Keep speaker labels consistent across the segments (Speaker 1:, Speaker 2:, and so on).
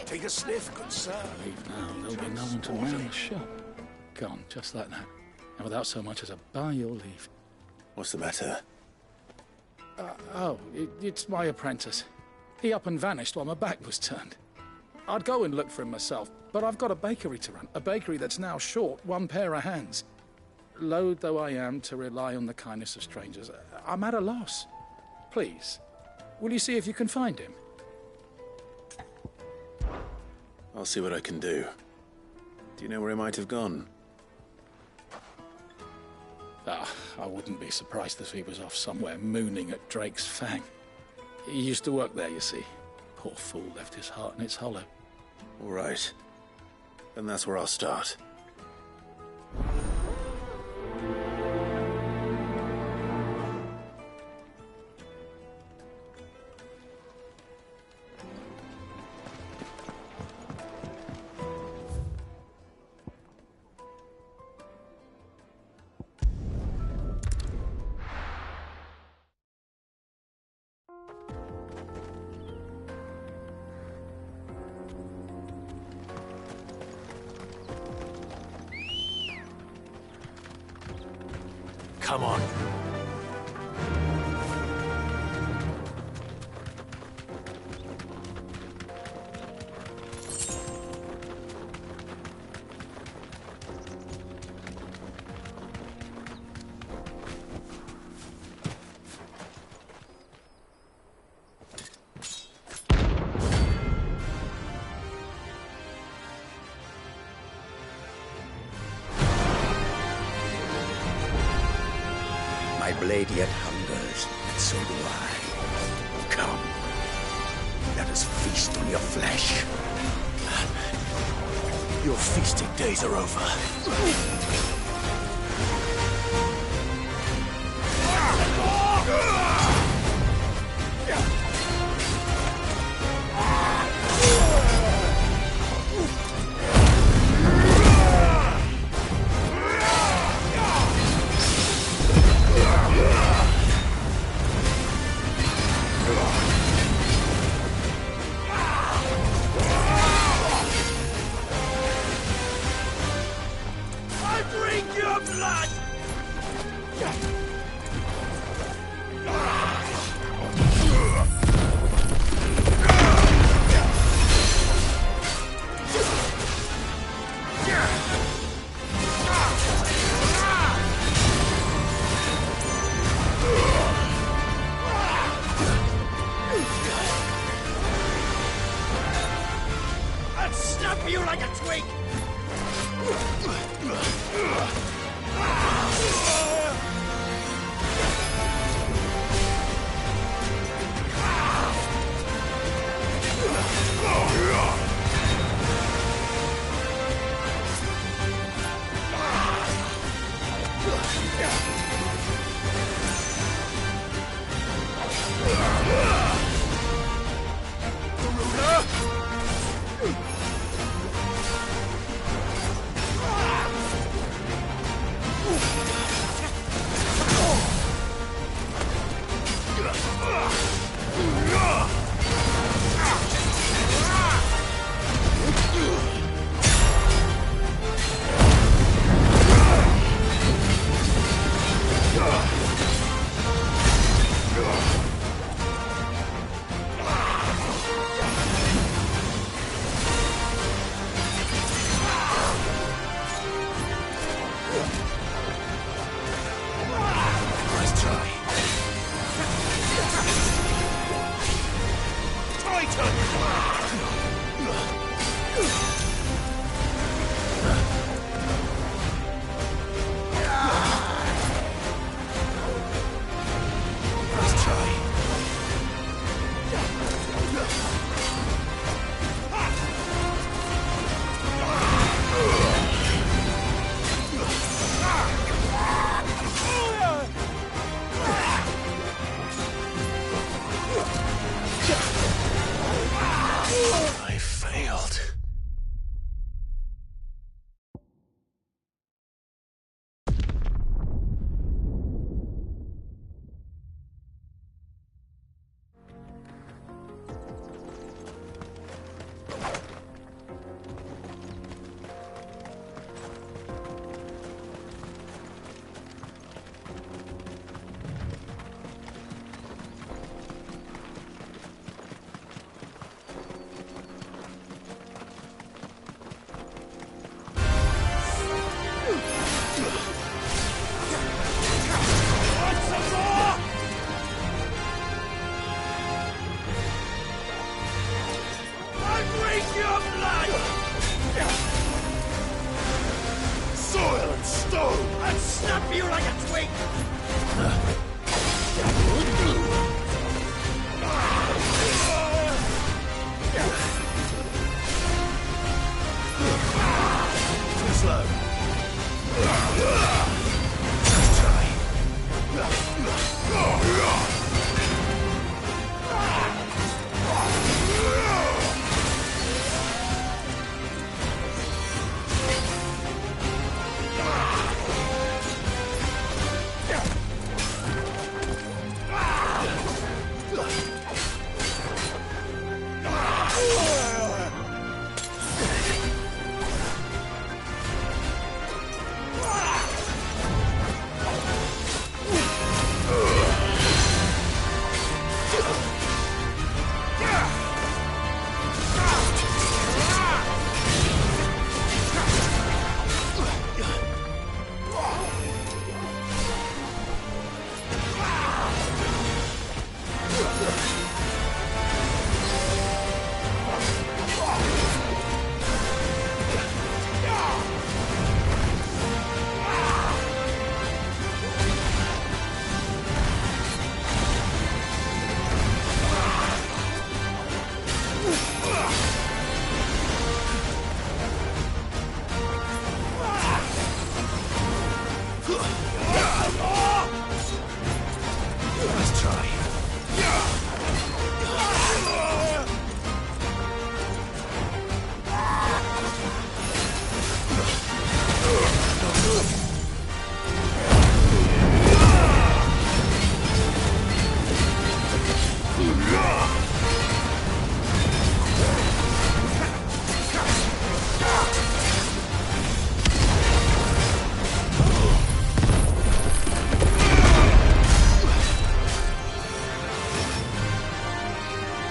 Speaker 1: Take a sniff, good sir.
Speaker 2: Leave now, there'll be no one to man the shop. Gone, just like that. And without so much as a by your leave.
Speaker 1: What's the matter?
Speaker 2: It's my apprentice. He up and vanished while my back was turned. I'd go and look for him myself, but I've got a bakery to run. A bakery that's now short one pair of hands. Loath though I am to rely on the kindness of strangers, I'm at a loss. Please, will you see if you can find him?
Speaker 1: I'll see what I can do. Do you know where he might have gone?
Speaker 2: I wouldn't be surprised if he was off somewhere mooning at Drake's Fang. He used to work there, you see. Poor fool left his heart in its hollow.
Speaker 1: All right. Then that's where I'll start. Come on.
Speaker 3: My blade yet hungers, and so do I. Come, let us feast on your flesh.
Speaker 1: Your feasting days are over.
Speaker 3: You like a twig! your blood! Soil and stone! I'd snap you like a twig! Too slow. Let's try. Let's try.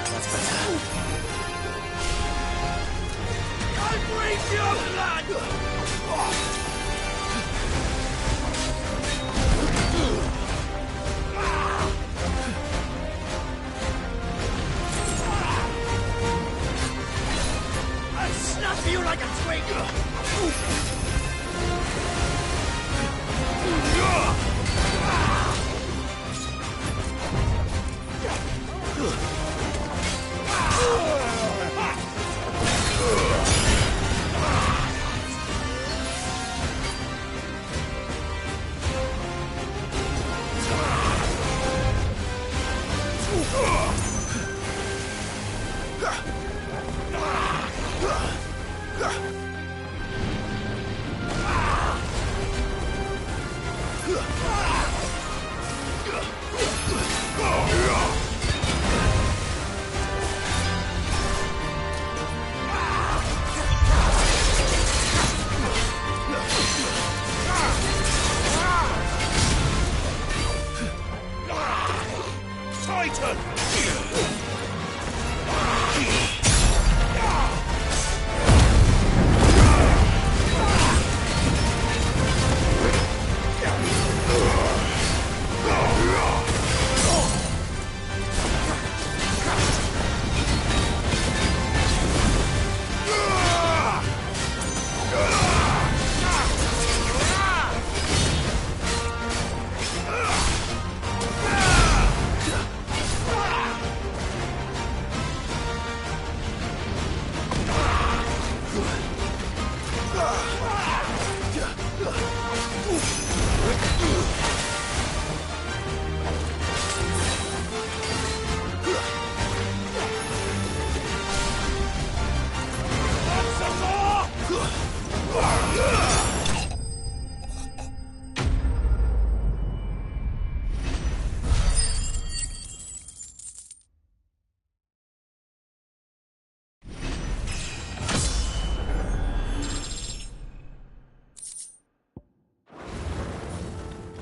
Speaker 3: That's better. I'll break your blood! I'll snap you like a twig! Titan!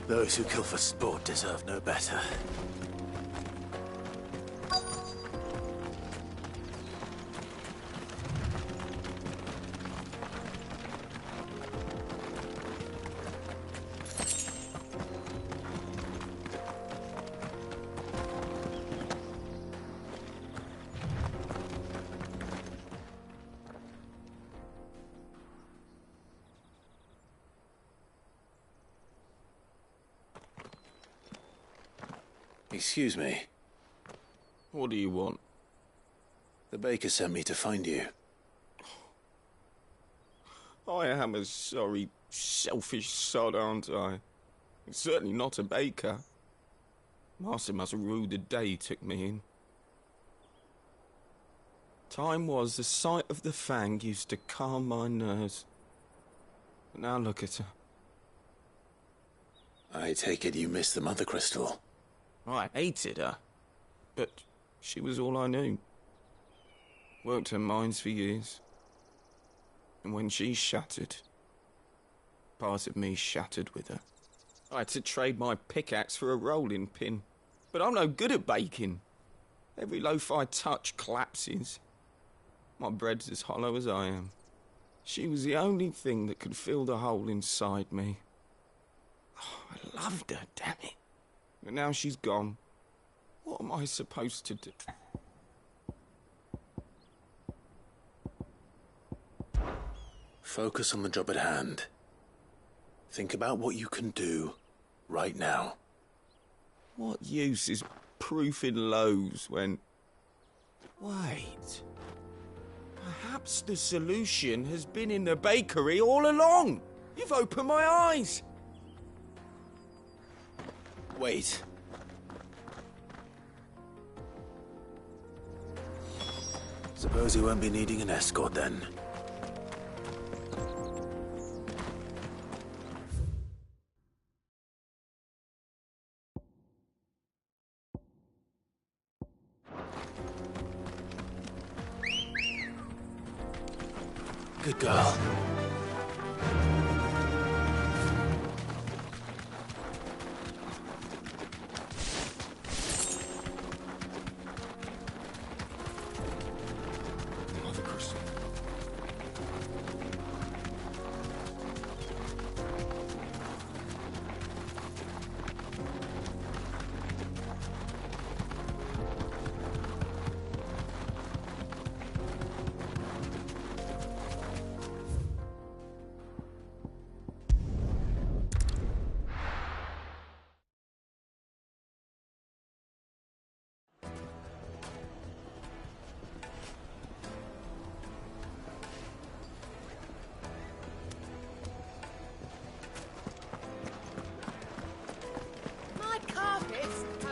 Speaker 3: Those who kill for sport deserve no better.
Speaker 1: Excuse me.
Speaker 4: What do you want?
Speaker 1: The baker sent me to find you.
Speaker 4: I am a sorry, selfish sod, aren't I? It's certainly not a baker. Master must have ruled the day he took me in. Time was the sight of the Fang used to calm my nerves. But now look at her.
Speaker 1: I take it you missed the Mother Crystal.
Speaker 4: I hated her, but she was all I knew. Worked her mines for years. And when she shattered, part of me shattered with her. I had to trade my pickaxe for a rolling pin. But I'm no good at baking. Every loaf I touch collapses. My bread's as hollow as I am. She was the only thing that could fill the hole inside me. Oh, I loved her, damn it. But now she's gone. What am I supposed to do?
Speaker 1: Focus on the job at hand. Think about what you can do right now.
Speaker 4: What use is proofing loaves when... Wait. Perhaps the solution has been in the bakery all along. You've opened my eyes.
Speaker 1: Wait. Suppose you won't be needing an escort then. Good girl.
Speaker 4: Mother Crystal.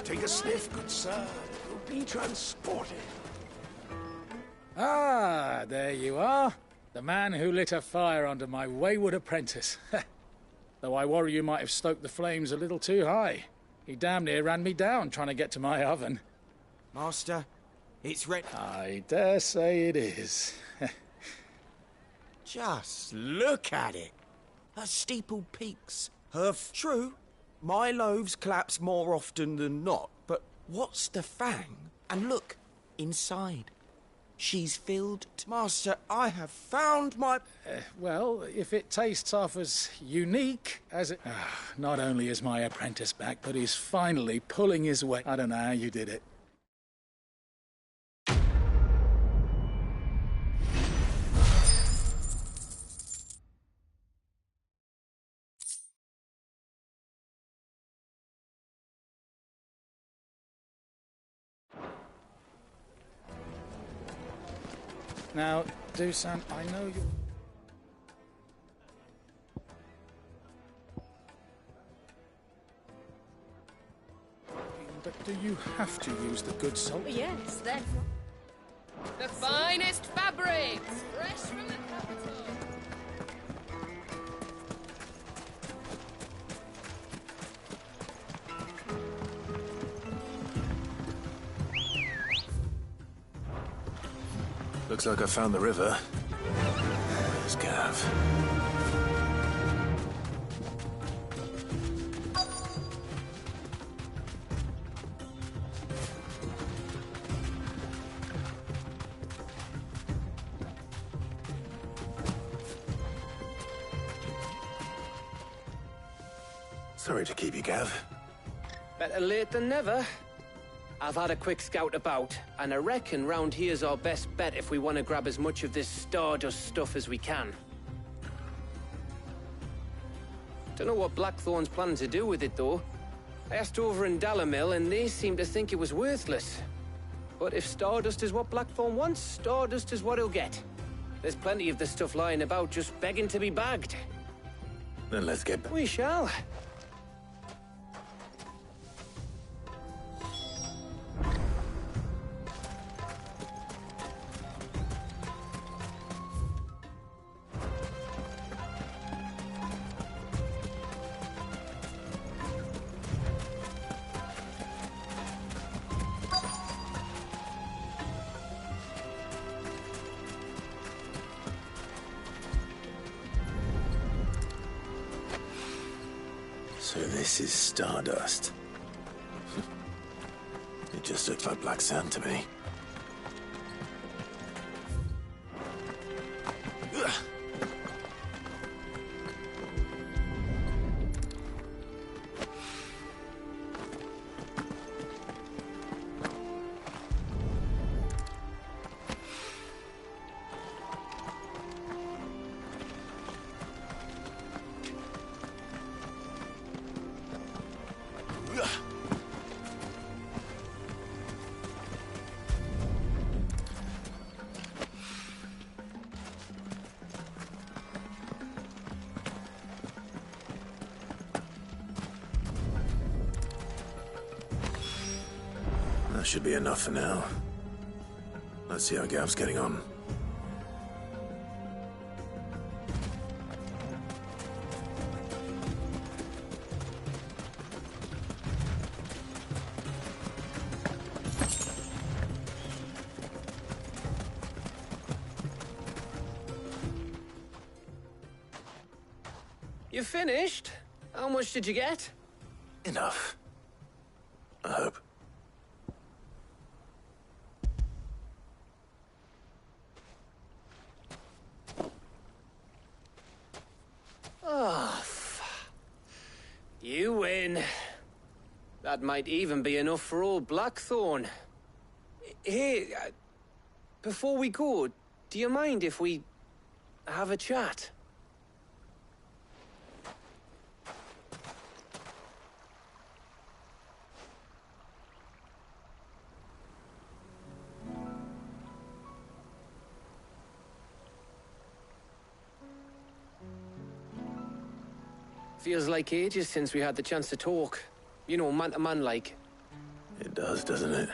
Speaker 3: Take a sniff, good sir. You'll be transported.
Speaker 2: Ah, there you are. The man who lit a fire under my wayward apprentice. Though I worry you might have stoked the flames a little too high. He damn near ran me down trying to get to my oven.
Speaker 4: Master, it's ready.
Speaker 2: I dare say it is.
Speaker 4: Just look at it. Her steeple peaks. True, my loaves collapse more often than not, but what's the Fang? And look, inside. She's filled... Master, I have found my...
Speaker 2: Well, if it tastes half as unique as it... not only is my apprentice back, but he's finally pulling his weight. I don't know how you did it. Now, Dusan, I know you... But do you have to use the good salt?
Speaker 5: Yes, then. The finest fabrics, fresh from the capital.
Speaker 1: Looks like I found the river. Where's Gav? Sorry to keep you, Gav.
Speaker 6: Better late than never. I've had a quick scout about, and I reckon round here's our best bet if we want to grab as much of this stardust stuff as we can. Don't know what Blackthorn's planning to do with it, though. I asked over in Dalamil, and they seemed to think it was worthless. But if Stardust is what Blackthorn wants, Stardust is what he'll get. There's plenty of the stuff lying about, just begging to be bagged.
Speaker 1: Then let's get back.
Speaker 6: We shall.
Speaker 1: So this is Stardust. It just looks like black sand to me. That should be enough for now. Let's see how Gav's getting on.
Speaker 6: You finished? How much did you get?
Speaker 1: Enough. I hope.
Speaker 6: Oh, you win. That might even be enough for old Blackthorn. Hey, before we go, do you mind if we have a chat? Feels like ages since we had the chance to talk. You know, man to man like.
Speaker 1: It does, doesn't it?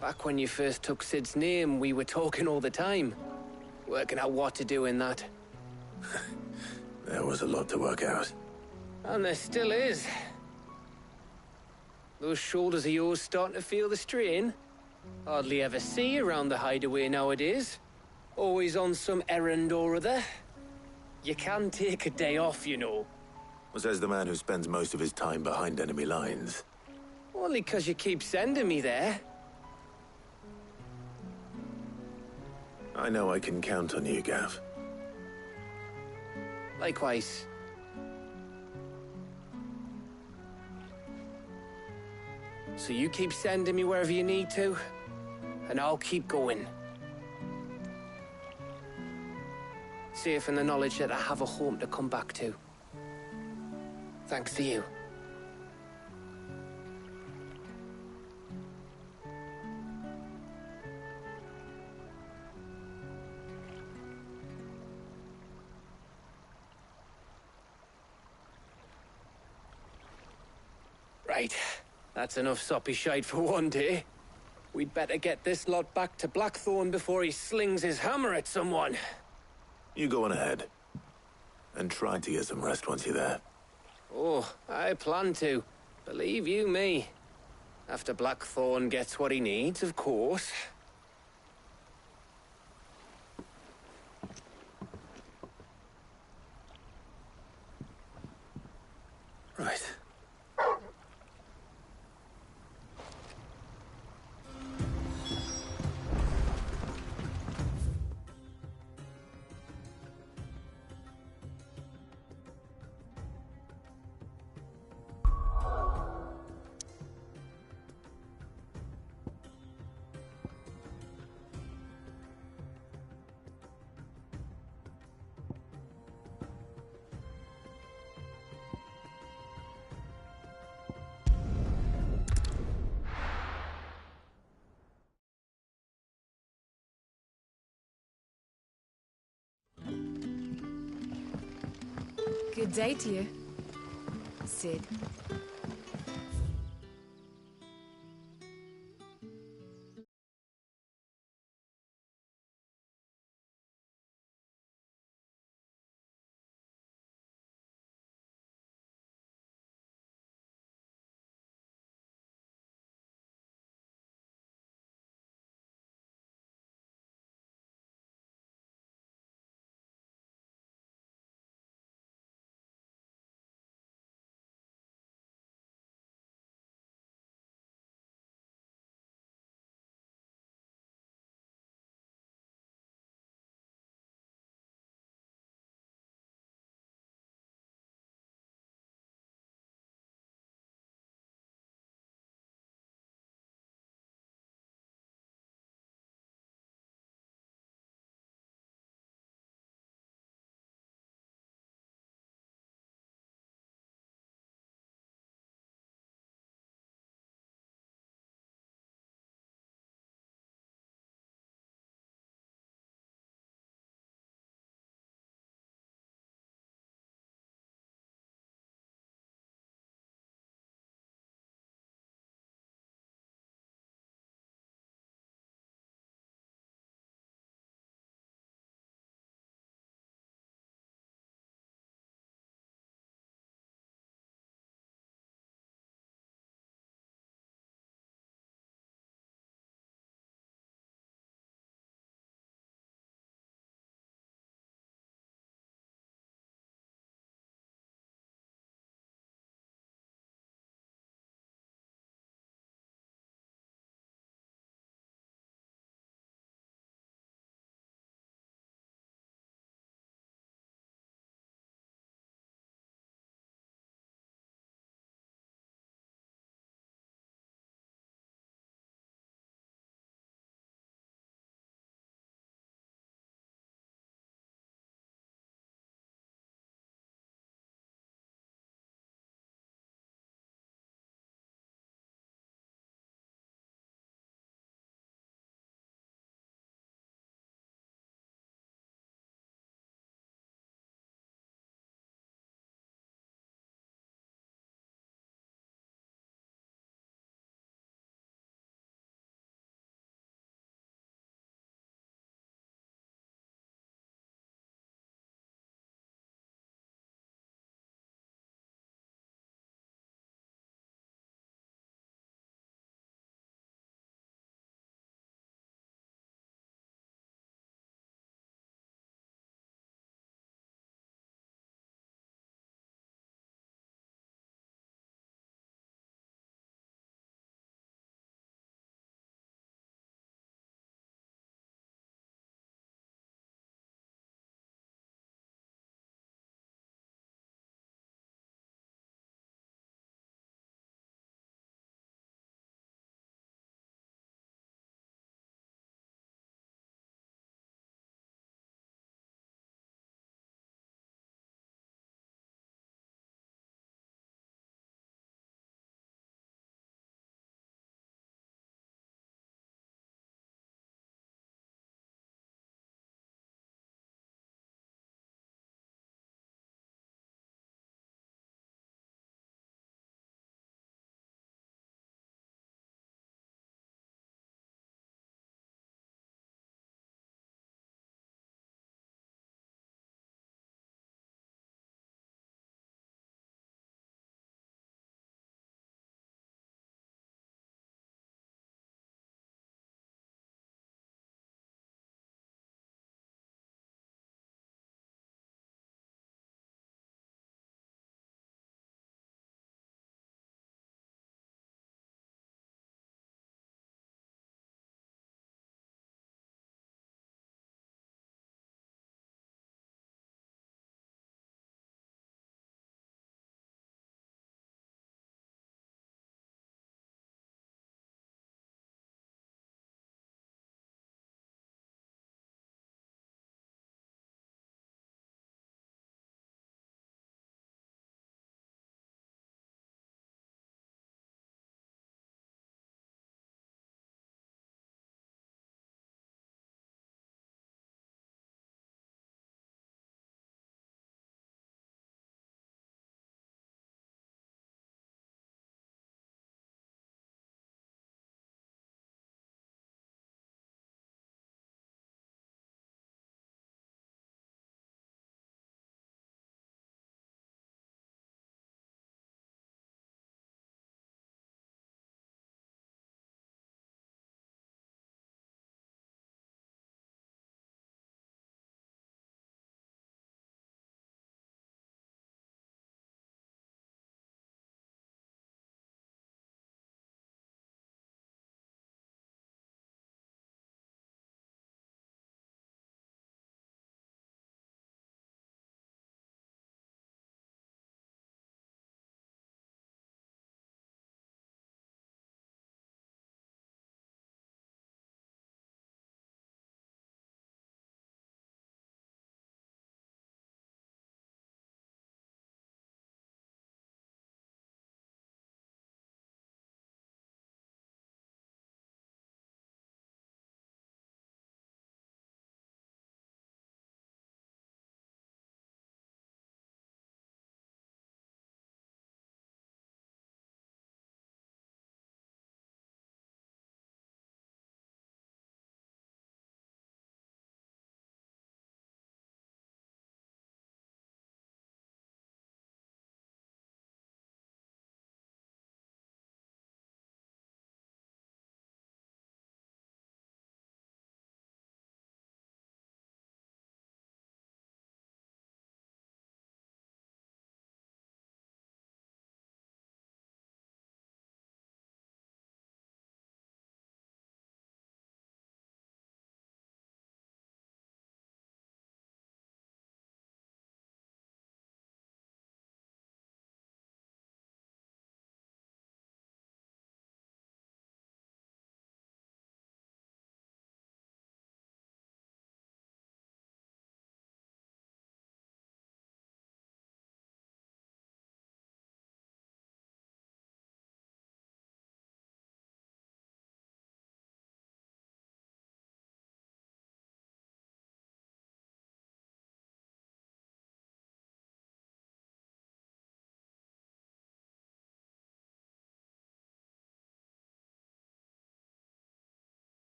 Speaker 6: Back when you first took Sid's name, we were talking all the time. Working out what to do in that.
Speaker 1: There was a lot to work out.
Speaker 6: And there still is. Those shoulders of yours starting to feel the strain? Hardly ever see you around the hideaway nowadays. Always on some errand or other. You can take a day off, you know.
Speaker 1: Says the man who spends most of his time behind enemy lines.
Speaker 6: Only 'cause you keep sending me there.
Speaker 1: I know I can count on you, Gav.
Speaker 6: Likewise. So you keep sending me wherever you need to, and I'll keep going. Safe in the knowledge that I have a home to come back to. Thanks to you. Right. That's enough soppy shite for one day. We'd better get this lot back to Blackthorn before he slings his hammer at someone.
Speaker 1: You go on ahead. And try to get some rest once you're there.
Speaker 6: Oh, I plan to. Believe you me. After Blackthorn gets what he needs, of course.
Speaker 1: Right.
Speaker 7: Good day to you, Sid.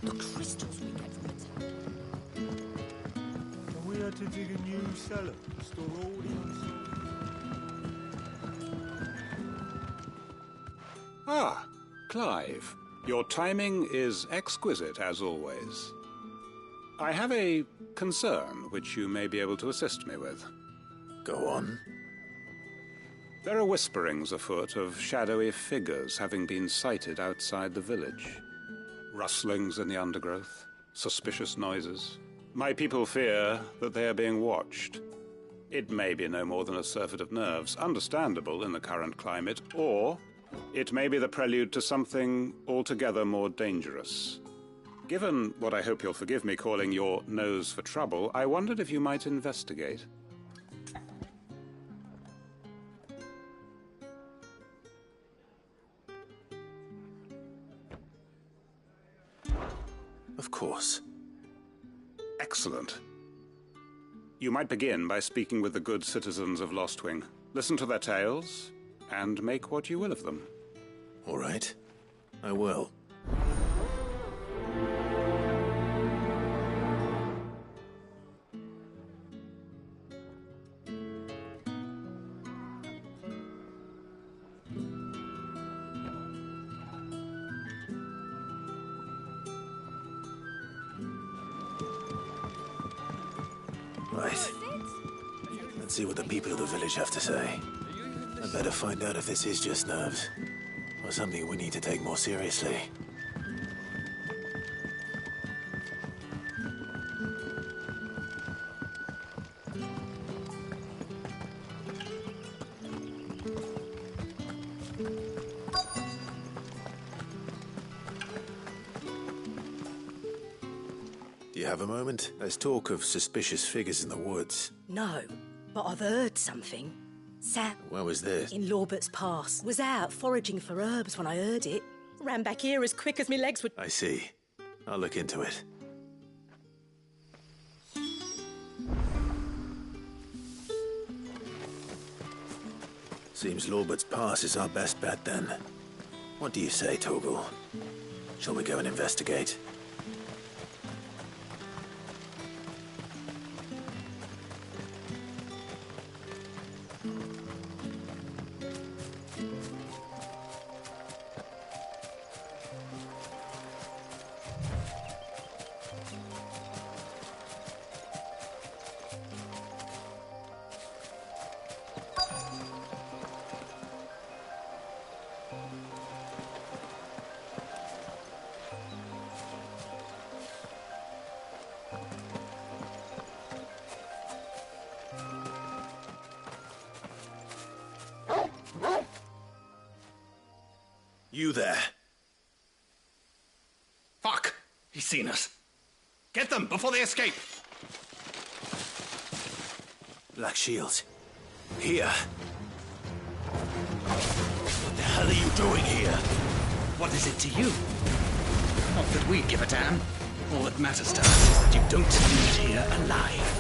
Speaker 8: The crystals we get from the town.
Speaker 9: We had to dig a new cellar to store all the unsold.
Speaker 10: Ah, Clive. Your timing is exquisite, as always. I have a concern which you may be able to assist me with.
Speaker 1: Go on.
Speaker 10: There are whisperings afoot of shadowy figures having been sighted outside the village. Rustlings in the undergrowth, suspicious noises. My people fear that they are being watched. It may be no more than a surfeit of nerves, understandable in the current climate, or it may be the prelude to something altogether more dangerous. Given what I hope you'll forgive me calling your nose for trouble, I wondered if you might investigate.
Speaker 1: Of course.
Speaker 10: Excellent. You might begin by speaking with the good citizens of Lostwing. Listen to their tales, and make what you will of them.
Speaker 1: All right. I will. Right. Let's see what the people of the village have to say. I better find out if this is just nerves, or something we need to take more seriously. Do you have a moment? There's talk of suspicious figures in the woods.
Speaker 8: No, but I've heard something. Sam,
Speaker 1: Where was this?
Speaker 8: in Lorbert's Pass, was out foraging for herbs when I heard it. Ran back here as quick as my legs would...
Speaker 1: I see. I'll look into it. Seems Lorbert's Pass is our best bet then. What do you say, Torgal? Shall we go and investigate? You there.
Speaker 3: Fuck! He's seen us. Get them before they escape!
Speaker 1: Black Shields. Here. What the hell are you doing here?
Speaker 3: What is it to you? Not that we give a damn. All that matters to us is that you don't leave here alive.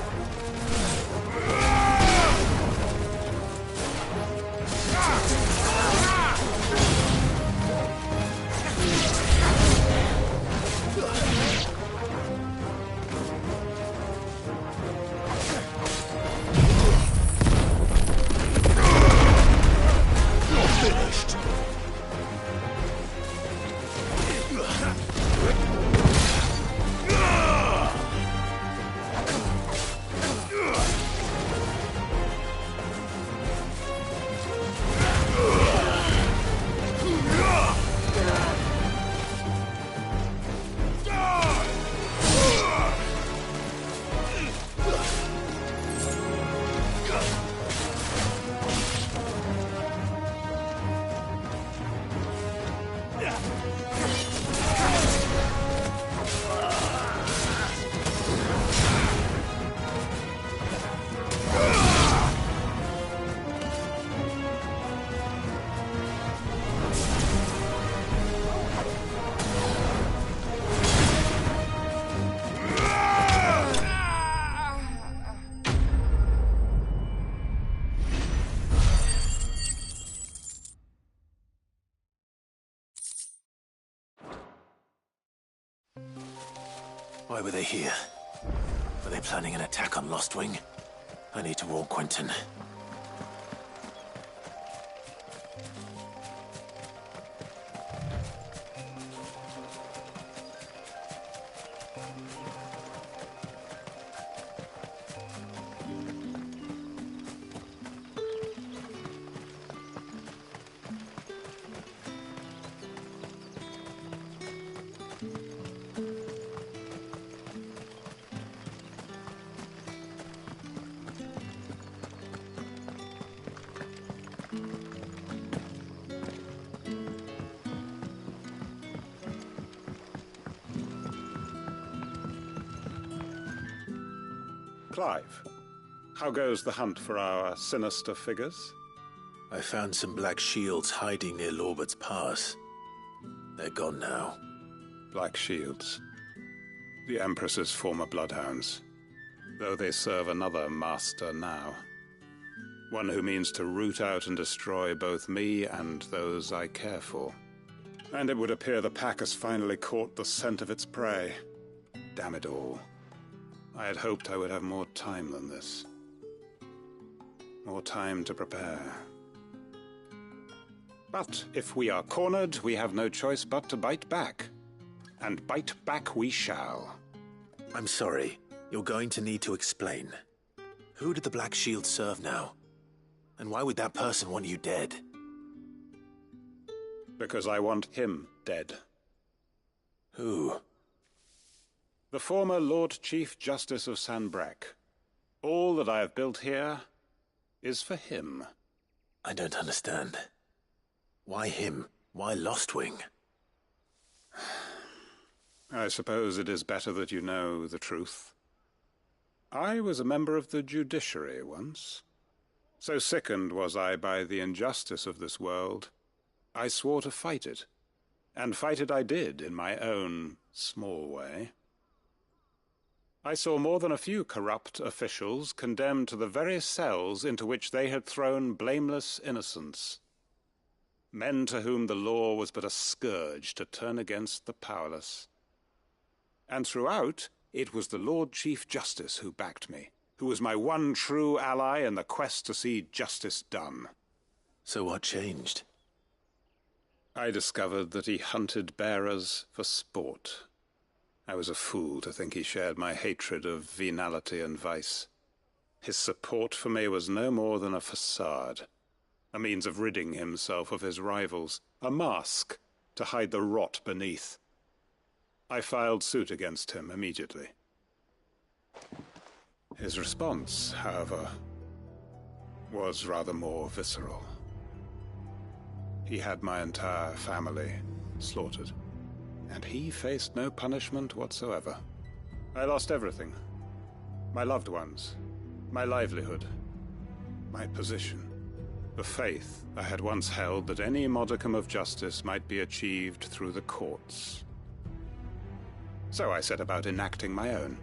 Speaker 1: Why were they here? Were they planning an attack on Lostwing? I need to warn Quentin.
Speaker 10: Clive, how goes the hunt for our sinister figures?
Speaker 1: I found some black shields hiding near Lorbert's Pass. They're gone now.
Speaker 10: Black shields. The Empress's former bloodhounds. Though they serve another master now. One who means to root out and destroy both me and those I care for. And it would appear the pack has finally caught the scent of its prey. Damn it all. I had hoped I would have more time than this. More time to prepare. But if we are cornered, we have no choice but to bite back. And bite back we shall.
Speaker 1: I'm sorry. You're going to need to explain. Who did the Black Shield serve now? And why would that person want you dead?
Speaker 10: Because I want him dead.
Speaker 1: Who?
Speaker 10: The former Lord Chief Justice of Sanbreque. All that I have built here is for him.
Speaker 1: I don't understand. Why him? Why Lostwing?
Speaker 10: I suppose it is better that you know the truth. I was a member of the judiciary once. So sickened was I by the injustice of this world, I swore to fight it. And fight it I did in my own small way. I saw more than a few corrupt officials condemned to the very cells into which they had thrown blameless innocents. Men to whom the law was but a scourge to turn against the powerless. And throughout, it was the Lord Chief Justice who backed me, who was my one true ally in the quest to see justice done.
Speaker 1: So what changed?
Speaker 10: I discovered that he hunted bearers for sport. I was a fool to think he shared my hatred of venality and vice. His support for me was no more than a facade, a means of ridding himself of his rivals, a mask to hide the rot beneath. I filed suit against him immediately. His response, however, was rather more visceral. He had my entire family slaughtered, and he faced no punishment whatsoever. I lost everything. My loved ones, my livelihood, my position, the faith I had once held that any modicum of justice might be achieved through the courts. So I set about enacting my own.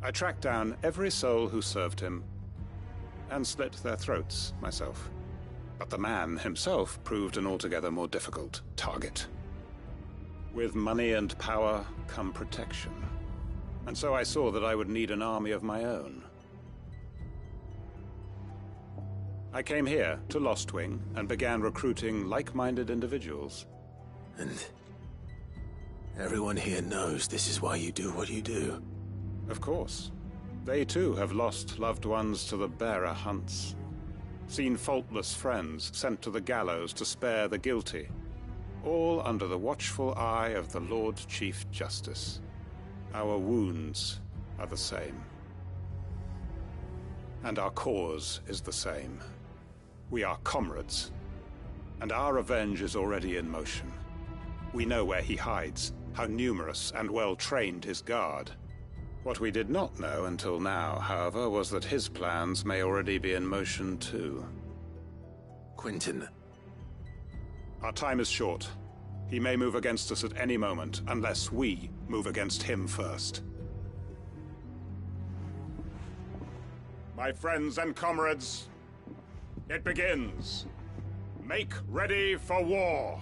Speaker 10: I tracked down every soul who served him, and slit their throats myself. But the man himself proved an altogether more difficult target. With money and power come protection, and so I saw that I would need an army of my own. I came here to Lostwing and began recruiting like-minded individuals.
Speaker 1: And everyone here knows this is why you do what you do.
Speaker 10: Of course. They too have lost loved ones to the bearer hunts. Seen faultless friends sent to the gallows to spare the guilty. All under the watchful eye of the Lord Chief Justice. Our wounds are the same. And our cause is the same. We are comrades. And our revenge is already in motion. We know where he hides, how numerous and well-trained his guard. What we did not know until now, however, was that his plans may already be in motion too.
Speaker 1: Quentin.
Speaker 10: Our time is short. He may move against us at any moment, unless we move against him first. My friends and comrades, it begins. Make ready for war.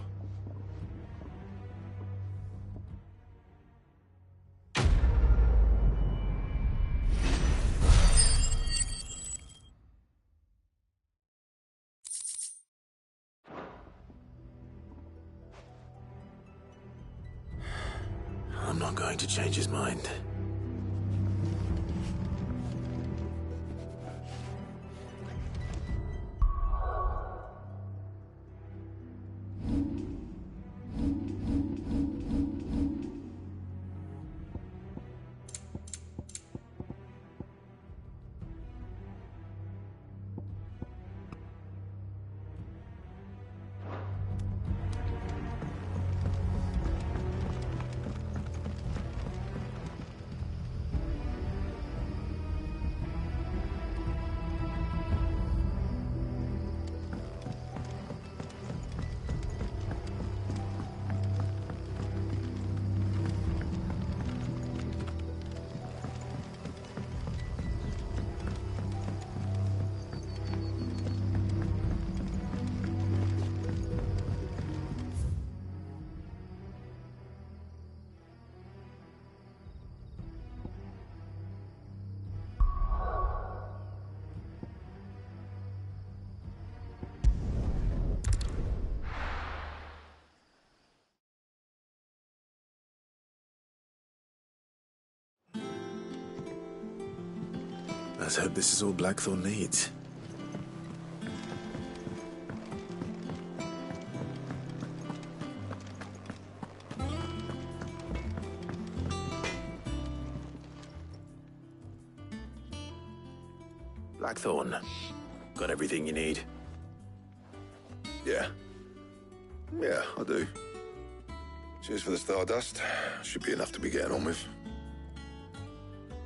Speaker 1: I'm not going to change his mind. Let's hope this is all Blackthorn needs. Blackthorn, got everything you need?
Speaker 11: Yeah. Yeah, I do. Cheers for the Stardust. Should be enough to be getting on with.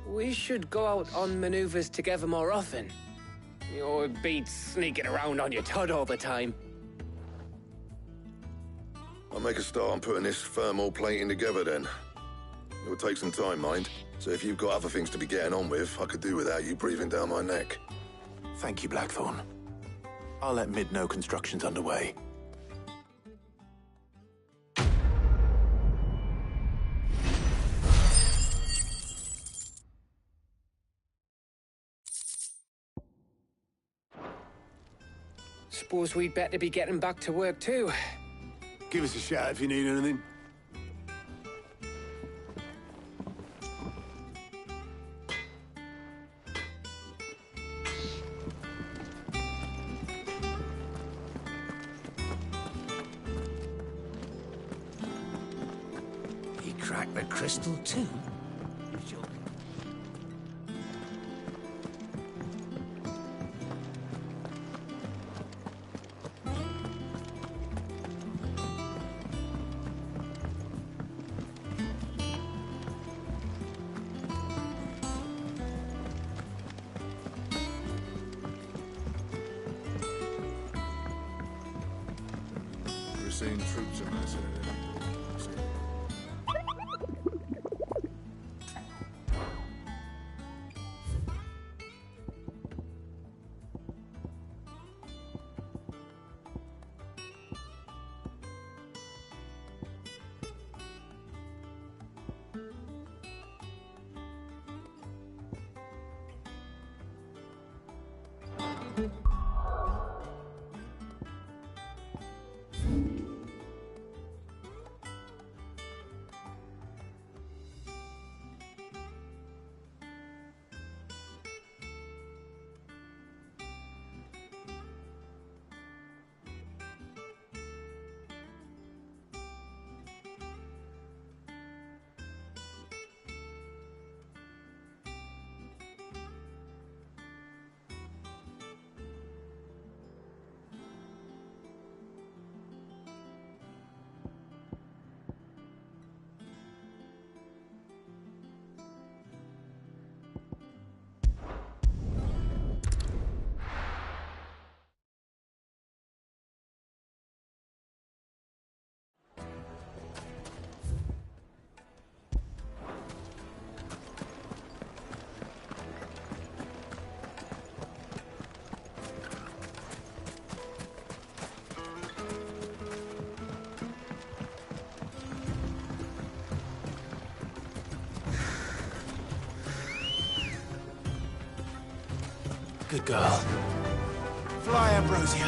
Speaker 6: We should go out on maneuvers together more often. It beats sneaking around on your Todd all the time.
Speaker 11: I'll make a start on putting this thermal plating together then. It will take some time, mind. So if you've got other things to be getting on with, I could do without you breathing down my neck.
Speaker 1: Thank you, Blackthorn. I'll let Mid know construction's underway.
Speaker 6: Suppose we'd better be getting back to work too.
Speaker 11: Give us a shout if you need anything.
Speaker 3: He cracked the crystal too?
Speaker 9: Seeing troops amassing.
Speaker 1: Good girl. Fly, Ambrosia.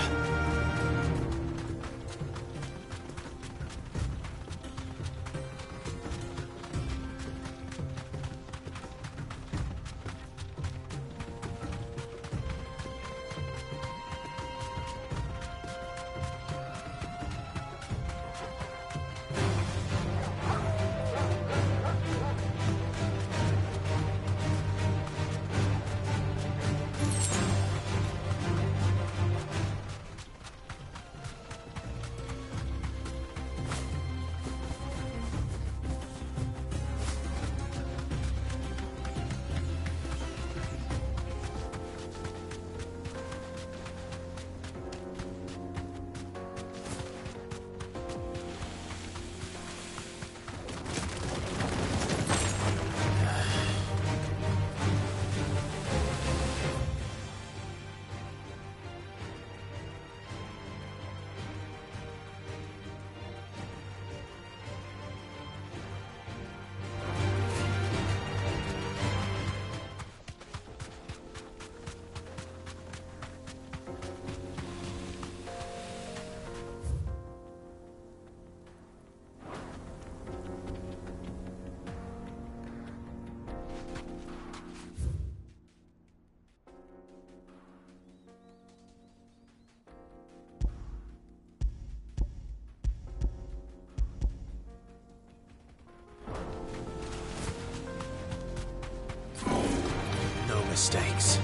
Speaker 1: mistakes.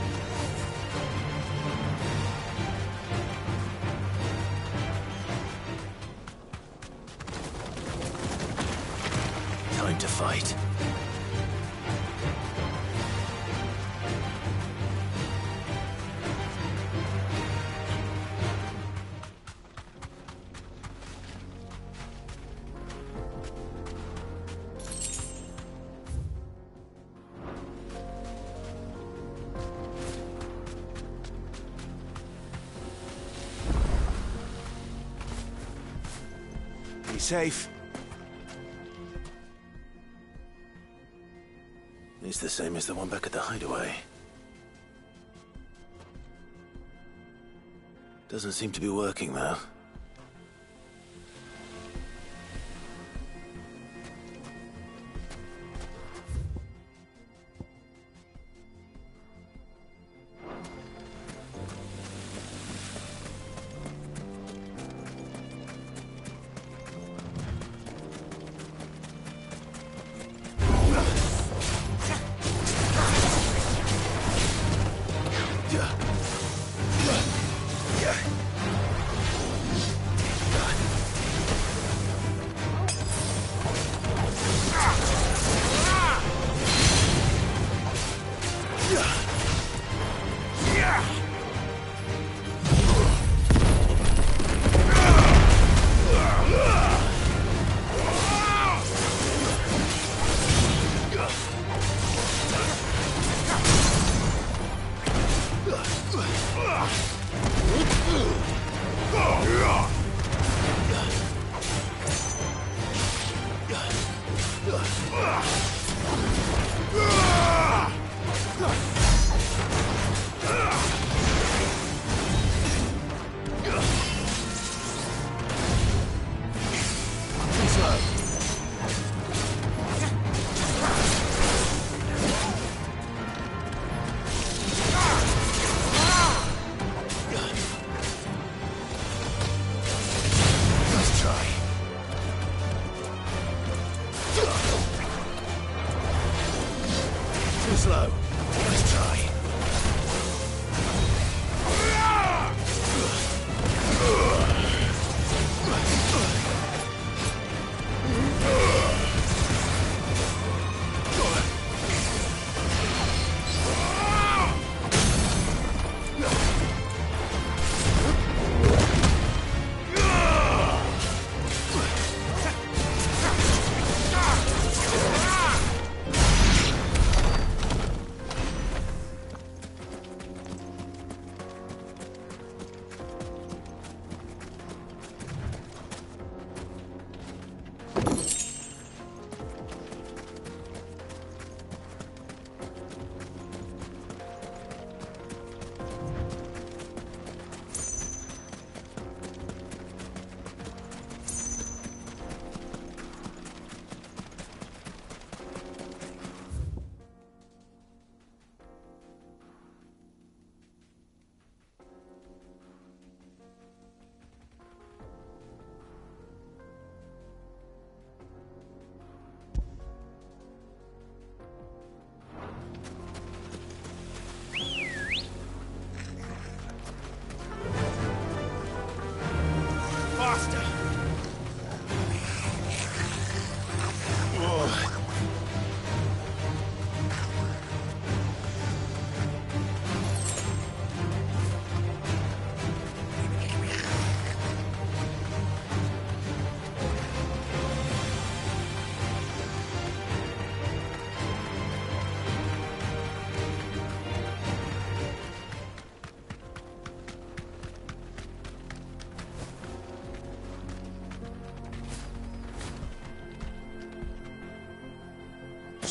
Speaker 1: Time to fight. Be safe. It's the same as the one back at the hideaway. Doesn't seem to be working, though.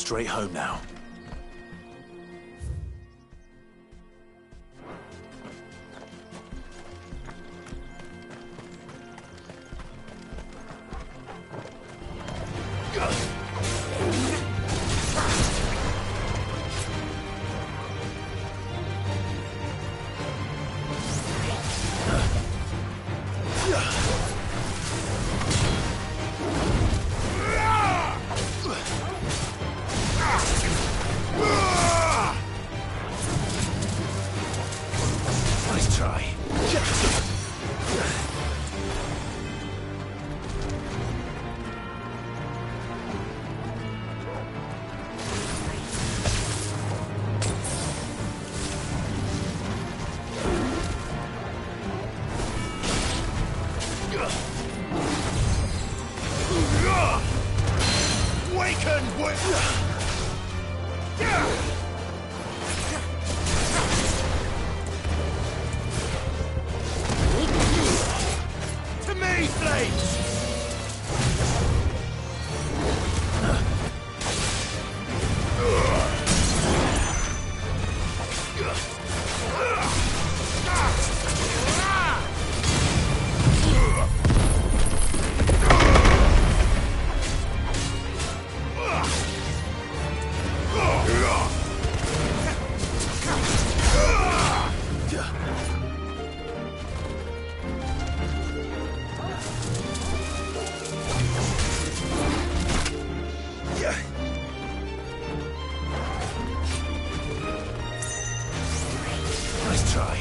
Speaker 1: Straight home now.
Speaker 3: To me, Blades!
Speaker 1: Nice try.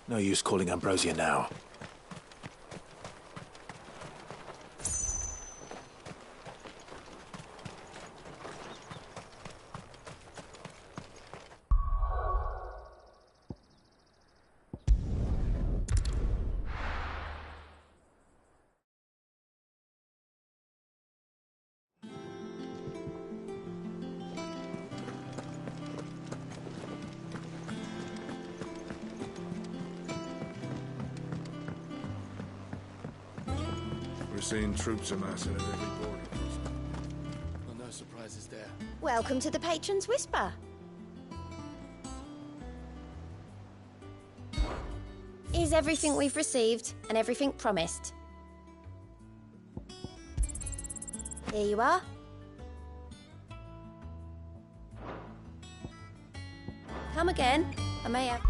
Speaker 1: No use calling Ambrosia now.
Speaker 12: We're seeing troops amassing at every border post. Well, no surprises there.
Speaker 13: Welcome to the Patron's Whisper. Is everything we've received and everything promised? Here you are. Come again. I may have...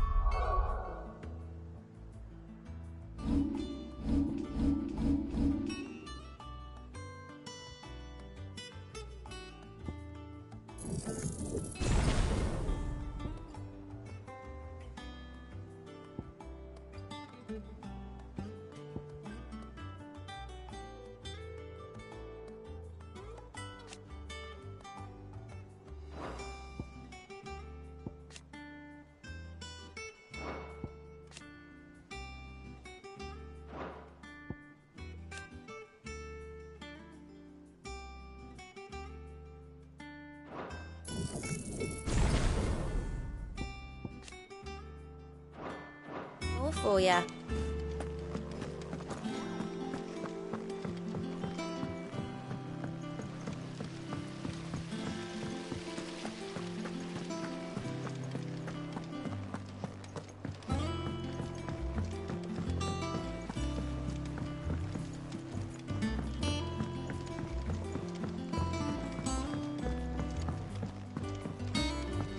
Speaker 13: All for ya.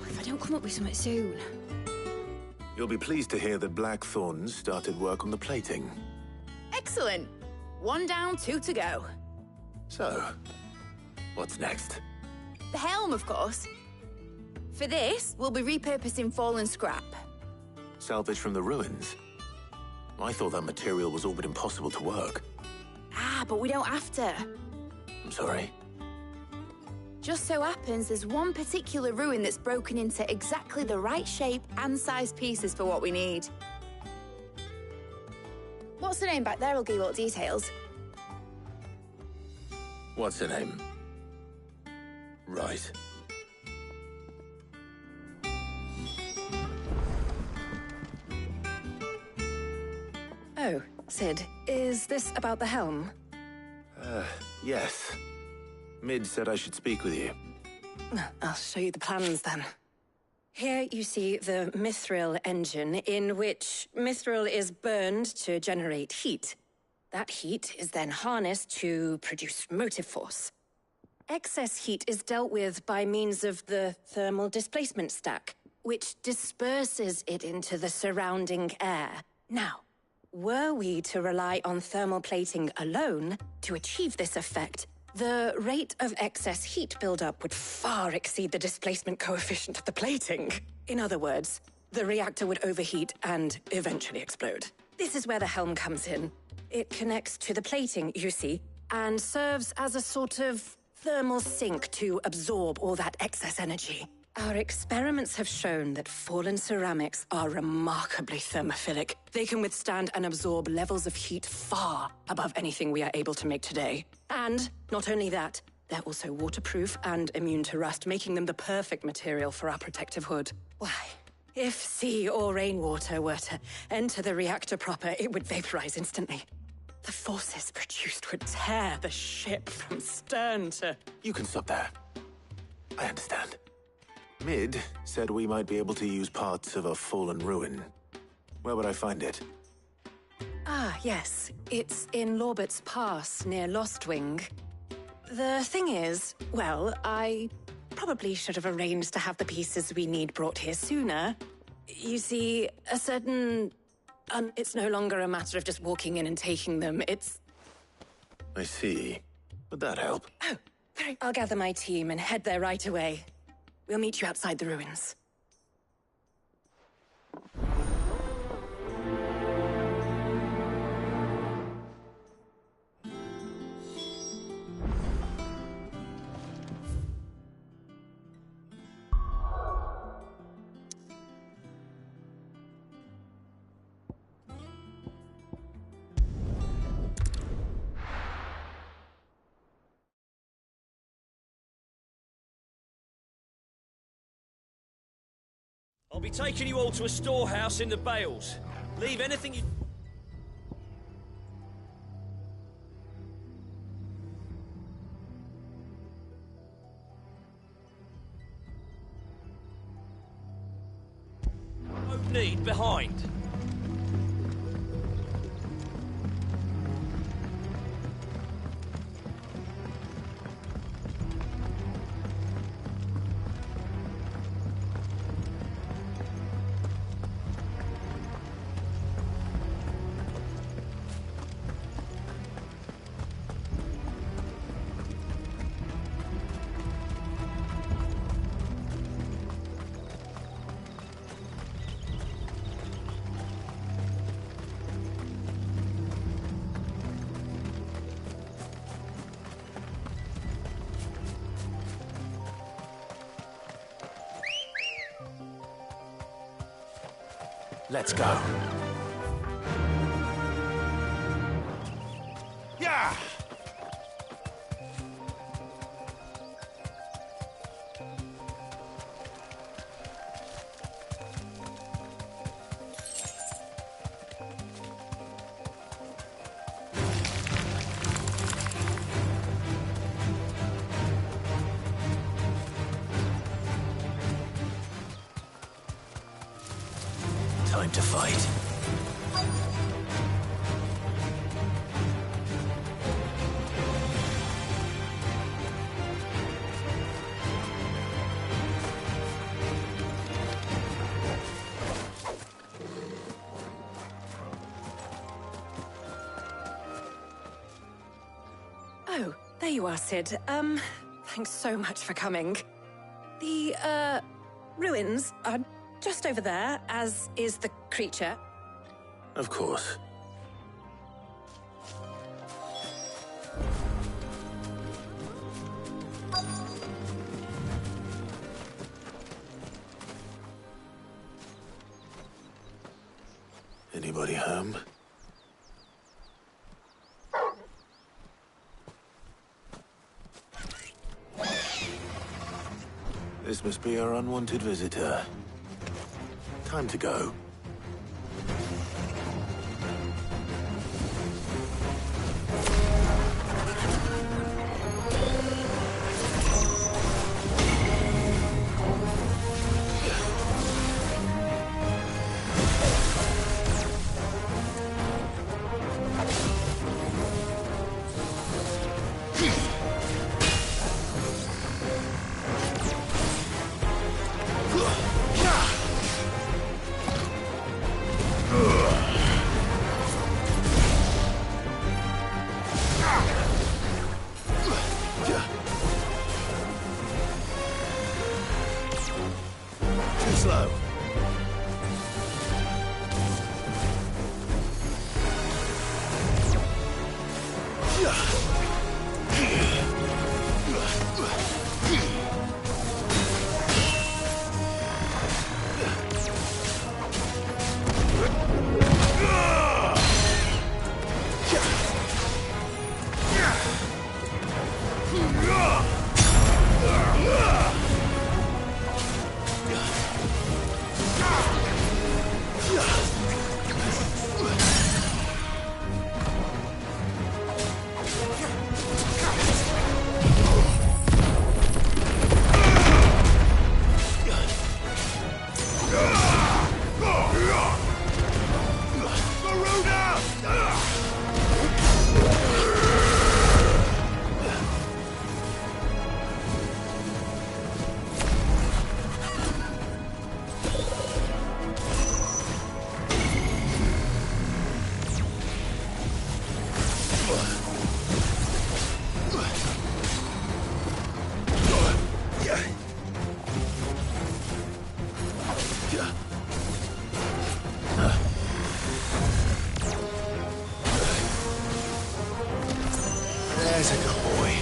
Speaker 13: If I don't come up with something soon.
Speaker 1: You'll be pleased to hear that Blackthorn started work on the plating.
Speaker 7: Excellent. 1 down, 2 to go.
Speaker 1: So, what's next?
Speaker 7: The helm, of course. For this, we'll be repurposing fallen scrap.
Speaker 1: Salvage from the ruins? I thought that material was all but impossible to work.
Speaker 7: Ah, but we don't have to.
Speaker 1: I'm sorry.
Speaker 7: Just so happens there's one particular ruin that's broken into exactly the right shape and size pieces for what we need. What's the name back there? I'll give you all the details.
Speaker 1: What's her name? Right.
Speaker 14: Oh, Sid, is this about the helm?
Speaker 1: Yes. Mid said I should speak with you.
Speaker 14: I'll show you the plans then. Here you see the mithril engine, in which mithril is burned to generate heat. That heat is then harnessed to produce motive force. Excess heat is dealt with by means of the thermal displacement stack, which disperses it into the surrounding air. Now, were we to rely on thermal plating alone to achieve this effect, the rate of excess heat buildup would far exceed the displacement coefficient of the plating. In other words, the reactor would overheat and eventually explode. This is where the helm comes in. It connects to the plating, you see, and serves as a sort of thermal sink to absorb all that excess energy. Our experiments have shown that fallen ceramics are remarkably thermophilic. They can withstand and absorb levels of heat far above anything we are able to make today. And not only that, they're also waterproof and immune to rust, making them the perfect material for our protective hood. Why, if sea or rainwater were to enter the reactor proper, it would vaporize instantly. The forces produced would tear the ship from stern to...
Speaker 1: You can stop there. I understand. Mid said we might be able to use parts of a fallen ruin. Where would I find it?
Speaker 14: Ah, yes. It's in Lorbert's Pass, near Lostwing. The thing is, well, I probably should have arranged to have the pieces we need brought here sooner. You see, a certain... it's no longer a matter of just walking in and taking them, it's...
Speaker 1: I see. Would that help?
Speaker 14: Oh, very... I'll gather my team and head there right away. We'll meet you outside the ruins.
Speaker 15: I'll be taking you all to a storehouse in the Bales. Leave anything you... don't need behind.
Speaker 1: Let's go.
Speaker 3: Yeah!
Speaker 1: Time to fight.
Speaker 14: Oh, there you are, Sid. Thanks so much for coming. The, ruins are just over there, as is the creature.
Speaker 1: Of course. Anybody home? This must be our unwanted visitor. Time to go. Slow. There's a good boy.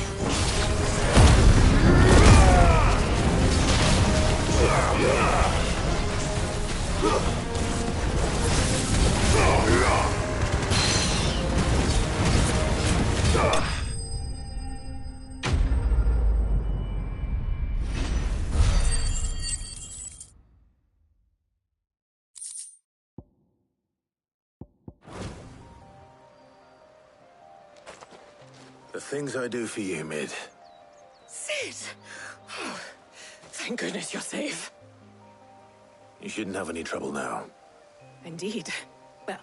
Speaker 1: The things I do for you, Mid.
Speaker 14: Sid! Oh, thank goodness you're safe.
Speaker 1: You shouldn't have any trouble now.
Speaker 14: Indeed. Well,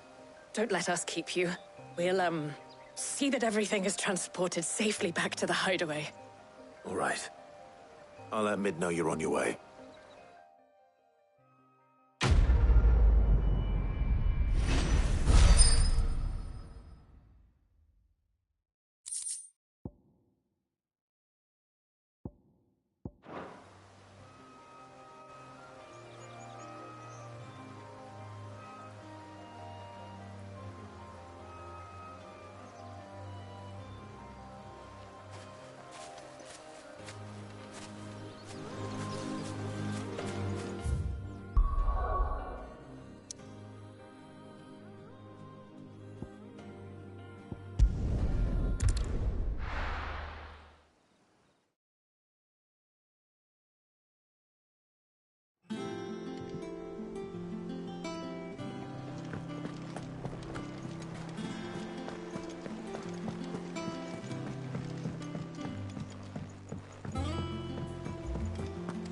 Speaker 14: don't let us keep you. We'll, see that everything is transported safely back to the hideaway.
Speaker 1: All right. I'll let Mid know you're on your way.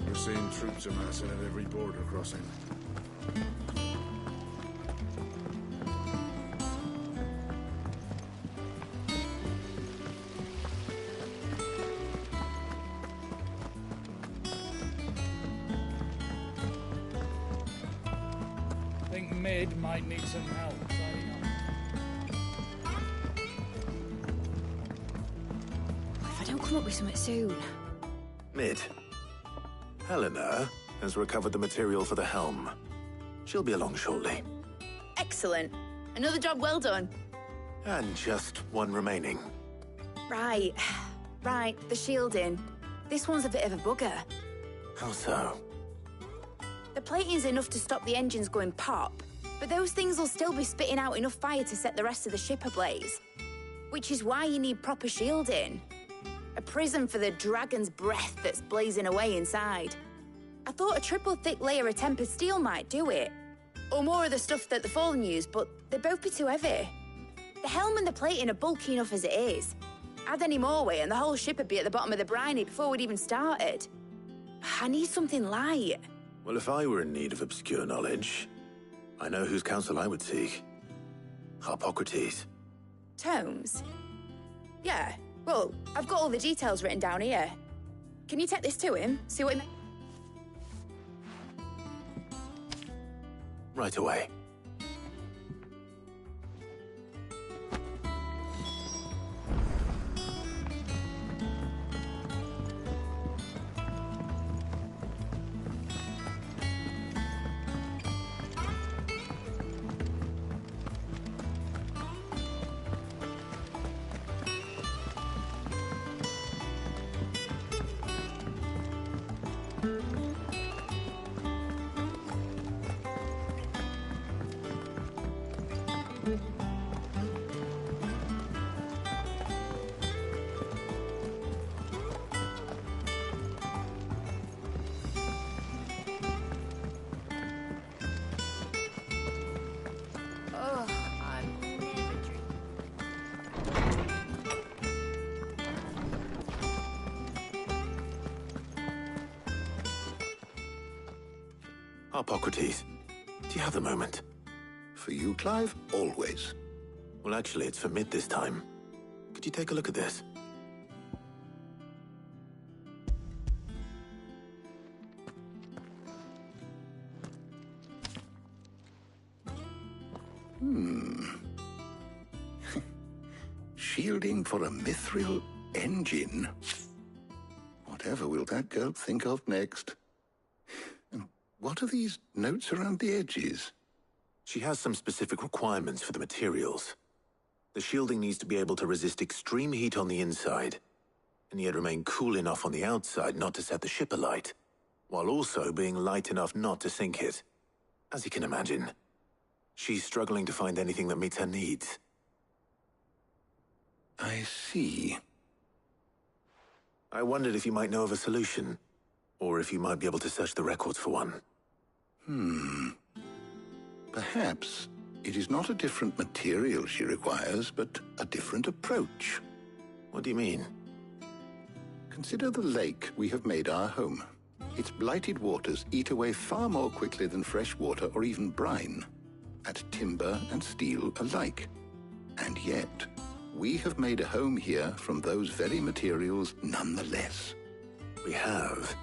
Speaker 12: We're seeing troops amassing at every border crossing.
Speaker 2: Think Mid might need some help signing up.
Speaker 7: If I don't come up with something soon.
Speaker 1: Mid. Helena has recovered the material for the helm. She'll be along shortly.
Speaker 7: Excellent. Another job well done.
Speaker 1: And just one remaining.
Speaker 7: Right. Right, the shielding. This one's a bit of a bugger.
Speaker 1: How so?
Speaker 7: The plating's enough to stop the engines going pop, but those things will still be spitting out enough fire to set the rest of the ship ablaze. Which is why you need proper shielding. A prism for the dragon's breath that's blazing away inside. I thought a triple thick layer of tempered steel might do it. Or more of the stuff that the Fallen use, but they'd both be too heavy. The helm and the plating are bulky enough as it is. Add any more weight and the whole ship would be at the bottom of the briny before we'd even started. I need something light.
Speaker 1: Well, if I were in need of obscure knowledge, I know whose counsel I would seek. Harpocrates.
Speaker 7: Tomes? Yeah, well, I've got all the details written down here. Can you take this to him? See what he...
Speaker 1: Right away. Harpocrates, do you have a moment?
Speaker 3: For you, Clive, always.
Speaker 1: Well, actually, it's for mid this time. Could you take a look at this?
Speaker 3: Shielding for a mithril engine. Whatever will that girl think of next? And what are these notes around the edges?
Speaker 1: She has some specific requirements for the materials. The shielding needs to be able to resist extreme heat on the inside, and yet remain cool enough on the outside not to set the ship alight, while also being light enough not to sink it. As you can imagine, she's struggling to find anything that meets her needs.
Speaker 3: I see.
Speaker 1: I wondered if you might know of a solution, or if you might be able to search the records for one.
Speaker 3: Perhaps it is not a different material she requires, but a different approach.
Speaker 1: What do you mean?
Speaker 3: Consider the lake we have made our home. Its blighted waters eat away far more quickly than fresh water or even brine, at timber and steel alike. And yet, we have made a home here from those very materials nonetheless.
Speaker 1: We have.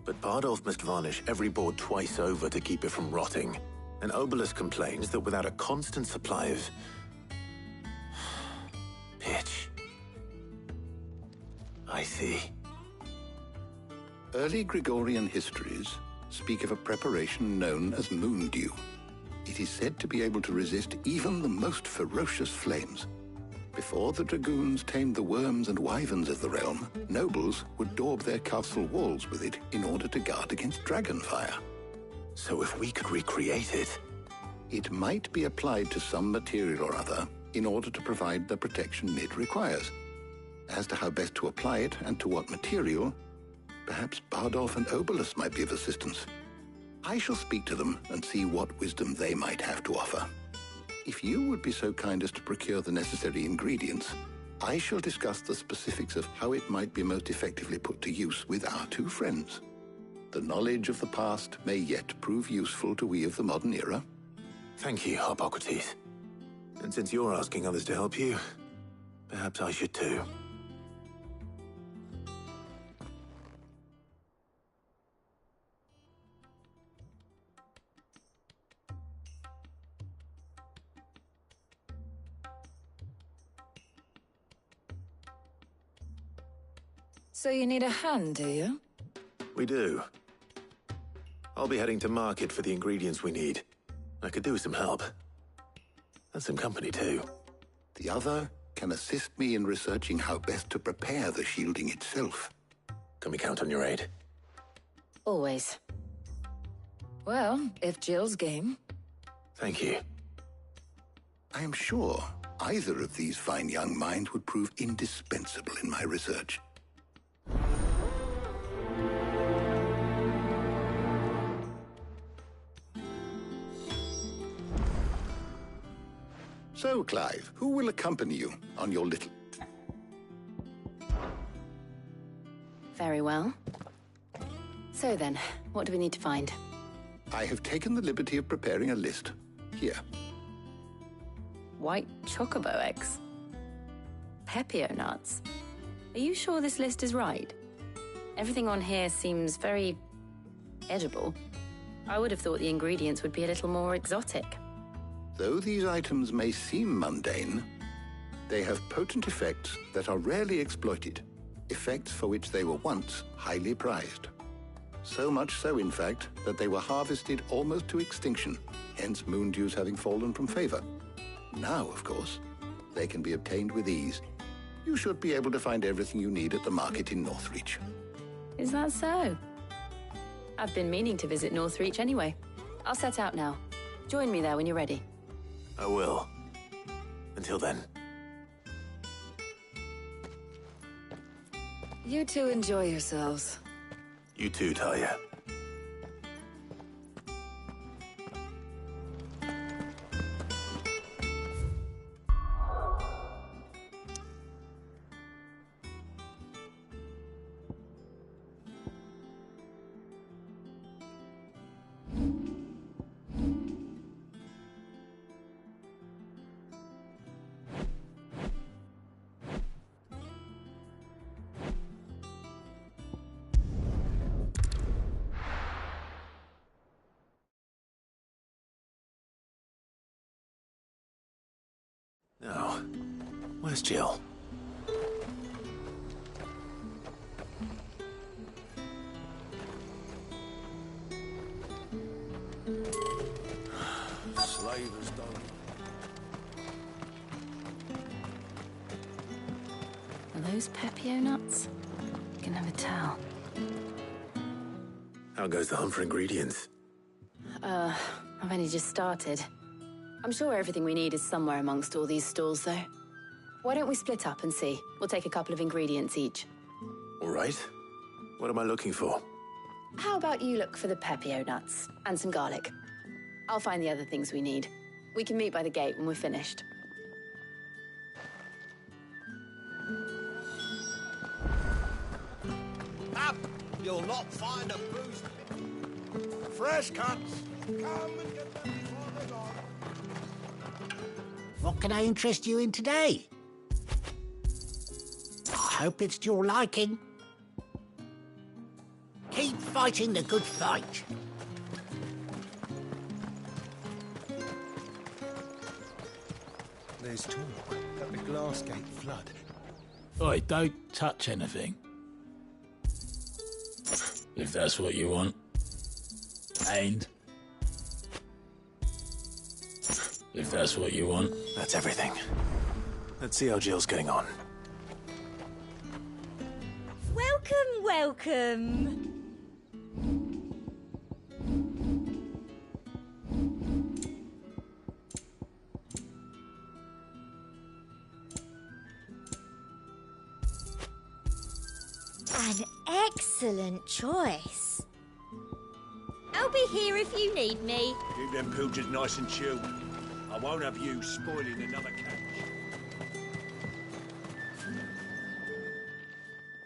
Speaker 1: But Bardolph must varnish every board twice over to keep it from rotting. And Obelus complains that without a constant supply of... pitch. I see.
Speaker 3: Early Gregorian histories speak of a preparation known as moon dew. It is said to be able to resist even the most ferocious flames. Before the dragoons tamed the worms and wyverns of the realm, nobles would daub their castle walls with it in order to guard against dragonfire.
Speaker 1: So if we could recreate it...
Speaker 3: It might be applied to some material or other in order to provide the protection it requires. As to how best to apply it and to what material, perhaps Bardolph and Obelus might be of assistance. I shall speak to them and see what wisdom they might have to offer. If you would be so kind as to procure the necessary ingredients, I shall discuss the specifics of how it might be most effectively put to use with our two friends. The knowledge of the past may yet prove useful to we of the modern era.
Speaker 1: Thank you, Harpocrates. And since you're asking others to help you, perhaps I should too.
Speaker 16: So you need a hand, do you?
Speaker 1: We do. I'll be heading to market for the ingredients we need. I could do with some help. And some company, too.
Speaker 3: The other can assist me in researching how best to prepare the shielding itself.
Speaker 1: Can we count on your aid?
Speaker 16: Always. Well, if Jill's game.
Speaker 1: Thank you.
Speaker 3: I am sure either of these fine young minds would prove indispensable in my research. So, Clive, who will accompany you on your little...
Speaker 14: Very well. So then, what do we need to find?
Speaker 3: I have taken the liberty of preparing a list. Here.
Speaker 14: White chocobo eggs. Pepio nuts. Are you sure this list is right? Everything on here seems very edible. I would have thought the ingredients would be a little more exotic.
Speaker 3: Though these items may seem mundane, they have potent effects that are rarely exploited, effects for which they were once highly prized. So much so, in fact, that they were harvested almost to extinction, hence moon dews having fallen from favor. Now, of course, they can be obtained with ease. You should be able to find everything you need at the market in Northreach.
Speaker 14: Is that so? I've been meaning to visit Northreach anyway. I'll set out now. Join me there when you're ready.
Speaker 1: I will. Until then.
Speaker 16: You two enjoy yourselves.
Speaker 1: You too, Talia. Now, where's Jill?
Speaker 12: Slavers don't.
Speaker 14: Are those Pepio nuts? You can never tell.
Speaker 1: How goes the hunt for ingredients?
Speaker 14: I've only just started. I'm sure everything we need is somewhere amongst all these stalls, though. Why don't we split up and see? We'll take a couple of ingredients each.
Speaker 1: All right. What am I looking for?
Speaker 14: How about you look for the Pepio nuts and some garlic? I'll find the other things we need. We can meet by the gate when we're finished.
Speaker 9: Up! You'll not find a bruised pig. Fresh cuts. Come and get them before they're gone.
Speaker 17: What can I interest you in today? I hope it's to your liking. Keep fighting the good fight.
Speaker 9: There's talk that the Glassgate flood.
Speaker 2: Oi, don't touch anything. If that's what you want. And if that's what you want.
Speaker 1: That's everything. Let's see how Jill's getting on.
Speaker 18: Welcome, welcome. An excellent choice. I'll be here if you need me.
Speaker 9: Keep them pilgers nice and chilled. I won't have you spoiling another catch.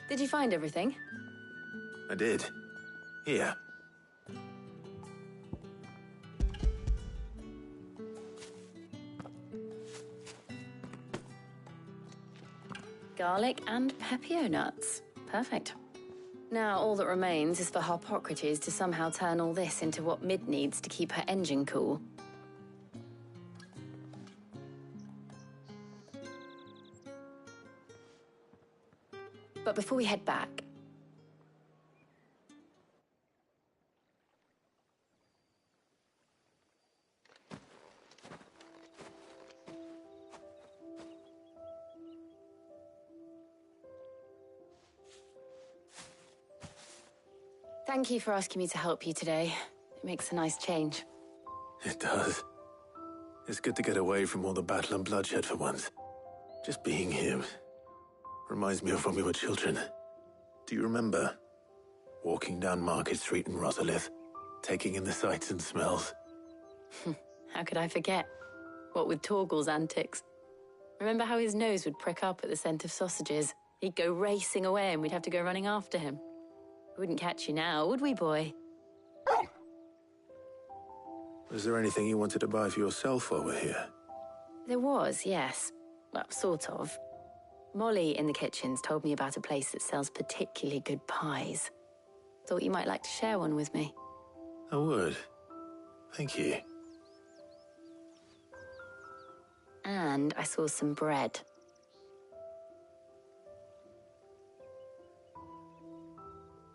Speaker 14: Did you find everything?
Speaker 1: I did. Here.
Speaker 14: Garlic and Pepio nuts. Perfect. Now all that remains is for Harpocrates to somehow turn all this into what Mid needs to keep her engine cool. But before we head back... Thank you for asking me to help you today. It makes a nice change.
Speaker 1: It does. It's good to get away from all the battle and bloodshed for once. Just being here reminds me of when we were children. Do you remember? Walking down Market Street in Rosalith, taking in the sights and smells.
Speaker 14: How could I forget?
Speaker 19: What with Torgal's antics. Remember how his nose would prick up at the scent of sausages? He'd go racing away and we'd have to go running after him. We wouldn't catch you now, would we, boy?
Speaker 1: Was there anything you wanted to buy for yourself while we're here?
Speaker 19: There was, yes. Well, sort of. Molly in the kitchens told me about a place that sells particularly good pies. Thought you might like to share one with me.
Speaker 1: I would. Thank you.
Speaker 19: And I saw some bread.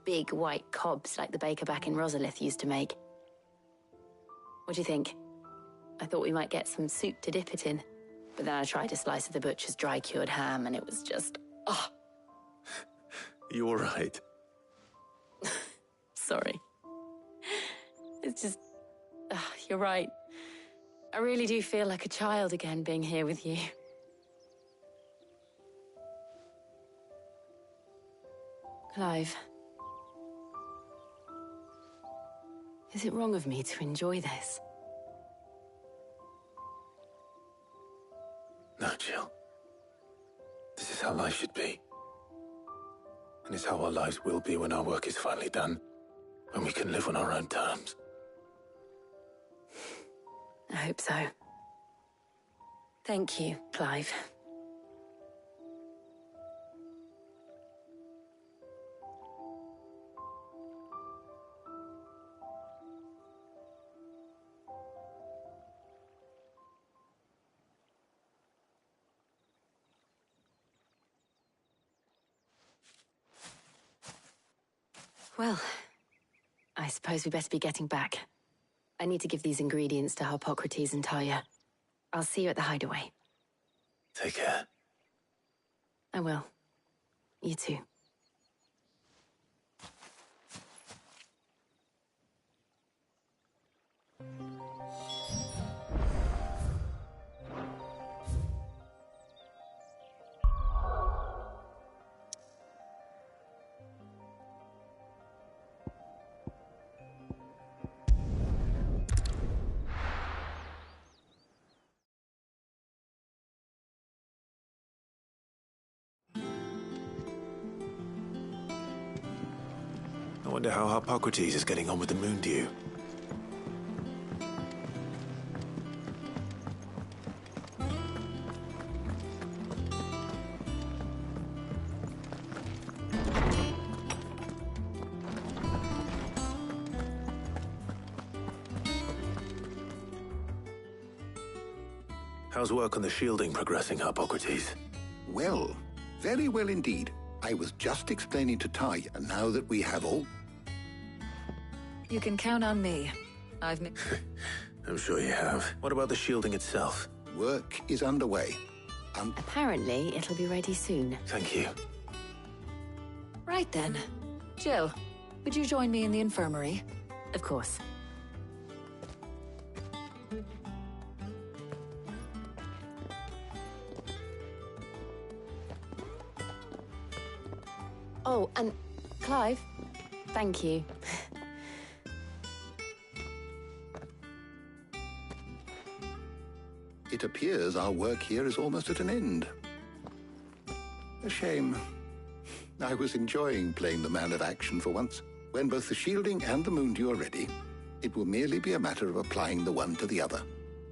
Speaker 19: Big white cobs like the baker back in Rosalith used to make. What do you think? I thought we might get some soup to dip it in. But then I tried a slice of the butcher's dry-cured ham and it was just... oh.
Speaker 1: You all right?
Speaker 19: Sorry. It's just... you're right. I really do feel like a child again being here with you. Clive. Is it wrong of me to enjoy this?
Speaker 1: No, Jill. This is how life should be. And it's how our lives will be when our work is finally done. When we can live on our own terms.
Speaker 19: I hope so. Thank you, Clive. Well, I suppose we better be getting back. I need to give these ingredients to Harpocrates and Talia. I'll see you at the hideaway.
Speaker 1: Take care.
Speaker 19: I will. You too.
Speaker 1: I wonder how Harpocrates is getting on with the moon dew. How's work on the shielding progressing, Harpocrates?
Speaker 3: Well, very well indeed. I was just explaining to Ty, and now that we have all...
Speaker 16: You can count on me. I've...
Speaker 1: I'm sure you have. What about the shielding itself?
Speaker 3: Work is underway.
Speaker 19: Apparently, it'll be ready soon.
Speaker 1: Thank you.
Speaker 16: Right then. Jill, would you join me in the infirmary?
Speaker 19: Of course. Oh, and Clive, thank you.
Speaker 3: It appears our work here is almost at an end. A shame. I was enjoying playing the man of action for once. When both the shielding and the moon dew are ready, it will merely be a matter of applying the one to the other,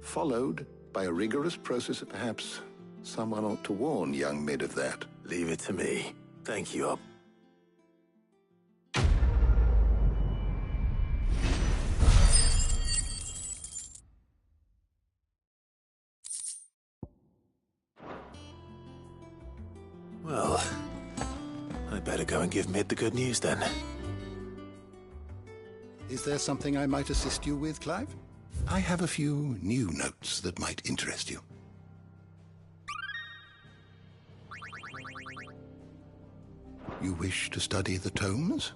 Speaker 3: followed by a rigorous process. Perhaps someone ought to warn young Mid of that.
Speaker 1: Leave it to me. Thank you, Well, I'd better go and give Mid the good news then.
Speaker 3: Is there something I might assist you with, Clive? I have a few new notes that might interest you. You wish to study the tomes?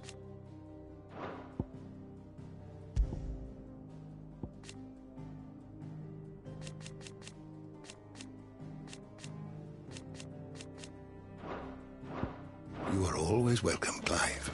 Speaker 3: You are always welcome, Clive.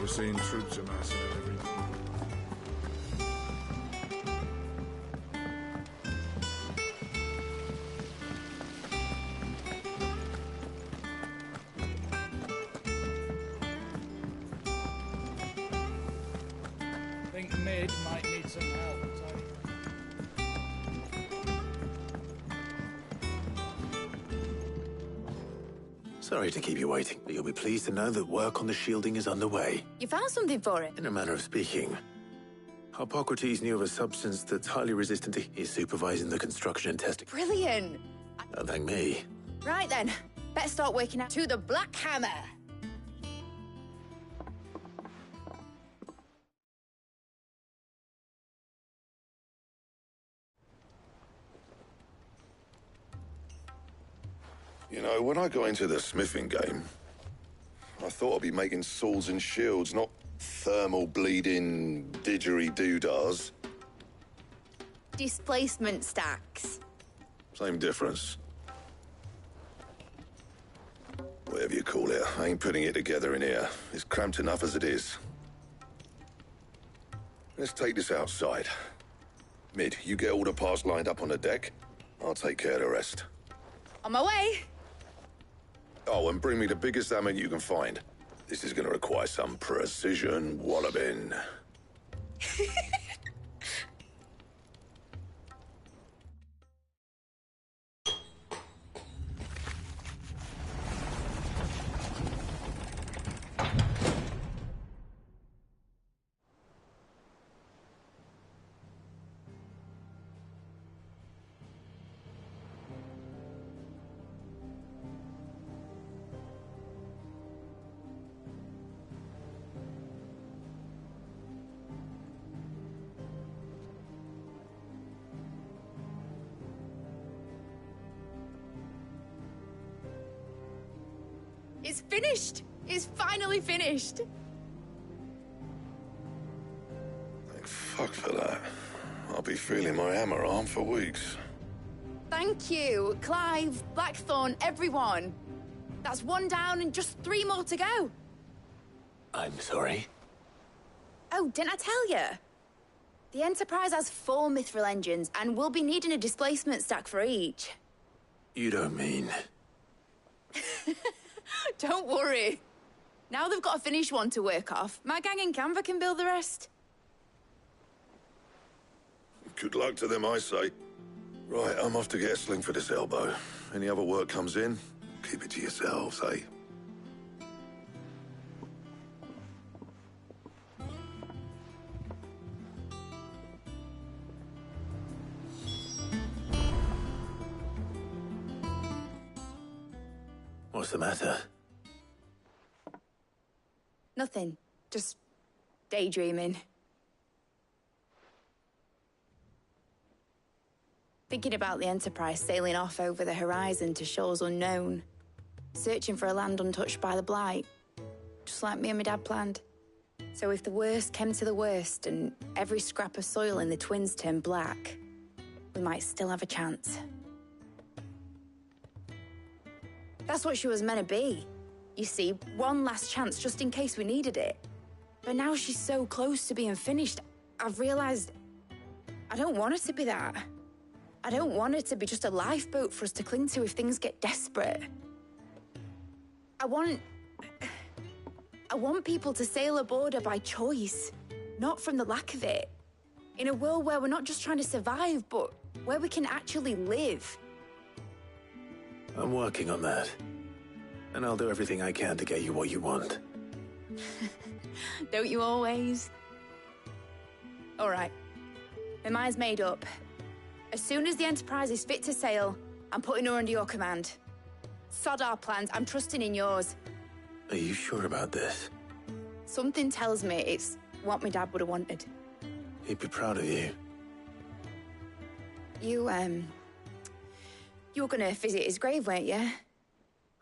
Speaker 12: Never seen troops amassing at every corner.
Speaker 2: I think Mid might need some help, Tony.
Speaker 1: Sorry to keep you waiting, but you'll be pleased to know that work on the shielding is underway.
Speaker 7: You found something for it?
Speaker 1: In a manner of speaking. Hippocrates knew of a substance that's highly resistant to... He's supervising the construction and testing.
Speaker 7: Brilliant.
Speaker 1: Don't thank me.
Speaker 7: Right then, better start working out to the Black Hammer.
Speaker 11: You know, when I got into the smithing game, I thought I'd be making swords and shields, not thermal bleeding didgeridoo-dahs.
Speaker 7: Displacement stacks.
Speaker 11: Same difference. Whatever you call it, I ain't putting it together in here. It's cramped enough as it is. Let's take this outside. Mid, you get all the parts lined up on the deck. I'll take care of the rest.
Speaker 7: On my way.
Speaker 11: Oh, and bring me the biggest hammer you can find. This is gonna require some precision walloping.
Speaker 7: It's finished. It's finally finished.
Speaker 11: Thank fuck for that. I'll be feeling my hammer arm for weeks.
Speaker 7: Thank you, Clive, Blackthorn, everyone. That's one down and just 3 more to go.
Speaker 1: I'm sorry.
Speaker 7: Oh, didn't I tell you? The Enterprise has 4 mithril engines, and we'll be needing a displacement stack for each.
Speaker 1: You don't mean...
Speaker 7: Don't worry. Now they've got a finished one to work off. My gang in Canva can build the rest.
Speaker 11: Good luck to them, I say. Right, I'm off to get a sling for this elbow. Any other work comes in, keep it to yourselves, eh?
Speaker 1: What's the matter?
Speaker 7: Nothing. Just daydreaming. Thinking about the Enterprise sailing off over the horizon to shores unknown. Searching for a land untouched by the Blight. Just like me and my dad planned. So if the worst came to the worst and every scrap of soil in the Twins turned black, we might still have a chance. That's what she was meant to be. You see, one last chance just in case we needed it. But now she's so close to being finished, I've realized I don't want her to be that. I don't want her to be just a lifeboat for us to cling to if things get desperate. I want people to sail aboard her by choice, not from the lack of it. In a world where we're not just trying to survive, but where we can actually live.
Speaker 1: I'm working on that. And I'll do everything I can to get you what you want.
Speaker 7: Don't you always? All right. My mind's made up. As soon as the Enterprise is fit to sail, I'm putting her under your command. Sod our plans, I'm trusting in yours.
Speaker 1: Are you sure about this?
Speaker 7: Something tells me it's what my dad would have wanted.
Speaker 1: He'd be proud of you.
Speaker 7: You were gonna visit his grave, weren't you?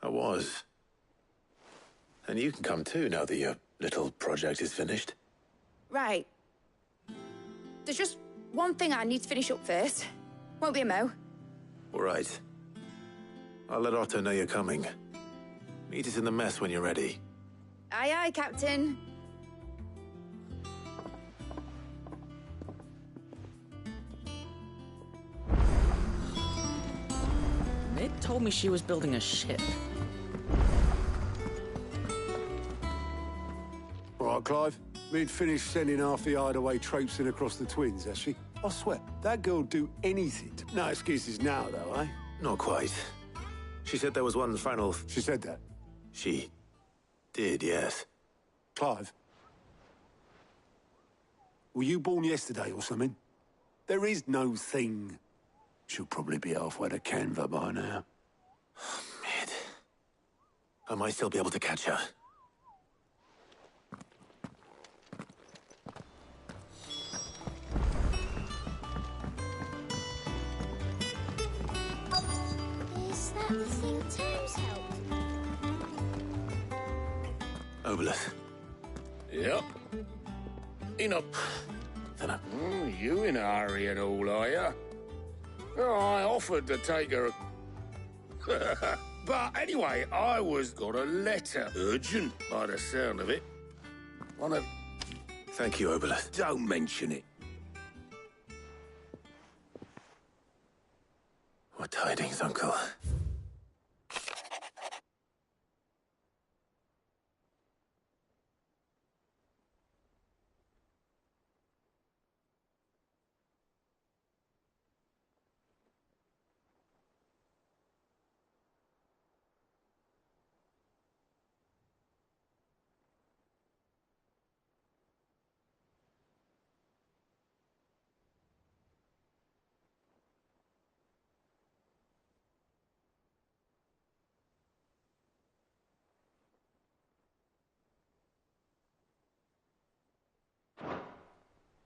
Speaker 1: I was. And you can come too now that your little project is finished.
Speaker 7: Right. There's just one thing I need to finish up first. Won't be a mo.
Speaker 1: All right. I'll let Otto know you're coming. Meet us in the mess when you're ready.
Speaker 7: Aye, aye, Captain.
Speaker 20: told me she was building a ship.
Speaker 21: All right, Clive. We'd finished sending half the hideaway traipsing across the twins, has she? I swear, that girl'd do anything. No excuses now, though, eh?
Speaker 1: Not quite. She said there was one final...
Speaker 21: She said that?
Speaker 1: She did, yes.
Speaker 21: Clive? Were you born yesterday or something? There is no thing. She'll probably be halfway to Canva by now.
Speaker 1: Mid. I might still be able to catch her.
Speaker 18: Is that the thing Thames helped?
Speaker 1: Obelus.
Speaker 22: Yep. Enough. You in a hurry and all, are you? Oh, I offered to take her. But anyway, got a letter. Urgent, by the sound of it.
Speaker 1: Thank you, Obelus.
Speaker 22: Don't mention it.
Speaker 1: What tidings, Uncle?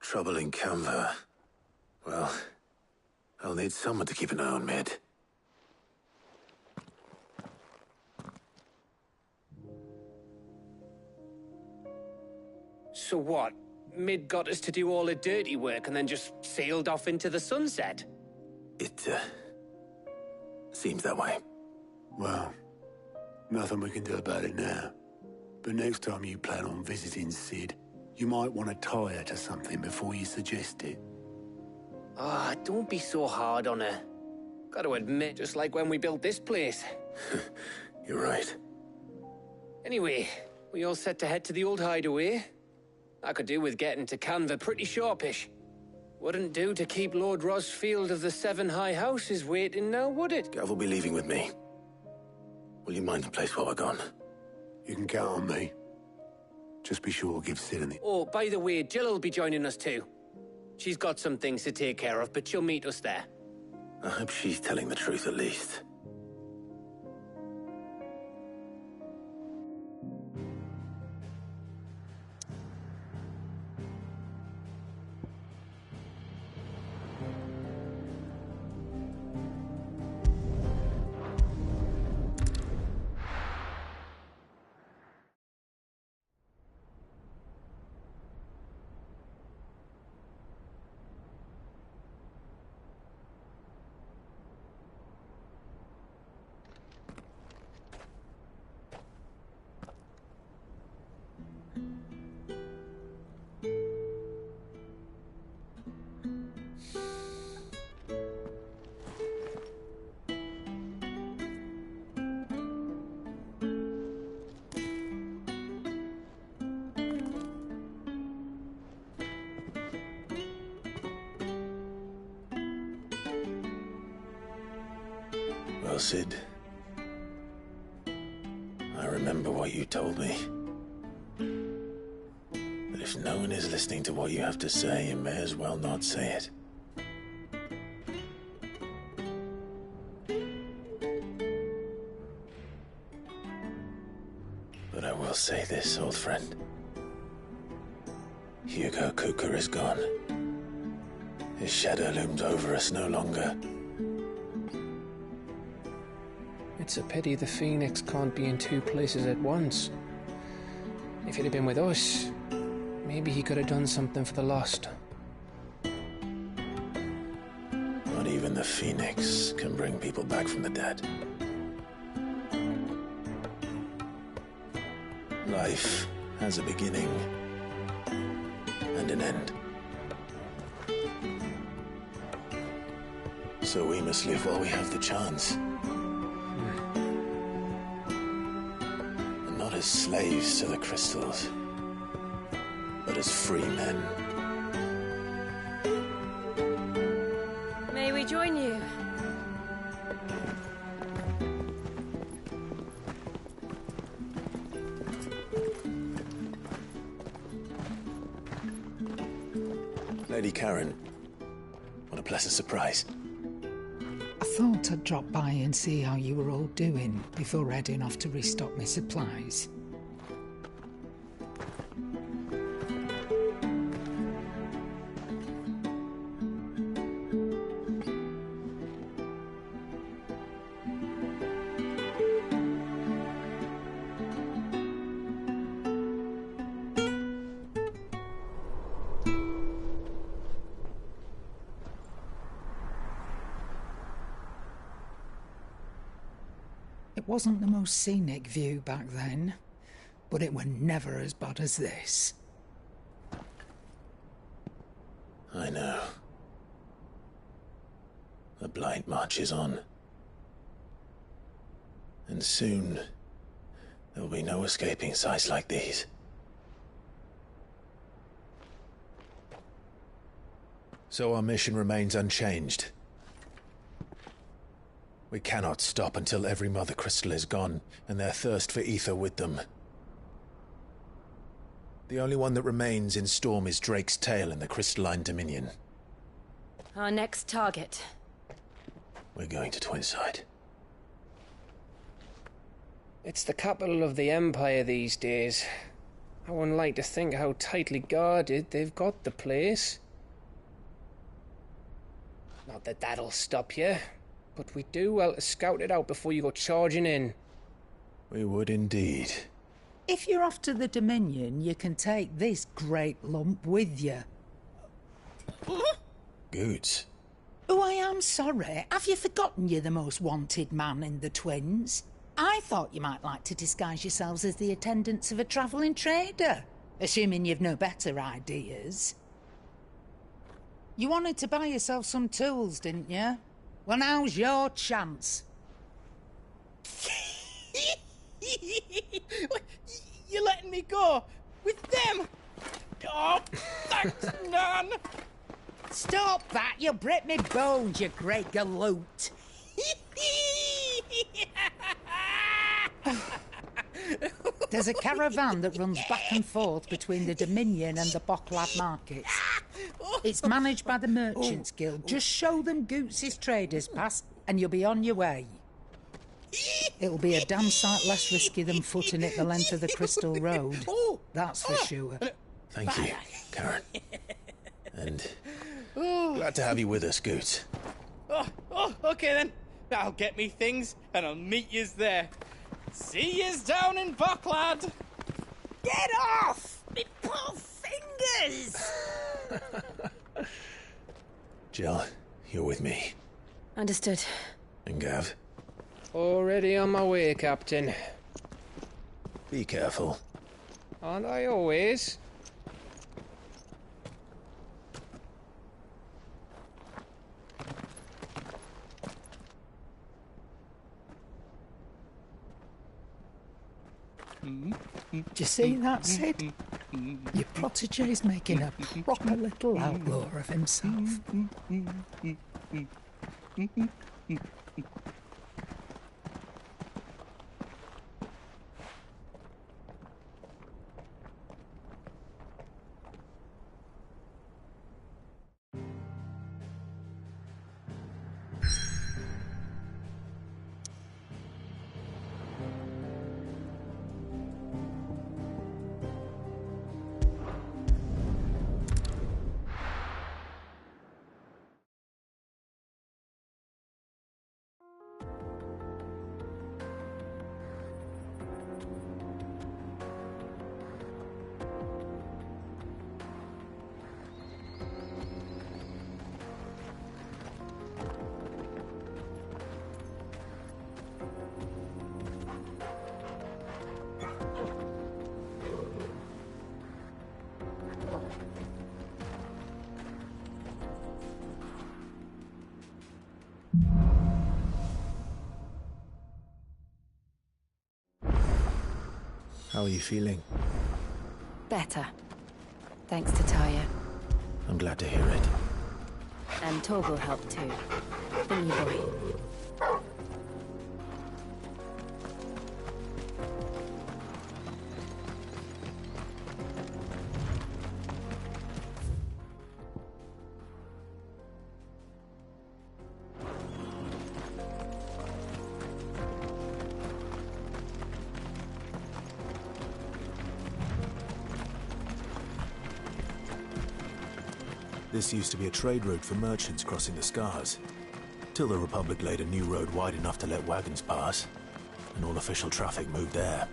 Speaker 1: Trouble in Canva. Well, I'll need someone to keep an eye on Mid.
Speaker 6: So what? Mid got us to do all the dirty work and then just sailed off into the sunset?
Speaker 1: It, seems that way.
Speaker 21: Well, nothing we can do about it now. But next time you plan on visiting Sid, you might want to tie her to something before you suggest it.
Speaker 6: Ah, don't be so hard on her. Gotta admit, just like when we built this place.
Speaker 1: You're right.
Speaker 6: Anyway, we all set to head to the old hideaway? I could do with getting to Canva pretty sharpish. Wouldn't do to keep Lord Rosfield of the Seven High Houses waiting now, would it?
Speaker 1: Gav will be leaving with me. Will you mind the place while we're gone?
Speaker 21: You can count on me. Just be sure to give Sid an...
Speaker 6: Oh, by the way, Jill will be joining us too. She's got some things to take care of, but she'll meet us there.
Speaker 1: I hope she's telling the truth at least. Well, Sid, I remember what you told me. That if no one is listening to what you have to say, you may as well not say it. But I will say this, old friend. Hugo Cooker is gone. His shadow looms over us no longer.
Speaker 6: It's a pity the Phoenix can't be in two places at once. If he'd have been with us, maybe he could have done something for the lost.
Speaker 1: Not even the Phoenix can bring people back from the dead. Life has a beginning and an end. So we must live while we have the chance. as slaves to the crystals, but as free men.
Speaker 14: May we join you?
Speaker 1: Lady Karen, what a pleasant surprise.
Speaker 4: I thought I'd drop by and see how you were all doing before heading off to restock my supplies. It wasn't the most scenic view back then, but it were never as bad as this.
Speaker 1: I know. The blight marches on. And soon, there will be no escaping sights like these. So our mission remains unchanged. We cannot stop until every Mother Crystal is gone, and their thirst for ether with them. The only one that remains in Storm is Drake's Tail in the Crystalline Dominion.
Speaker 14: Our next target.
Speaker 1: We're going to Twinside.
Speaker 6: It's the capital of the Empire these days. I wouldn't like to think how tightly guarded they've got the place. Not that that'll stop you, but we do well to scout it out before you go charging in.
Speaker 1: We would indeed.
Speaker 4: If you're off to the Dominion, you can take this great lump with you.
Speaker 1: Goods.
Speaker 4: Oh, I am sorry. Have you forgotten you're the most wanted man in the Twins? I thought you might like to disguise yourselves as the attendants of a travelling trader, assuming you've no better ideas. You wanted to buy yourself some tools, didn't you? Well, now's your chance.
Speaker 20: You're letting me go? With them? Oh, thanks, Nan!
Speaker 4: Stop that! You'll break me bones, you great galoot! There's a caravan that runs back and forth between the Dominion and the Bocklad markets. It's managed by the Merchants Guild. Just show them Goots' traders pass and you'll be on your way. It'll be a damn sight less risky than footing it the length of the Crystal Road. That's for sure.
Speaker 1: Thank you, Karen. And glad to have you with us, Goots.
Speaker 20: Okay then. I'll get me things and I'll meet yous there. See yous down in Bocklad.
Speaker 17: Get off! Me poor fingers!
Speaker 1: Jill, you're with me.
Speaker 14: Understood.
Speaker 1: And Gav?
Speaker 6: Already on my way, Captain.
Speaker 1: Be careful.
Speaker 6: Aren't I always?
Speaker 4: Do you see that, Sid? Your protege's making a proper little outlaw of himself.
Speaker 1: How are you feeling?
Speaker 19: Better. Thanks to Taya.
Speaker 1: I'm glad to hear it.
Speaker 19: And Torgal helped too. Didn't you, boy?
Speaker 1: This used to be a trade route for merchants crossing the Scars, till the Republic laid a new road wide enough to let wagons pass, and all official traffic moved there.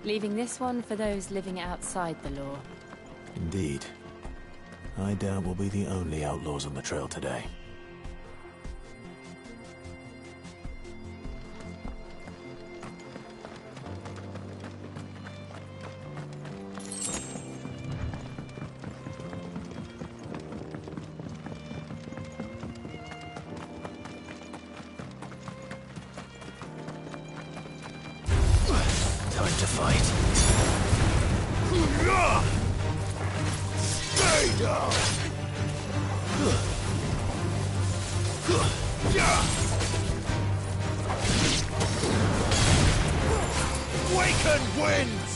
Speaker 19: Leaving this one for those living outside the law.
Speaker 1: Indeed. I doubt we'll be the only outlaws on the trail today. Time to fight.
Speaker 9: Stay down! Waken winds!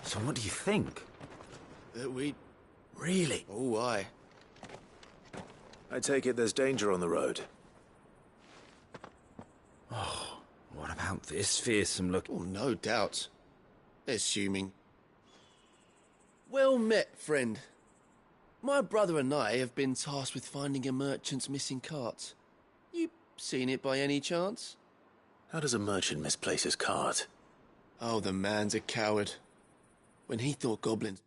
Speaker 5: So what do you think?
Speaker 9: That we...
Speaker 5: Really?
Speaker 9: Oh, aye.
Speaker 1: I take it there's danger on the road.
Speaker 5: Oh, what about this fearsome look?
Speaker 9: Oh, no doubt. Assuming. Well met, friend. My brother and I have been tasked with finding a merchant's missing cart. You seen it by any chance?
Speaker 1: How does a merchant misplace his cart?
Speaker 9: Oh, the man's a coward. When he thought goblins...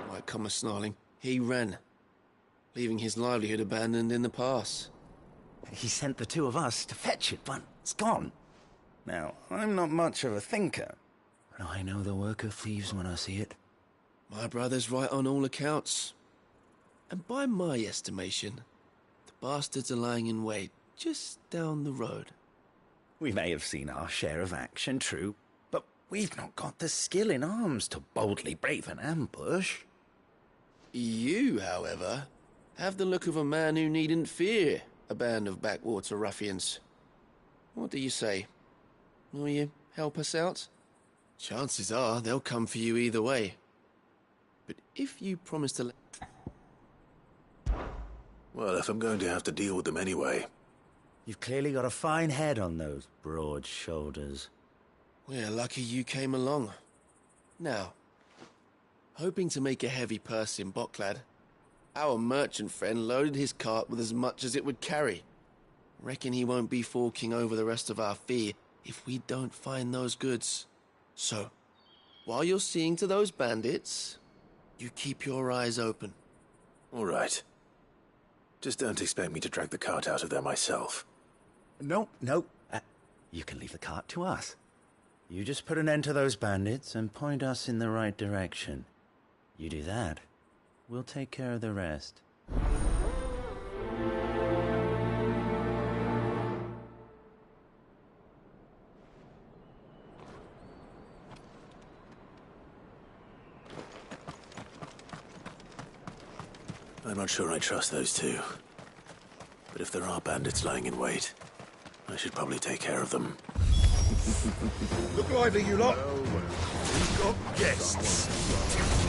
Speaker 9: Might come a snarling. He ran, leaving his livelihood abandoned in the pass.
Speaker 5: He sent the two of us to fetch it, but it's gone. Now, I'm not much of a thinker, but I know the work of thieves when I see it.
Speaker 9: My brother's right on all accounts. And by my estimation, the bastards are lying in wait just down the road.
Speaker 5: We may have seen our share of action, true, but we've not got the skill in arms to boldly brave an ambush.
Speaker 9: You, however, have the look of a man who needn't fear a band of backwater ruffians. What do you say? Will you help us out? Chances are they'll come for you either way. But if you promise to...
Speaker 1: Well, if I'm going to have to deal with them anyway...
Speaker 5: You've clearly got a fine head on those broad shoulders.
Speaker 9: We're lucky you came along. Now, hoping to make a heavy purse in Boklad, our merchant friend loaded his cart with as much as it would carry. Reckon he won't be forking over the rest of our fee if we don't find those goods. So, while you're seeing to those bandits, you keep your eyes open.
Speaker 1: All right. Just don't expect me to drag the cart out of there myself.
Speaker 5: No. You can leave the cart to us. You just put an end to those bandits and point us in the right direction. You do that, we'll take care of the rest.
Speaker 1: I'm not sure I trust those two. But if there are bandits lying in wait, I should probably take care of them.
Speaker 11: Look lively, you lot. We've got guests.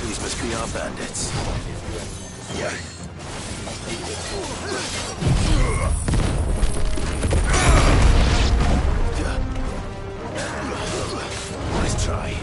Speaker 1: These must be our bandits.
Speaker 11: Yeah.
Speaker 1: Nice try.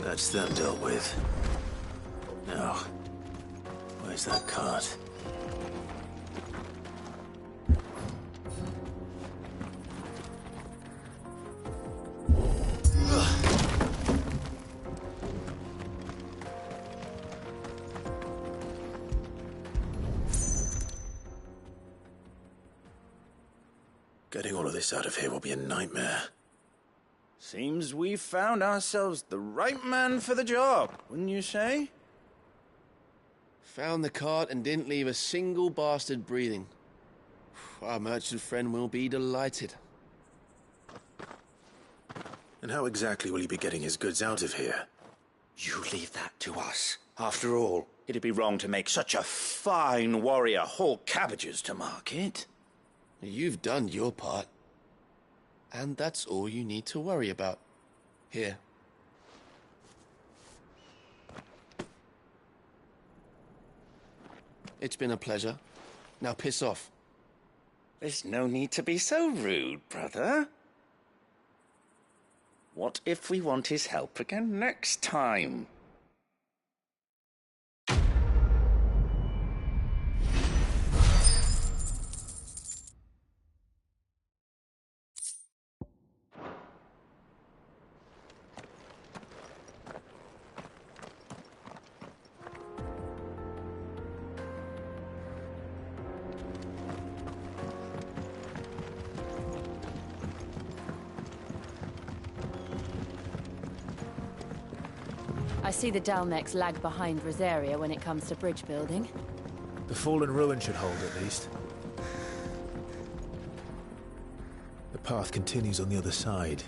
Speaker 1: That's them dealt with. Now, where's that cart? Getting all of this out of here will be a nightmare.
Speaker 5: Seems we've found ourselves the right man for the job, wouldn't you say?
Speaker 9: Found the cart and didn't leave a single bastard breathing. Our merchant friend will be delighted.
Speaker 1: And how exactly will he be getting his goods out of here?
Speaker 8: You leave that to us. After all, it'd be wrong to make such a fine warrior haul cabbages to market.
Speaker 9: You've done your part. And that's all you need to worry about. Here. It's been a pleasure. Now piss off.
Speaker 8: There's no need to be so rude, brother. What if we want his help again next time?
Speaker 19: I see the Dalmex lag behind Rosaria when it comes to bridge building.
Speaker 10: The fallen ruin should hold, at least.
Speaker 1: The path continues on the other side.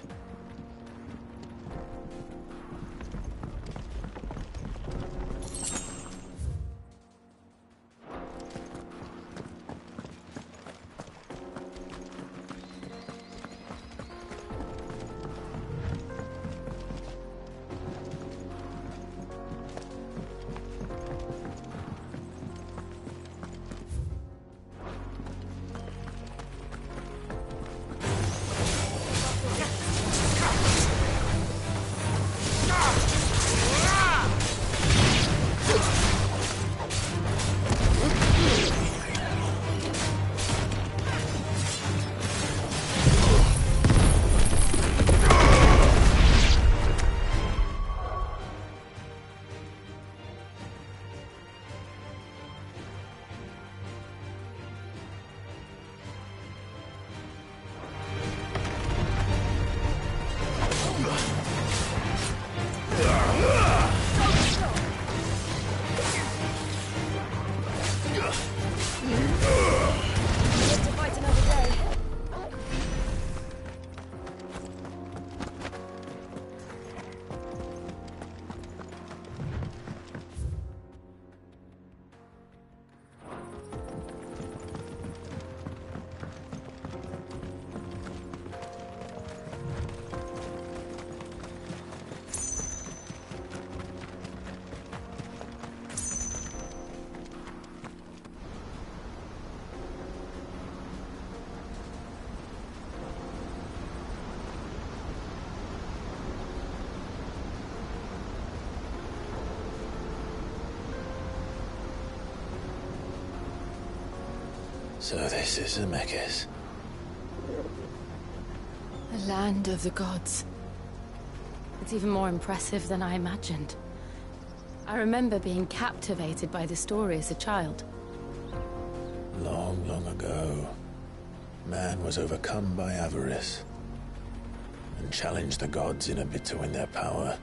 Speaker 1: So this is Zemeckis.
Speaker 19: The land of the gods. It's even more impressive than I imagined. I remember being captivated by the story as a child.
Speaker 1: Long, long ago, man was overcome by avarice and challenged the gods in a bid to win their power.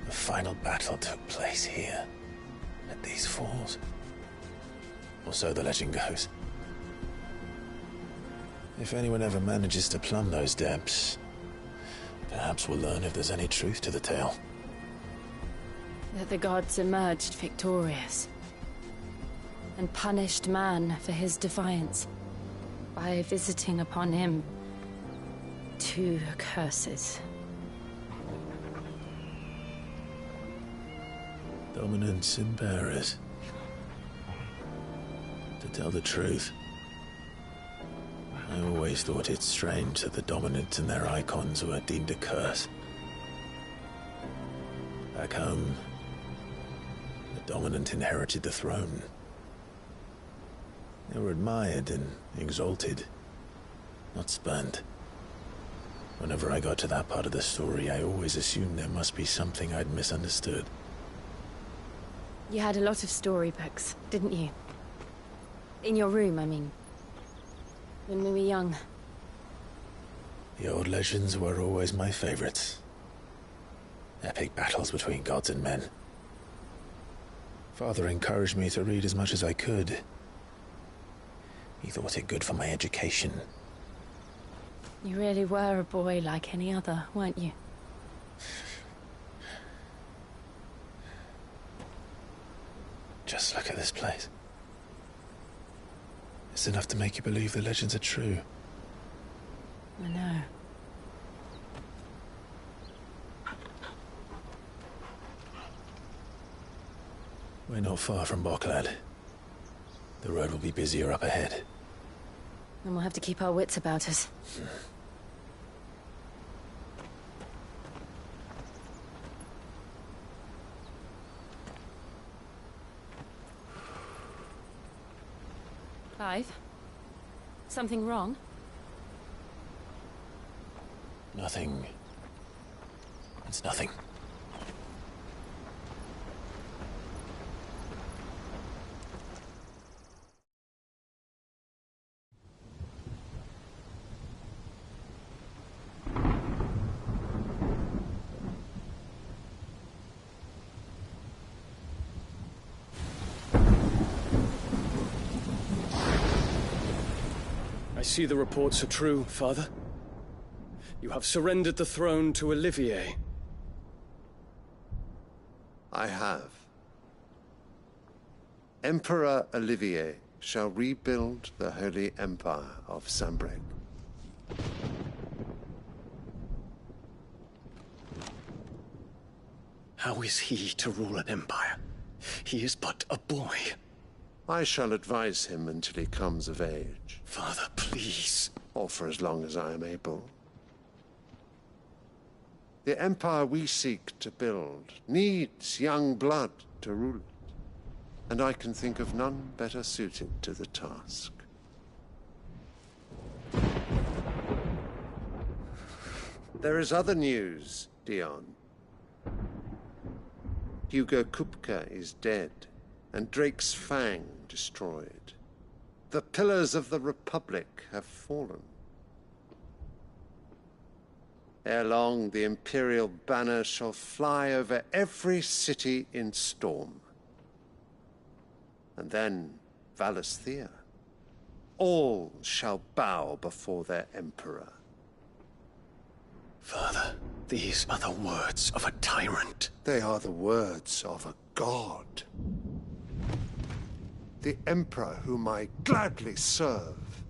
Speaker 1: The final battle took place here, at these falls. Or so the legend goes. If anyone ever manages to plumb those depths, perhaps we'll learn if there's any truth to the tale.
Speaker 19: That the gods emerged victorious and punished man for his defiance by visiting upon him 2 curses.
Speaker 1: Dominance and bearers. To tell the truth, I always thought it strange that the dominant and their icons were deemed a curse. Back home, the dominant inherited the throne. They were admired and exalted, not spurned. Whenever I got to that part of the story, I always assumed there must be something I'd misunderstood.
Speaker 19: You had a lot of storybooks, didn't you? In your room, I mean. When we were young.
Speaker 1: The old legends were always my favorites. Epic battles between gods and men. Father encouraged me to read as much as I could. He thought it good for my education.
Speaker 19: You really were a boy like any other, weren't you?
Speaker 1: Just look at this place. It's enough to make you believe the legends are true.
Speaker 19: I know.
Speaker 1: We're not far from Boklad. The road will be busier up ahead.
Speaker 19: And we'll have to keep our wits about us.
Speaker 16: Clive? Something wrong?
Speaker 1: Nothing. It's nothing.
Speaker 13: I see the reports are true, Father. You have surrendered the throne to Olivier.
Speaker 15: I have. Emperor Olivier shall rebuild the Holy Empire of Sambrec.
Speaker 13: How is he to rule an empire? He is but a boy.
Speaker 15: I shall advise him until he comes of age.
Speaker 13: Father, please.
Speaker 15: Or for as long as I am able. The empire we seek to build needs young blood to rule it, and I can think of none better suited to the task. There is other news, Dion. Hugo Kupka is dead, and Drake's Fang destroyed. The pillars of the Republic have fallen. Ere long, the Imperial banner shall fly over every city in Storm. And then, Valisthea. All shall bow before their Emperor.
Speaker 13: Father, these are the words of a tyrant.
Speaker 15: They are the words of a god. The Emperor whom I gladly serve.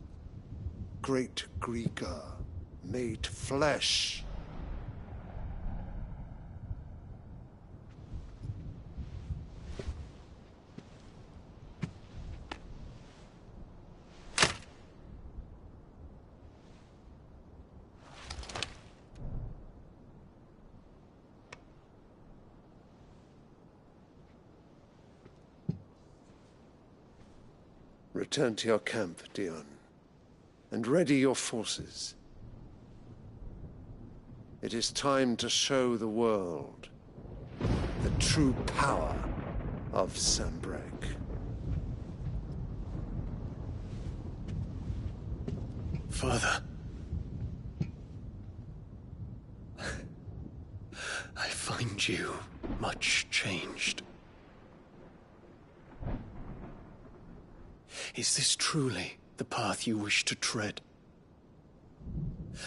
Speaker 15: Great Greeker, made flesh. Return to your camp, Dion, and ready your forces. It is time to show the world the true power of Sambrec.
Speaker 13: Father. I find you much changed. Is this truly the path you wish to tread?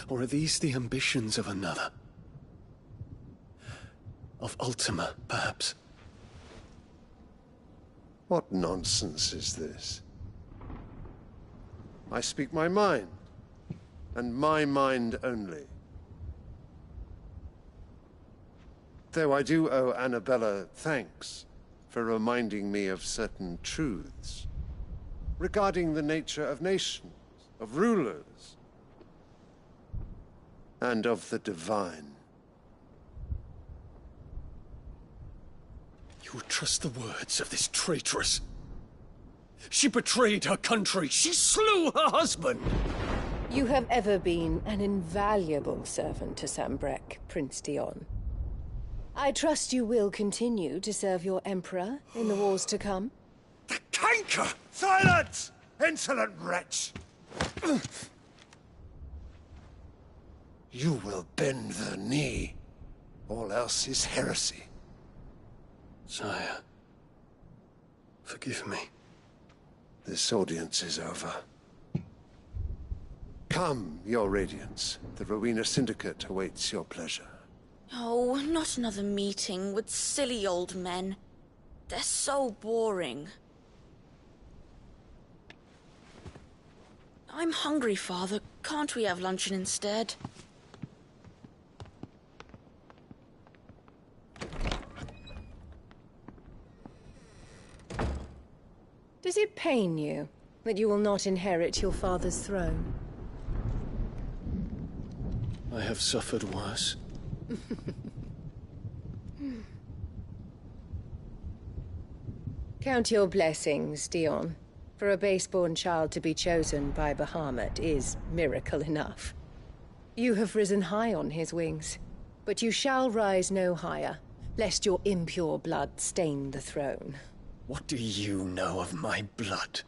Speaker 13: Or are these the ambitions of another? Of Ultima, perhaps?
Speaker 15: What nonsense is this? I speak my mind, and my mind only. Though I do owe Annabella thanks for reminding me of certain truths regarding the nature of nations, of rulers, and of the divine.
Speaker 13: You would trust the words of this traitress? She betrayed her country. She slew her husband.
Speaker 23: You have ever been an invaluable servant to Sambrec, Prince Dion. I trust you will continue to serve your Emperor in the wars to come.
Speaker 15: The canker! Silence! Insolent wretch! You will bend the knee. All else is heresy.
Speaker 13: Sire, forgive me.
Speaker 15: This audience is over. Come, your Radiance. The Rowena Syndicate awaits your pleasure.
Speaker 24: Oh, not another meeting with silly old men. They're so boring. I'm hungry, Father. Can't we have luncheon instead?
Speaker 23: Does it pain you that you will not inherit your father's throne?
Speaker 13: I have suffered worse.
Speaker 23: Count your blessings, Dion. For a base-born child to be chosen by Bahamut is miracle enough. You have risen high on his wings, but you shall rise no higher, lest your impure blood stain the throne.
Speaker 13: What do you know of my blood?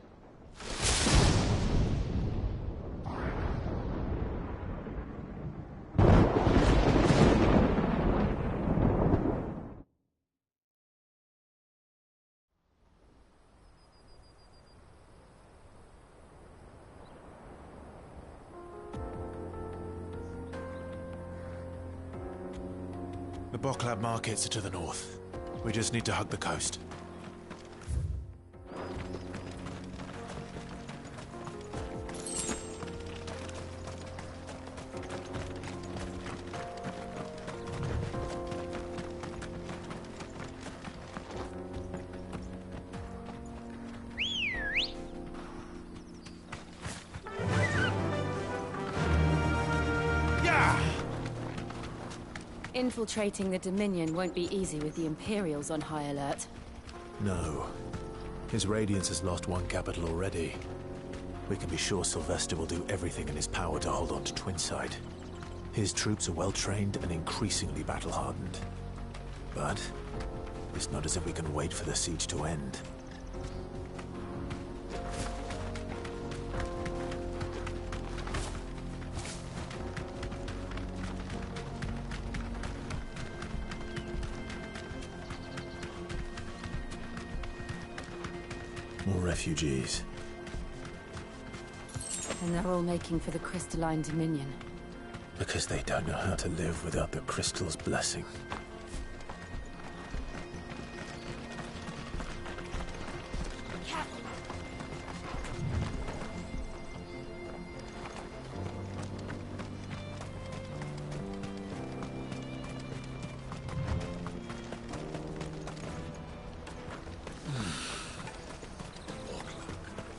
Speaker 10: The Boklab markets are to the north. We just need to hug the coast.
Speaker 2: Infiltrating the Dominion won't be easy with the Imperials on high alert.
Speaker 10: No. His Radiance has lost one capital already. We can be sure Sylvester will do everything in his power to hold on to Twinside. His troops are well-trained and increasingly battle-hardened. But it's not as if we can wait for the siege to end. More refugees.
Speaker 2: And they're all making for the Crystalline Dominion.
Speaker 10: Because they don't know how to live without the Crystal's blessing.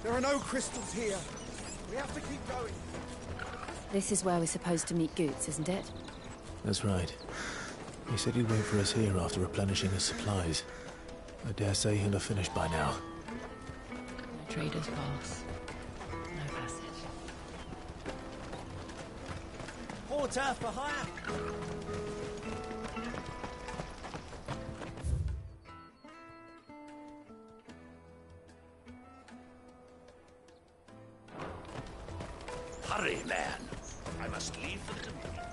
Speaker 3: There are no crystals here. We have to keep going.
Speaker 2: This is where we're supposed to meet Goots, isn't it?
Speaker 10: That's right. He said he'd wait for us here after replenishing his supplies. I dare say he'll have finished by now.
Speaker 2: No trader's pass. No passage.
Speaker 3: Porter for hire.
Speaker 8: Hurry, man. I must leave for the Dominion.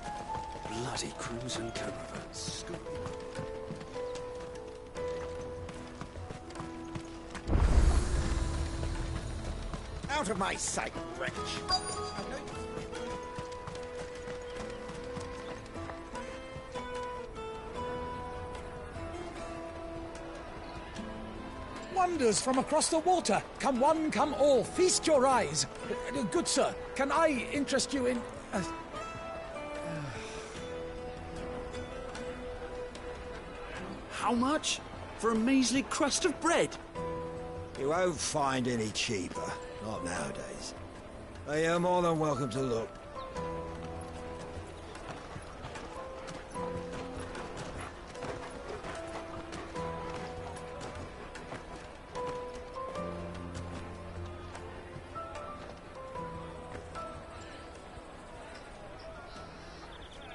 Speaker 8: Bloody crimson caravans.
Speaker 3: Out of my sight, wretch.
Speaker 7: Wonders from across the water. Come one, come all. Feast your eyes. Good sir, can I interest you in...
Speaker 8: How much? For a measly crust of bread?
Speaker 3: You won't find any cheaper. Not nowadays. But you're more than welcome to look.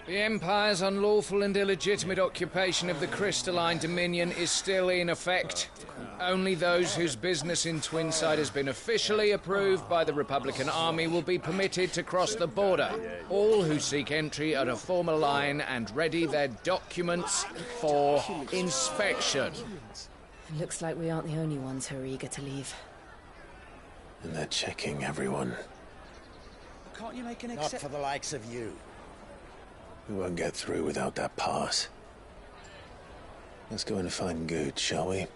Speaker 12: The Empire's unlawful and illegitimate occupation of the Crystalline Dominion is still in effect. Only those whose business in Twinside has been officially approved by the Republican Army will be permitted to cross the border. All who seek entry are to form a line and ready their documents for inspection.
Speaker 2: It looks like we aren't the only ones who are eager to leave.
Speaker 10: And they're checking everyone.
Speaker 3: Can't you make an exception? Not for the likes of you.
Speaker 10: We won't get through without that pass. Let's go and find Good, shall we?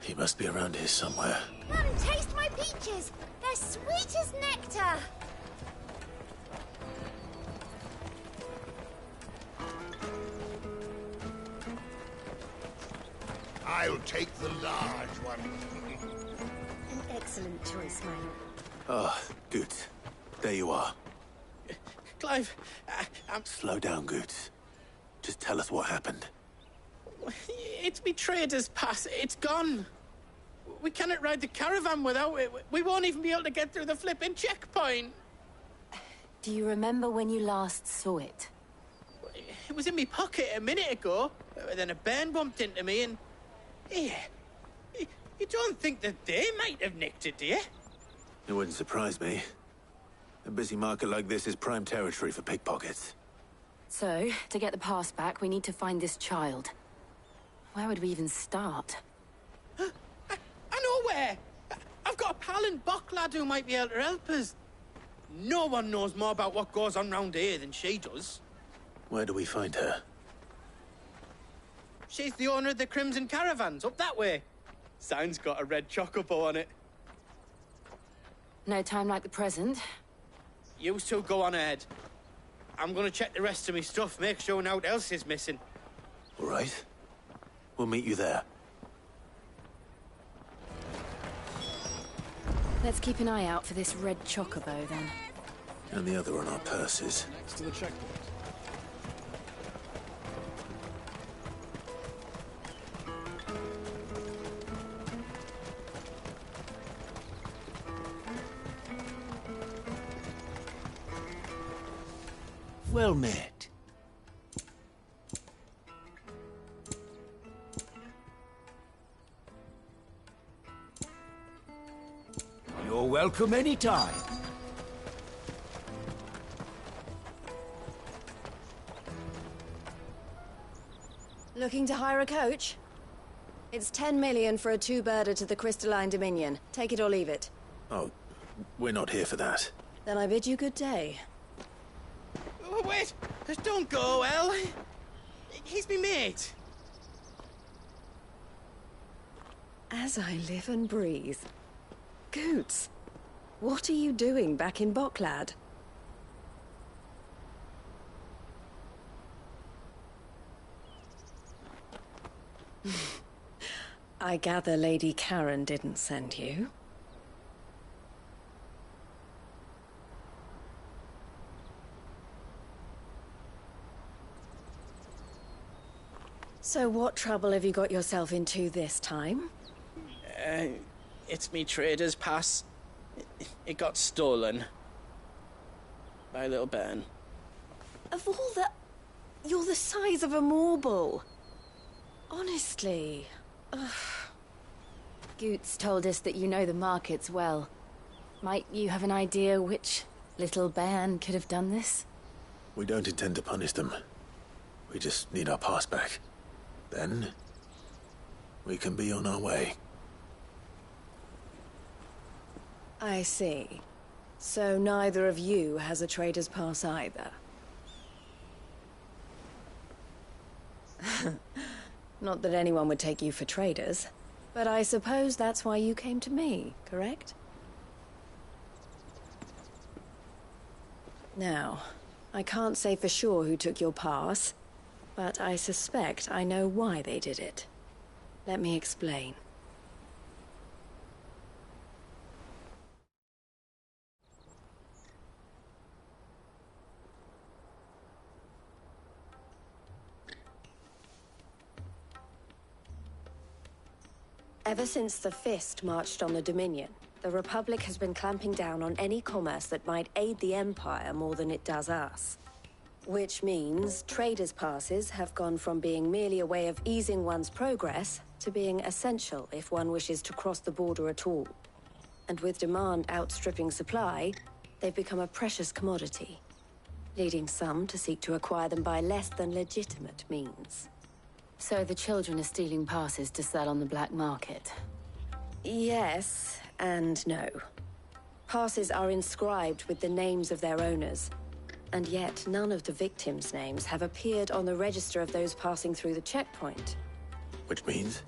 Speaker 10: He must be around here somewhere.
Speaker 18: Come, taste my peaches. They're sweet as nectar.
Speaker 22: I'll take the large one.
Speaker 18: An excellent choice, my lord.
Speaker 1: Ah, Good. There you are.
Speaker 9: Clive,
Speaker 1: Slow down, Goots. Just tell us what happened.
Speaker 14: It's me trader's pass. It's gone. We cannot ride the caravan without it. We won't even be able to get through the flipping checkpoint.
Speaker 19: Do you remember when you last saw it?
Speaker 14: It was in my pocket a minute ago. Then a bairn bumped into me and... Yeah. You don't think that they might have nicked it, do you?
Speaker 1: It wouldn't surprise me. A busy market like this is prime territory for pickpockets.
Speaker 19: So, to get the pass back, we need to find this child. Where would we even start?
Speaker 14: I know where! I've got a pal in Bock lad who might be able to help us. No one knows more about what goes on round here than she does.
Speaker 1: Where do we find her?
Speaker 14: She's the owner of the Crimson Caravans, up that way. Sign's got a red chocobo on it.
Speaker 19: No time like the present.
Speaker 14: You two go on ahead. I'm gonna check the rest of my stuff, make sure naught else is missing.
Speaker 1: All right. We'll meet you there.
Speaker 19: Let's keep an eye out for this red chocobo, then.
Speaker 1: And the other on our purses.
Speaker 7: Next to the checkpoint.
Speaker 3: Well met. You're welcome anytime.
Speaker 23: Looking to hire a coach? It's 10 million for a two-birder to the Crystalline Dominion. Take it or leave it.
Speaker 1: Oh, we're not here for that.
Speaker 23: Then I bid you good day.
Speaker 14: Oh, wait! Don't go, El. He's me mate.
Speaker 23: As I live and breathe. Goots, what are you doing back in Bocklad? I gather Lady Karen didn't send you. So what trouble have you got yourself into this time?
Speaker 14: It's me trader's pass. It got stolen. By a little bairn.
Speaker 23: Of all the... You're the size of a marble. Honestly. Ugh.
Speaker 19: Goots told us that you know the markets well. Might you have an idea which little bairn could have done this?
Speaker 1: We don't intend to punish them. We just need our pass back. Then, we can be on our way.
Speaker 23: I see. So neither of you has a trader's pass either. Not that anyone would take you for traders, but I suppose that's why you came to me, correct? Now, I can't say for sure who took your pass, but I suspect I know why they did it. Let me explain. Ever since the Fist marched on the Dominion, the Republic has been clamping down on any commerce that might aid the Empire more than it does us. Which means traders' passes have gone from being merely a way of easing one's progress to being essential if one wishes to cross the border at all. And with demand outstripping supply, they've become a precious commodity, leading some to seek to acquire them by less than legitimate means.
Speaker 19: So the children are stealing passes to sell on the black market?
Speaker 23: Yes, and no. Passes are inscribed with the names of their owners, and yet none of the victims' names have appeared on the register of those passing through the checkpoint.
Speaker 1: Which means?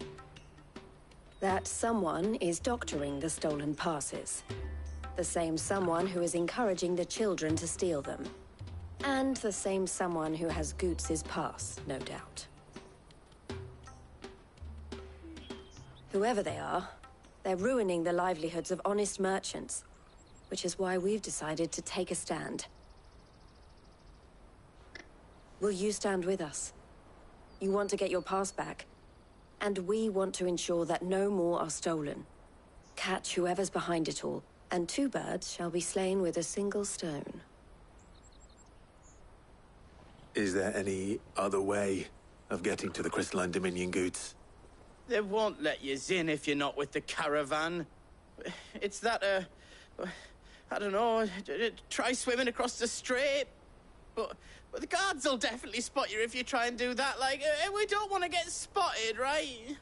Speaker 23: That someone is doctoring the stolen passes. The same someone who is encouraging the children to steal them. And the same someone who has Goots' pass, no doubt. Whoever they are, they're ruining the livelihoods of honest merchants, which is why we've decided to take a stand. Will you stand with us?
Speaker 6: You want to get your pass back. And we want to ensure that no more are stolen. Catch whoever's behind it all, and 2 birds shall be slain with a single stone.
Speaker 1: Is there any other way of getting to the Crystalline Dominion goods?
Speaker 14: They won't let you in if you're not with the caravan. It's that, I don't know, try swimming across the strait. But the guards will definitely spot you if you try and do that. Like, we don't want to get spotted, right?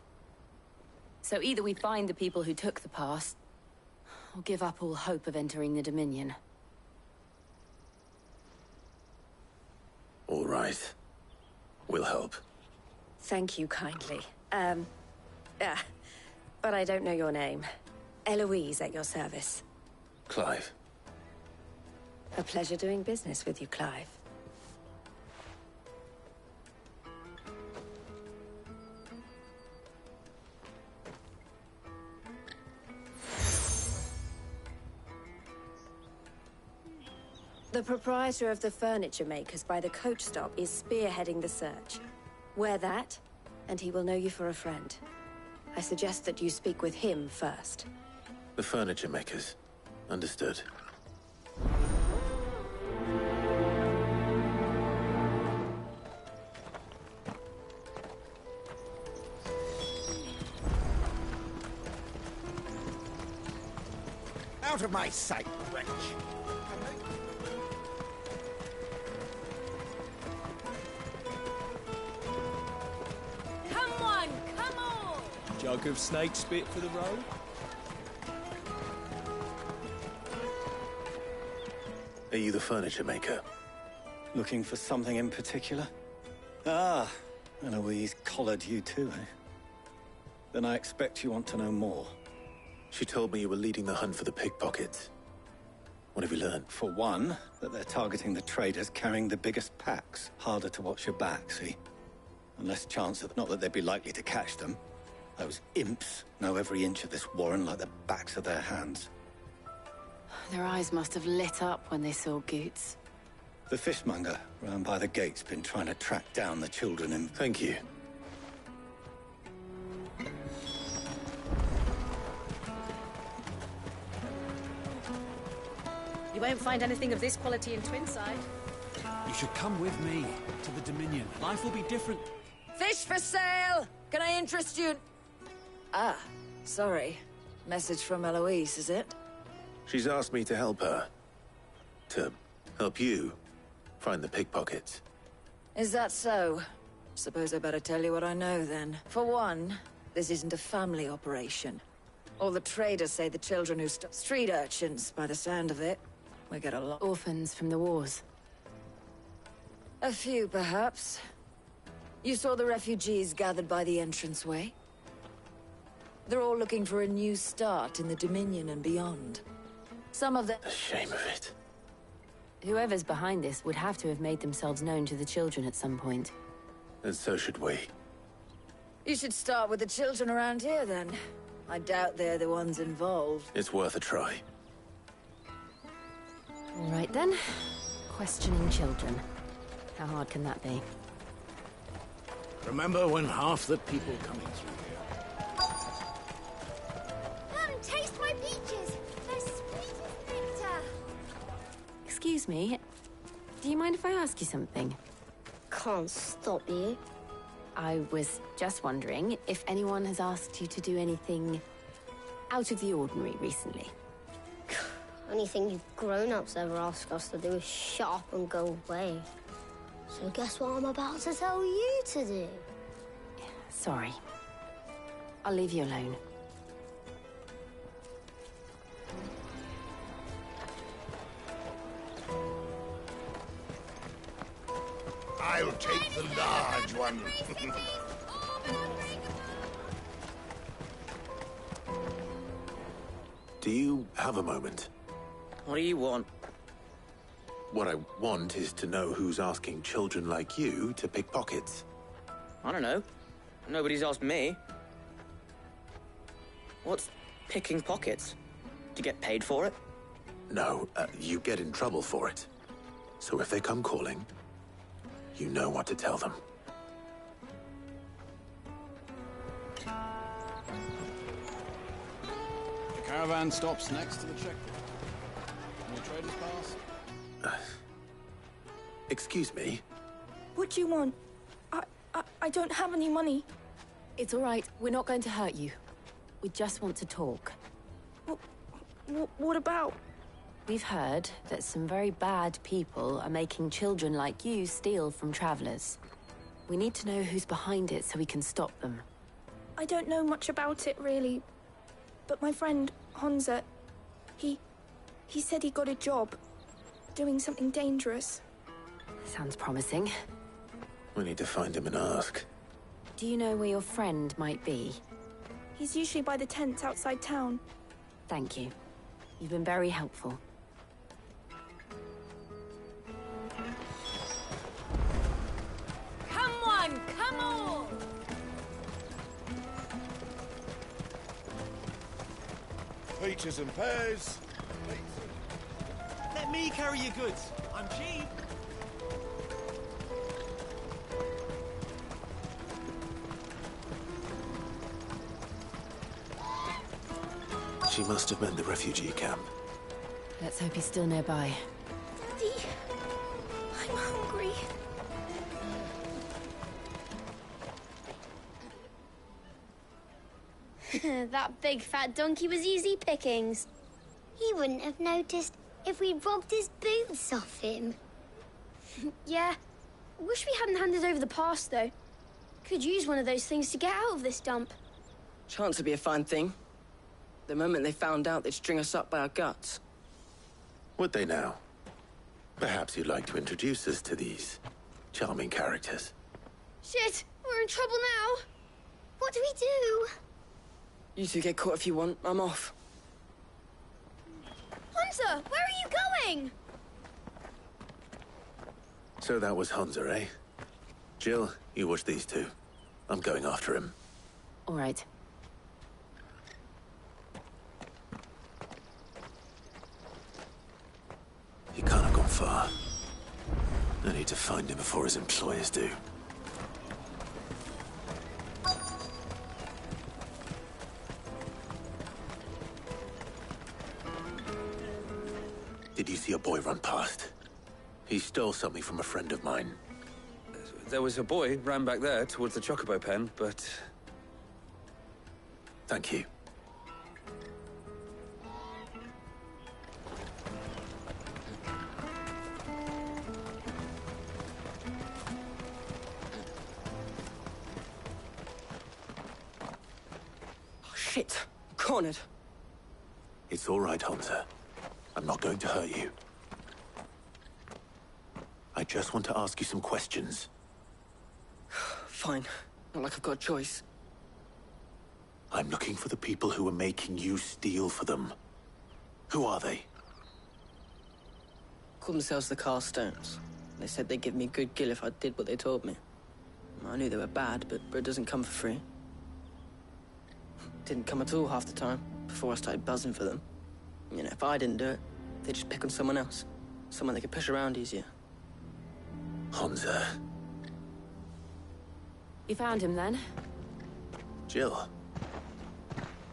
Speaker 2: So either we find the people who took the pass, or give up all hope of entering the Dominion.
Speaker 1: All right. We'll help.
Speaker 6: Thank you kindly. But I don't know your name. Eloise at your service.
Speaker 1: Clive.
Speaker 6: A pleasure doing business with you, Clive. The proprietor of the furniture makers by the coach stop is spearheading the search. Wear that, and he will know you for a friend. I suggest that you speak with him first.
Speaker 1: The furniture makers. Understood.
Speaker 3: Out of my sight, wretch!
Speaker 17: Come on, come on!
Speaker 13: Jug of snake spit for the road?
Speaker 1: Are you the furniture maker?
Speaker 5: Looking for something in particular? Ah, Eloise collared you too, eh? Then I expect you want to know more.
Speaker 1: She told me you were leading the hunt for the pickpockets. What have you learned?
Speaker 5: For one, that they're targeting the traders carrying the biggest packs. Harder to watch your back, see? And less chance of, not that they'd be likely to catch them. Those imps know every inch of this warren like the backs of their hands.
Speaker 2: Their eyes must have lit up when they saw Goots.
Speaker 5: The fishmonger round by the gate's been trying to track down the children in...
Speaker 1: Thank you.
Speaker 20: You won't find anything of this quality in Twinside.
Speaker 7: You should come with me to the Dominion. Life will be different.
Speaker 16: Fish for sale! Can I interest you? Ah, sorry. Message from Eloise, is it?
Speaker 1: She's asked me to help her. To help you find the pickpockets.
Speaker 16: Is that so? Suppose I better tell you what I know, then. For one, this isn't a family operation. All the traders say the children who street urchins, by the sound of it. We get a lot.
Speaker 2: Orphans from the wars.
Speaker 16: A few, perhaps. You saw the refugees gathered by the entranceway? They're all looking for a new start in the Dominion and beyond. Some of them...
Speaker 1: The shame of it.
Speaker 2: Whoever's behind this would have to have made themselves known to the children at some point.
Speaker 1: And so should we.
Speaker 16: You should start with the children around here, then. I doubt they're the ones involved.
Speaker 1: It's worth a try.
Speaker 2: All right, then. Questioning children. How hard can that be?
Speaker 22: Remember when half the people coming through here...
Speaker 18: Come, taste my peaches! They're sweet as nectar!
Speaker 2: Excuse me. Do you mind if I ask you something?
Speaker 18: Can't stop you.
Speaker 2: I was just wondering if anyone has asked you to do anything out of the ordinary recently.
Speaker 18: Anything you grown-ups ever ask us to do is shut up and go away. So guess what I'm about to tell you to do?
Speaker 2: Sorry. I'll leave you alone.
Speaker 22: I'll take the large one.
Speaker 1: Do you have a moment?
Speaker 14: What do you want?
Speaker 1: What I want is to know who's asking children like you to pick pockets.
Speaker 14: I don't know. Nobody's asked me. What's picking pockets? Do you get paid for it?
Speaker 1: No, you get in trouble for it. So if they come calling, you know what to tell them.
Speaker 4: The caravan stops next to the checkpoint. Any traders pass?
Speaker 1: Excuse me?
Speaker 11: What do you want? I don't have any money.
Speaker 2: It's all right. We're not going to hurt you. We just want to talk.
Speaker 11: What about?
Speaker 2: We've heard that some very bad people are making children like you steal from travelers. We need to know who's behind it so we can stop them.
Speaker 11: I don't know much about it, really. But my friend, Honza, he said he got a job doing something dangerous.
Speaker 2: Sounds promising.
Speaker 1: We need to find him and ask.
Speaker 2: Do you know where your friend might be?
Speaker 11: He's usually by the tents outside town.
Speaker 2: Thank you. You've been very helpful.
Speaker 16: Come on, come on!
Speaker 17: Peaches and pears.
Speaker 21: Let me carry your goods. I'm cheap.
Speaker 1: She must have meant the refugee camp.
Speaker 2: Let's hope he's still nearby.
Speaker 11: Daddy, I'm hungry.
Speaker 18: That big fat donkey was easy pickings. He wouldn't have noticed if we'd robbed his boots off him.
Speaker 25: Yeah. Wish we hadn't handed over the pass, though. Could use one of those things to get out of this dump.
Speaker 26: Chance would be a fine thing. The moment they found out, they'd string us up by our guts.
Speaker 1: Would they now? Perhaps you'd like to introduce us to these charming characters.
Speaker 25: Shit! We're in trouble now!
Speaker 18: What do we do?
Speaker 26: You two get caught if you want. I'm off.
Speaker 25: Hunter, where are you going?
Speaker 1: So that was Hunter, eh? Jill, you watch these two. I'm going after him.
Speaker 2: All right.
Speaker 1: He can't have gone far. I need to find him before his employers do. Did you see a boy run past? He stole something from a friend of mine.
Speaker 27: There was a boy ran back there towards the Chocobo pen, but...
Speaker 1: Thank you.
Speaker 26: Oh, shit. Cornered.
Speaker 1: It's all right, Hunter. I'm not going to hurt you. I just want to ask you some questions.
Speaker 26: Fine. Not like I've got a choice.
Speaker 1: I'm looking for the people who are making you steal for them. Who are they?
Speaker 26: Called themselves the Carstones. They said they'd give me good gill if I did what they told me. I knew they were bad, but bread doesn't come for free. Didn't come at all half the time, before I started buzzing for them. You know, if I didn't do it, they'd just pick on someone else. Someone they could push around easier.
Speaker 1: Hunter.
Speaker 2: You found him, then?
Speaker 1: Jill.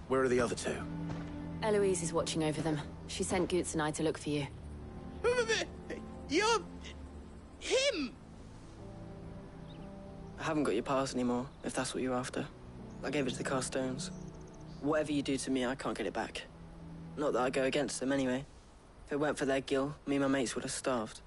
Speaker 1: Where are the other two?
Speaker 2: Eloise is watching over them. She sent Goots and I to look for you.
Speaker 14: You're... him!
Speaker 26: I haven't got your pass anymore, if that's what you're after. I gave it to the Carstones. Whatever you do to me, I can't get it back. Not that I go against them, anyway. If it weren't for their gill, me and my mates would have starved.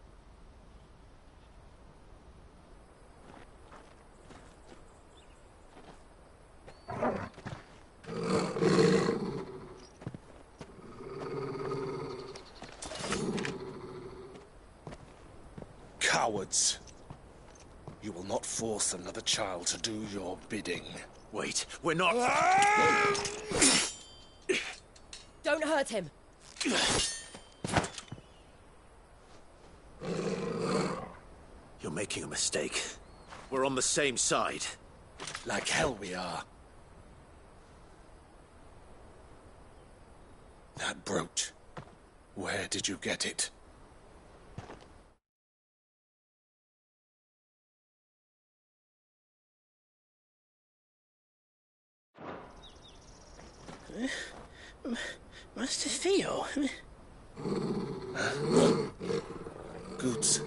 Speaker 13: Cowards. You will not force another child to do your bidding.
Speaker 1: Wait, we're not...
Speaker 23: Don't hurt him.
Speaker 1: You're making a mistake. We're on the same side.
Speaker 13: Like hell we are. That brooch. Where did you get it?
Speaker 14: Master Theo?
Speaker 22: Goots,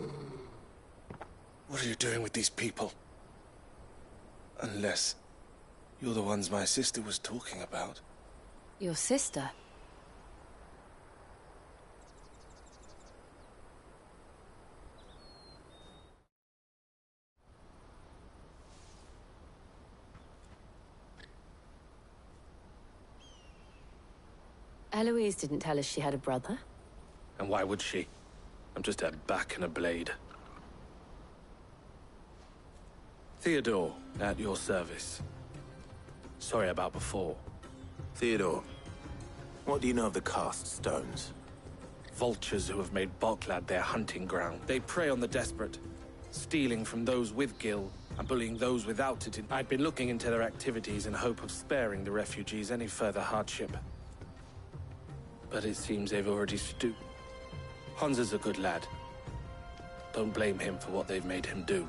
Speaker 22: what are you doing with these people? Unless you're the ones my sister was talking about.
Speaker 2: Your sister? Eloise didn't tell us she had a brother.
Speaker 22: And why would she? I'm just a back and a blade. Theodore, at your service. Sorry about before.
Speaker 1: Theodore, what do you know of the cast stones?
Speaker 22: Vultures who have made Boklad their hunting ground. They prey on the desperate, stealing from those with gil and bullying those without it. I'd been looking into their activities in hope of sparing the refugees any further hardship. But it seems they've already stooped. Hansa's a good lad. Don't blame him for what they've made him do.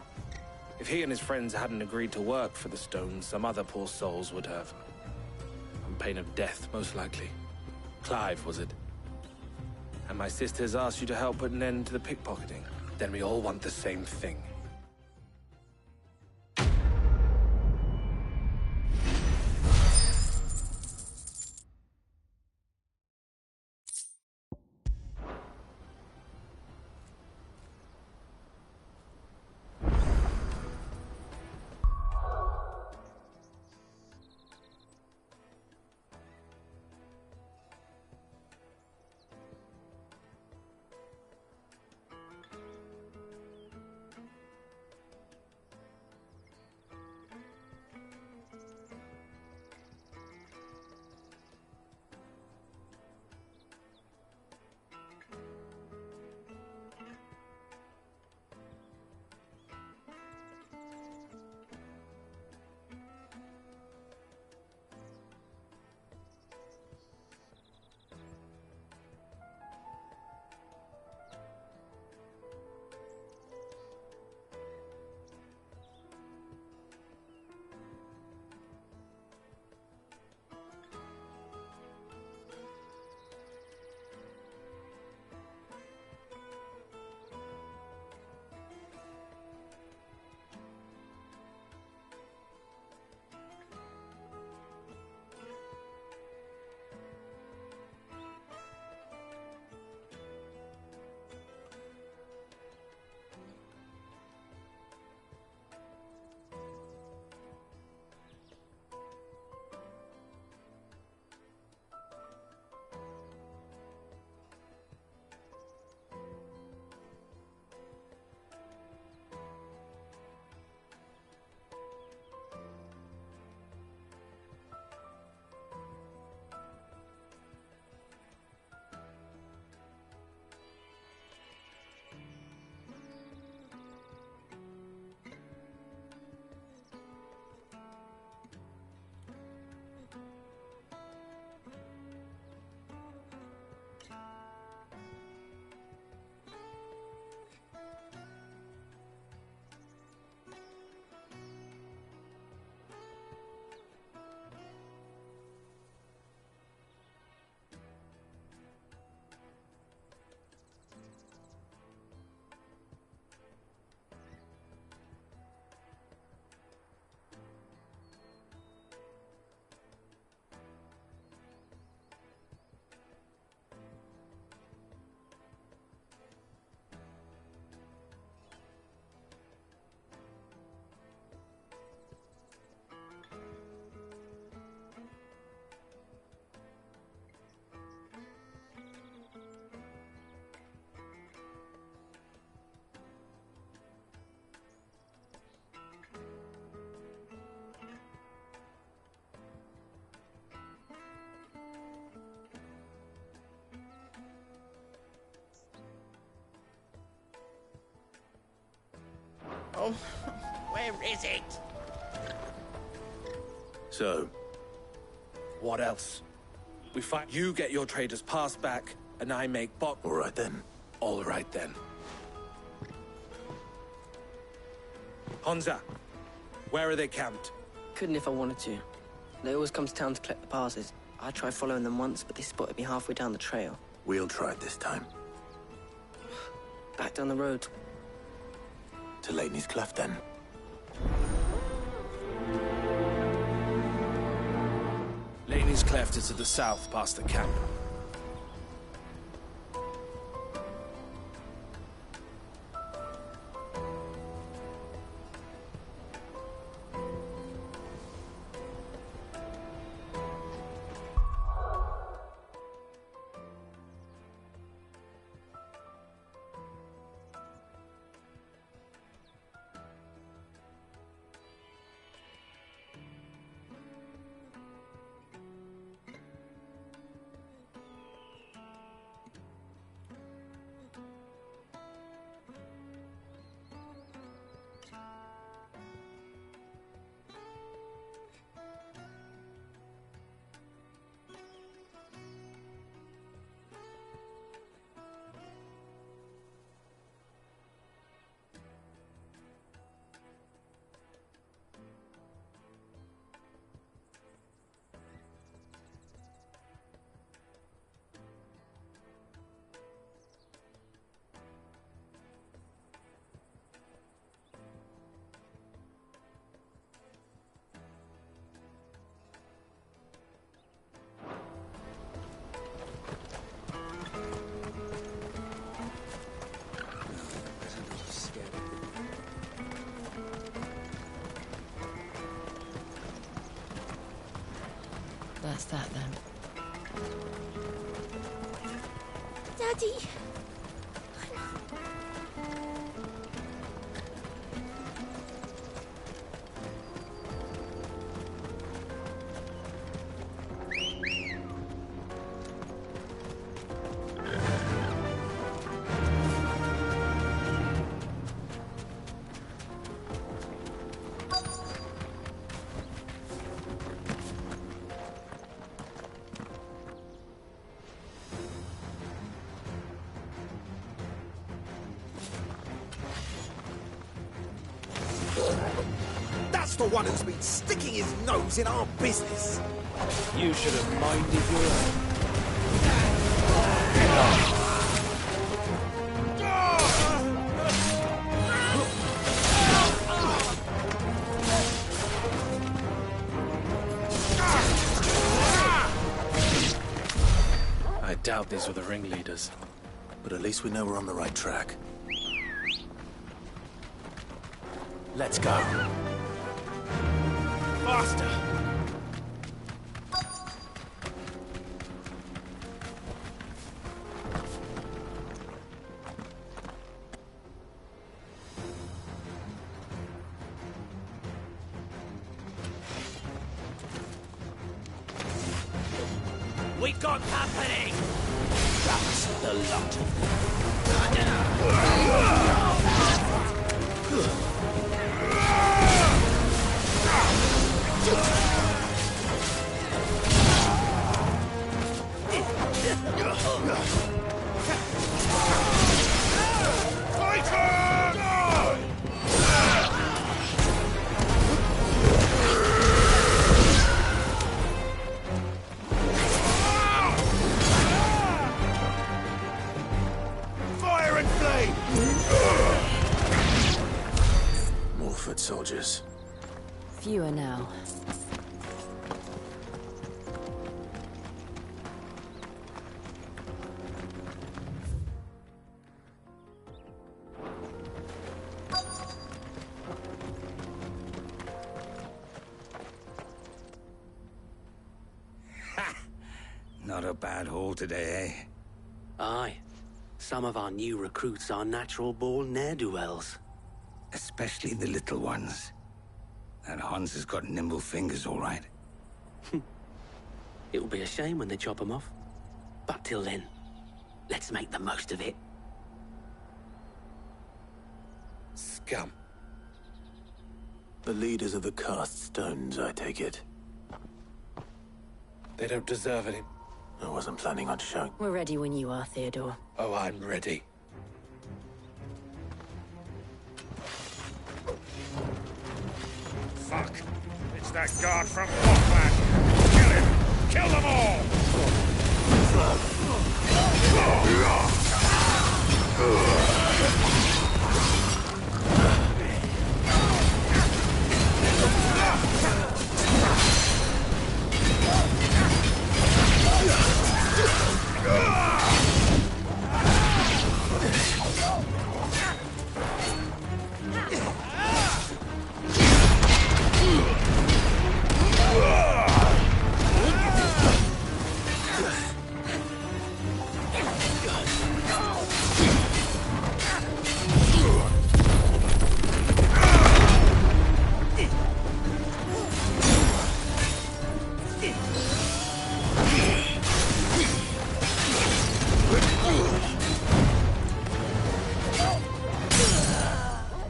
Speaker 22: If he and his friends hadn't agreed to work for the stones, some other poor souls would have. On pain of death, most likely. Clive, was it? And my sisters asked you to help put an end to the pickpocketing. Then we all want the same thing.
Speaker 14: Oh, where is it?
Speaker 1: So,
Speaker 22: What else? We fight. You get your trader's pass back, and I make Bok.
Speaker 1: all right then.
Speaker 22: All right then. Hansa, where are they camped?
Speaker 26: Couldn't if I wanted to. They always come to town to collect the passes. I tried following them once, but they spotted me halfway down the trail.
Speaker 1: We'll try it this time.
Speaker 26: Back down the road.
Speaker 1: To Lateney's Cleft, then.
Speaker 22: Lateney's Cleft is to the south, past the camp.
Speaker 2: That's that then.
Speaker 25: Daddy!
Speaker 3: That's the one who's been sticking his nose in our business.
Speaker 22: You should have minded your own. I doubt these were the ringleaders.
Speaker 1: But at least we know we're on the right track. Let's go.
Speaker 22: Faster!
Speaker 21: We got company!
Speaker 3: That's the lot of them.
Speaker 17: Fire and flame!
Speaker 1: More foot soldiers.
Speaker 2: Fewer now.
Speaker 8: Not a bad haul today, eh?
Speaker 21: Aye. Some of our new recruits are natural-born ne'er-do-wells.
Speaker 8: Especially the little ones. That Hans has got nimble fingers, all right.
Speaker 21: It'll be a shame when they chop them off. But till then, let's make the most of it.
Speaker 22: Scum.
Speaker 1: The leaders of the cast stones, I take it.
Speaker 22: They don't deserve it.
Speaker 1: I wasn't planning on showing.
Speaker 2: We're ready when you are, Theodore.
Speaker 22: Oh, I'm ready.
Speaker 17: Fuck! It's that guard from Botland! Kill him! Kill them all!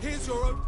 Speaker 17: Here's your own...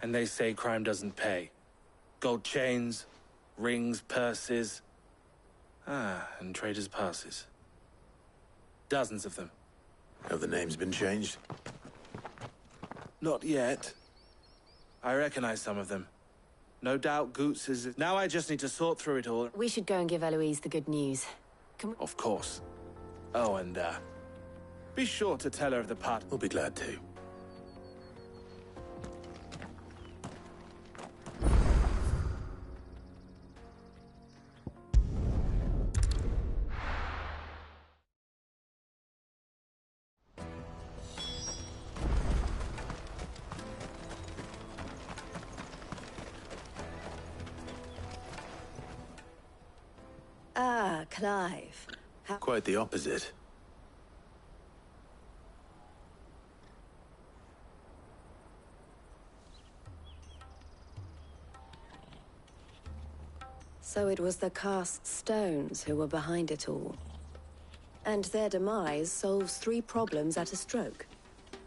Speaker 22: And they say crime doesn't pay. Gold chains, rings, purses. And traders' passes. Dozens of them.
Speaker 1: Have the names been changed?
Speaker 22: Not yet. I recognize some of them. No doubt Goots is... Now I just need to sort through it all.
Speaker 2: We should go and give Eloise the good news. Can we...
Speaker 22: Of course. Oh, and, be sure to tell her of the part...
Speaker 1: We'll be glad to.
Speaker 23: Ah, Clive.
Speaker 1: Quite the opposite.
Speaker 23: So it was the cast stones who were behind it all. And their demise solves 3 problems at a stroke.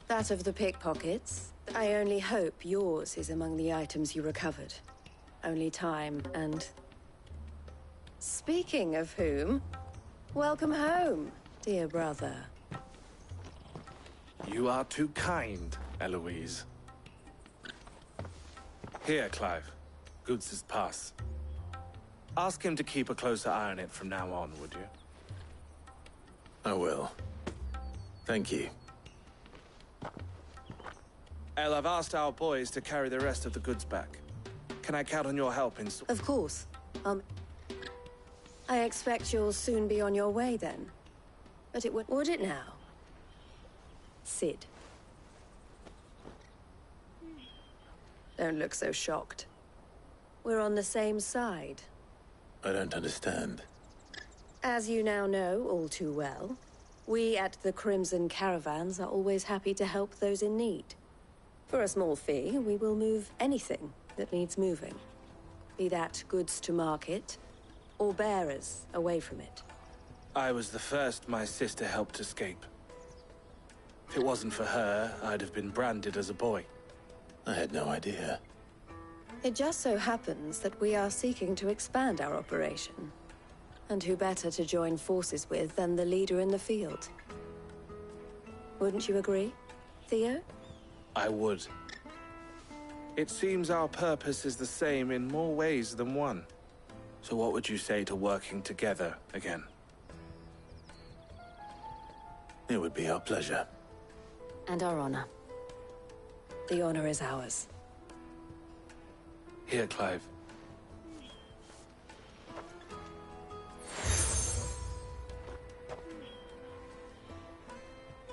Speaker 23: That of the pickpockets. I only hope yours is among the items you recovered. Only time and... Speaking of whom, welcome home, dear brother.
Speaker 22: You are too kind, Eloise. Here, Clive. Goots' pass. Ask him to keep a closer eye on it from now on, would you?
Speaker 1: I will. Thank you.
Speaker 22: El, I've asked our boys to carry the rest of the goods back. Can I count on your help in...
Speaker 23: Of course. I expect you'll soon be on your way then. But it would it now? Sid. Don't look so shocked. We're on the same side.
Speaker 1: I don't understand.
Speaker 23: As you now know all too well, we at the Crimson Caravans are always happy to help those in need. For a small fee, we will move anything that needs moving. Be that goods to market, or bearers away from it.
Speaker 22: I was the first my sister helped escape. If it wasn't for her, I'd have been branded as a boy.
Speaker 1: I had no idea.
Speaker 23: It just so happens that we are seeking to expand our operation. And who better to join forces with than the leader in the field? Wouldn't you agree, Theo?
Speaker 22: I would. It seems our purpose is the same in more ways than one. So what would you say to working together again?
Speaker 1: It would be our pleasure.
Speaker 2: And our honor.
Speaker 23: The honor is ours.
Speaker 22: Here, Clive.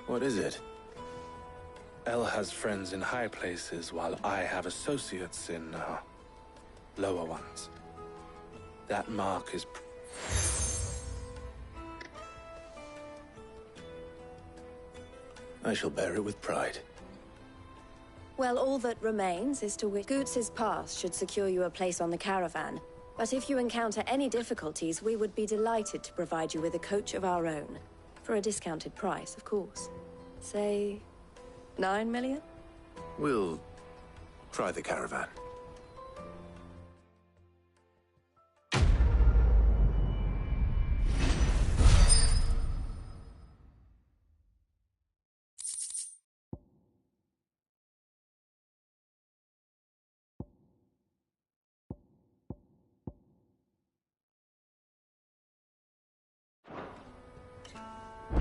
Speaker 1: What is it?
Speaker 22: Elle has friends in high places, while I have associates in, lower ones. That mark is...
Speaker 1: I shall bear it with pride.
Speaker 23: Well, all that remains is to wit. Goots's pass should secure you a place on the caravan. But if you encounter any difficulties, we would be delighted to provide you with a coach of our own. For a discounted price, of course. Say, 9 million?
Speaker 1: We'll try the caravan.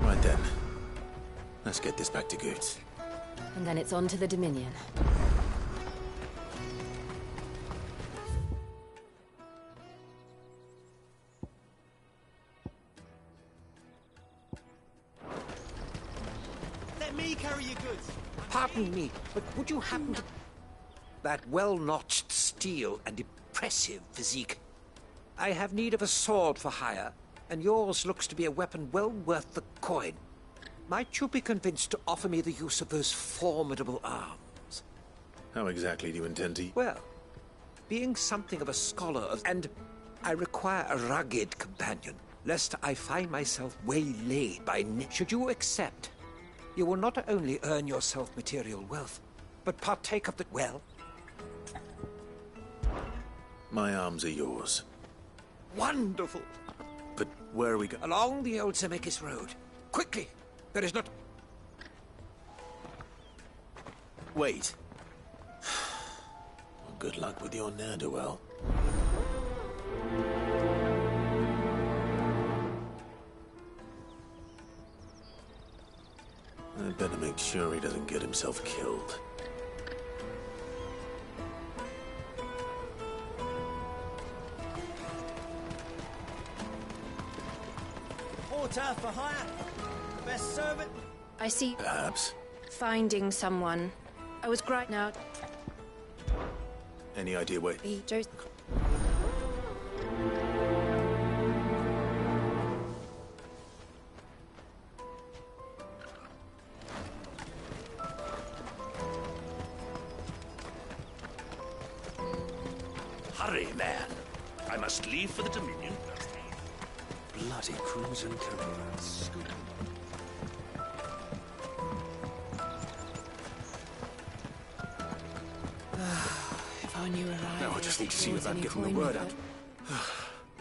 Speaker 1: Right then. Let's get this back to Goots.
Speaker 2: And then it's on to the Dominion.
Speaker 6: Let me carry your goods. Pardon me, but would you happen to... That well-notched steel and impressive physique. I have need of a sword for hire, and yours looks to be a weapon well worth the coin. Might you be convinced to offer me the use of those formidable arms?
Speaker 1: How exactly do you intend to...
Speaker 6: Well, being something of a scholar, and I require a rugged companion, lest I find myself waylaid by... Should you accept, you will not only earn yourself material wealth, but partake of the... Well?
Speaker 1: My arms are yours.
Speaker 6: Wonderful!
Speaker 1: But where are we going?
Speaker 6: Along the old Zemeckis Road. Quickly! There is not...
Speaker 1: Wait. Well, good luck with your ne'er-do-well. I'd better make sure he doesn't get himself killed.
Speaker 6: Porter for hire. The best servant.
Speaker 25: I see.
Speaker 1: Perhaps.
Speaker 25: Finding someone. I was great now.
Speaker 1: Any idea where...
Speaker 25: Joe's...
Speaker 9: Hurry, man. I must leave for the Dominion. Bloody crews and caravans.
Speaker 25: If I knew arrived...
Speaker 9: Now I just need to see about getting the word out.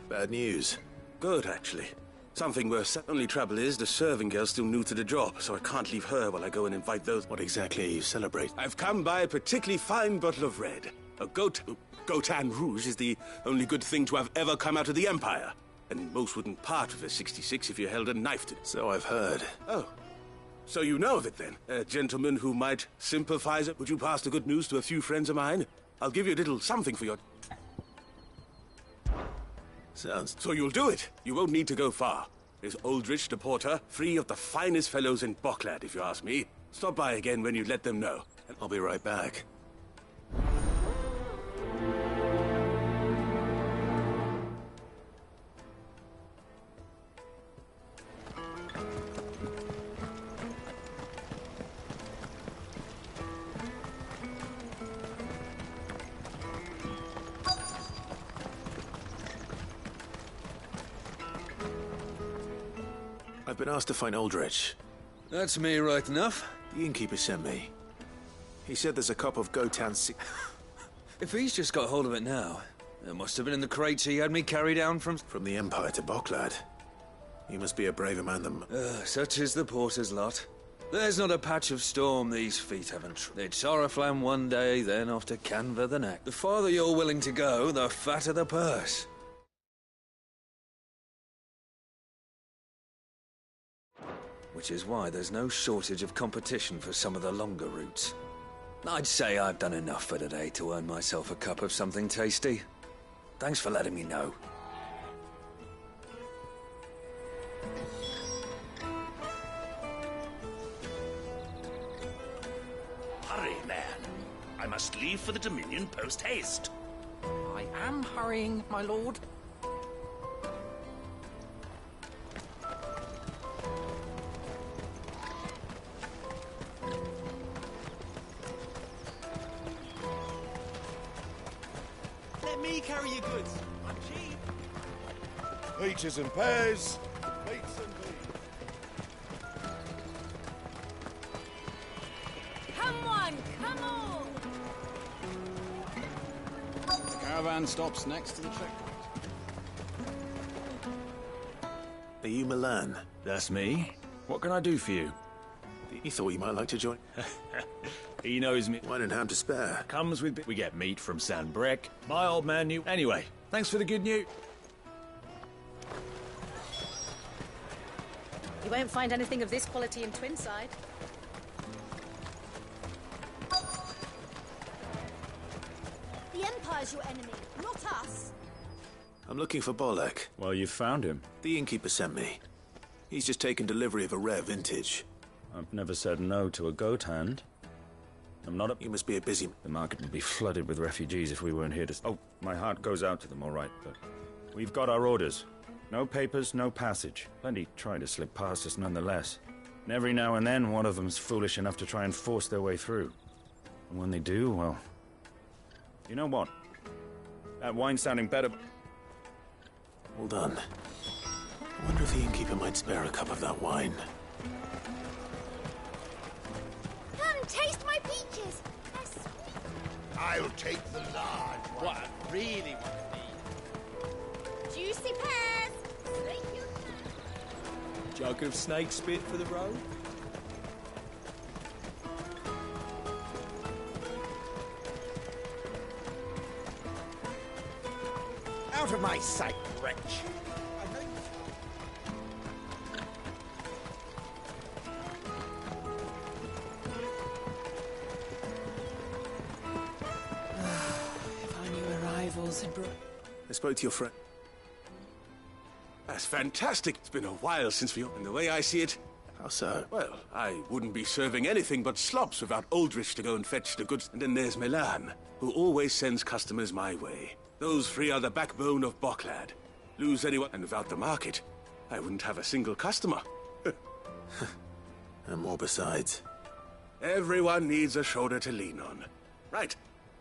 Speaker 1: Bad news.
Speaker 9: Good, actually. Something worse. Only trouble is, the serving girl's still new to the job, so I can't leave her while I go and invite those...
Speaker 1: What exactly are you celebrating?
Speaker 9: I've come by a particularly fine bottle of red. A Gotan Rouge is the only good thing to have ever come out of the Empire. And most wouldn't part with a 66 if you held a knife to it.
Speaker 1: So I've heard.
Speaker 9: Oh. So you know of it, then? A gentleman who might sympathize. Would you pass the good news to a few friends of mine? I'll give you a little something for your...
Speaker 1: Sounds...
Speaker 9: So you'll do it. You won't need to go far. There's Aldrich the Porter, three of the finest fellows in Bocklad, if you ask me. Stop by again when you let them know.
Speaker 1: I'll be right back. I've been asked to find Aldrich.
Speaker 27: That's me right enough.
Speaker 1: The innkeeper sent me.
Speaker 3: He said there's a cop of Gotan
Speaker 5: If he's just got hold of it now, it must have been in the crates he had me carry down from...
Speaker 1: From the Empire to Boklad. You must be a braver man than...
Speaker 5: such is the porter's lot. There's not a patch of storm these feet haven't It's Oriflamme one day, then off to Canva the next. The farther you're willing to go, the fatter the purse. Which is why there's no shortage of competition for some of the longer routes. I'd say I've done enough for today to earn myself a cup of something tasty. Thanks for letting me know.
Speaker 10: Hurry, man. I must leave for the Dominion post-haste.
Speaker 12: I am hurrying, my lord.
Speaker 15: Let me carry your goods. I'm cheap.
Speaker 17: Peaches and pears. Meats and beans.
Speaker 19: Come on, come on!
Speaker 4: The caravan stops next to the checkpoint.
Speaker 1: Are you Milan?
Speaker 20: That's me. What can I do for you?
Speaker 1: He thought you might like to join.
Speaker 20: He knows me.
Speaker 1: Wine and ham to spare.
Speaker 20: Comes with... We get meat from San Brec. My old man knew... Anyway, thanks for the good news.
Speaker 24: You won't find anything of this quality in Twinside.
Speaker 19: The Empire's your enemy, not us.
Speaker 1: I'm looking for Bolek.
Speaker 20: Well, you found him.
Speaker 1: The innkeeper sent me. He's just taken delivery of a rare vintage.
Speaker 20: I've never said no to a goat hand. I'm not a...
Speaker 1: You must be a busy...
Speaker 20: The market would be flooded with refugees if we weren't here to... Oh, my heart goes out to them, all right, but... We've got our orders. No papers, no passage. Plenty trying to slip past us nonetheless. And every now and then, one of them's foolish enough to try and force their way through. And when they do, well... You know what? That wine's sounding better...
Speaker 1: Well done. I wonder if the innkeeper might spare a cup of that wine.
Speaker 19: Come, taste my peaches. They're sweet.
Speaker 17: I'll take the large one.
Speaker 14: What I really want to be.
Speaker 19: Juicy pears. Slake your
Speaker 20: Jug of snake spit for the road?
Speaker 3: Out of my sight, wretch!
Speaker 24: If our new arrivals had brought...
Speaker 1: I spoke to your friend.
Speaker 9: That's fantastic. It's been a while since we... And the way I see it...
Speaker 1: How so?
Speaker 9: Well, I wouldn't be serving anything but slops without Aldrich to go and fetch the goods. And then there's Milan, who always sends customers my way. Those three are the backbone of Boklad. Lose anyone, and without the market, I wouldn't have a single customer.
Speaker 1: And more besides.
Speaker 9: Everyone needs a shoulder to lean on. Right,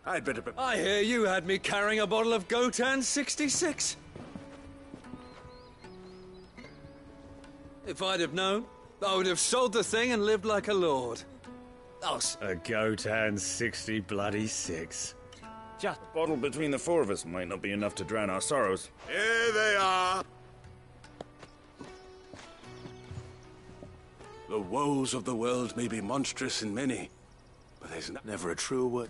Speaker 9: I'd better...
Speaker 5: I hear you had me carrying a bottle of Gotan 66. If I'd have known, I would have sold the thing and lived like a lord.
Speaker 20: A Gotan 60 bloody 6. Just a bottle between the four of us might not be enough to drown our sorrows.
Speaker 9: Here they are! The woes of the world may be monstrous in many, but there's
Speaker 1: never a truer word.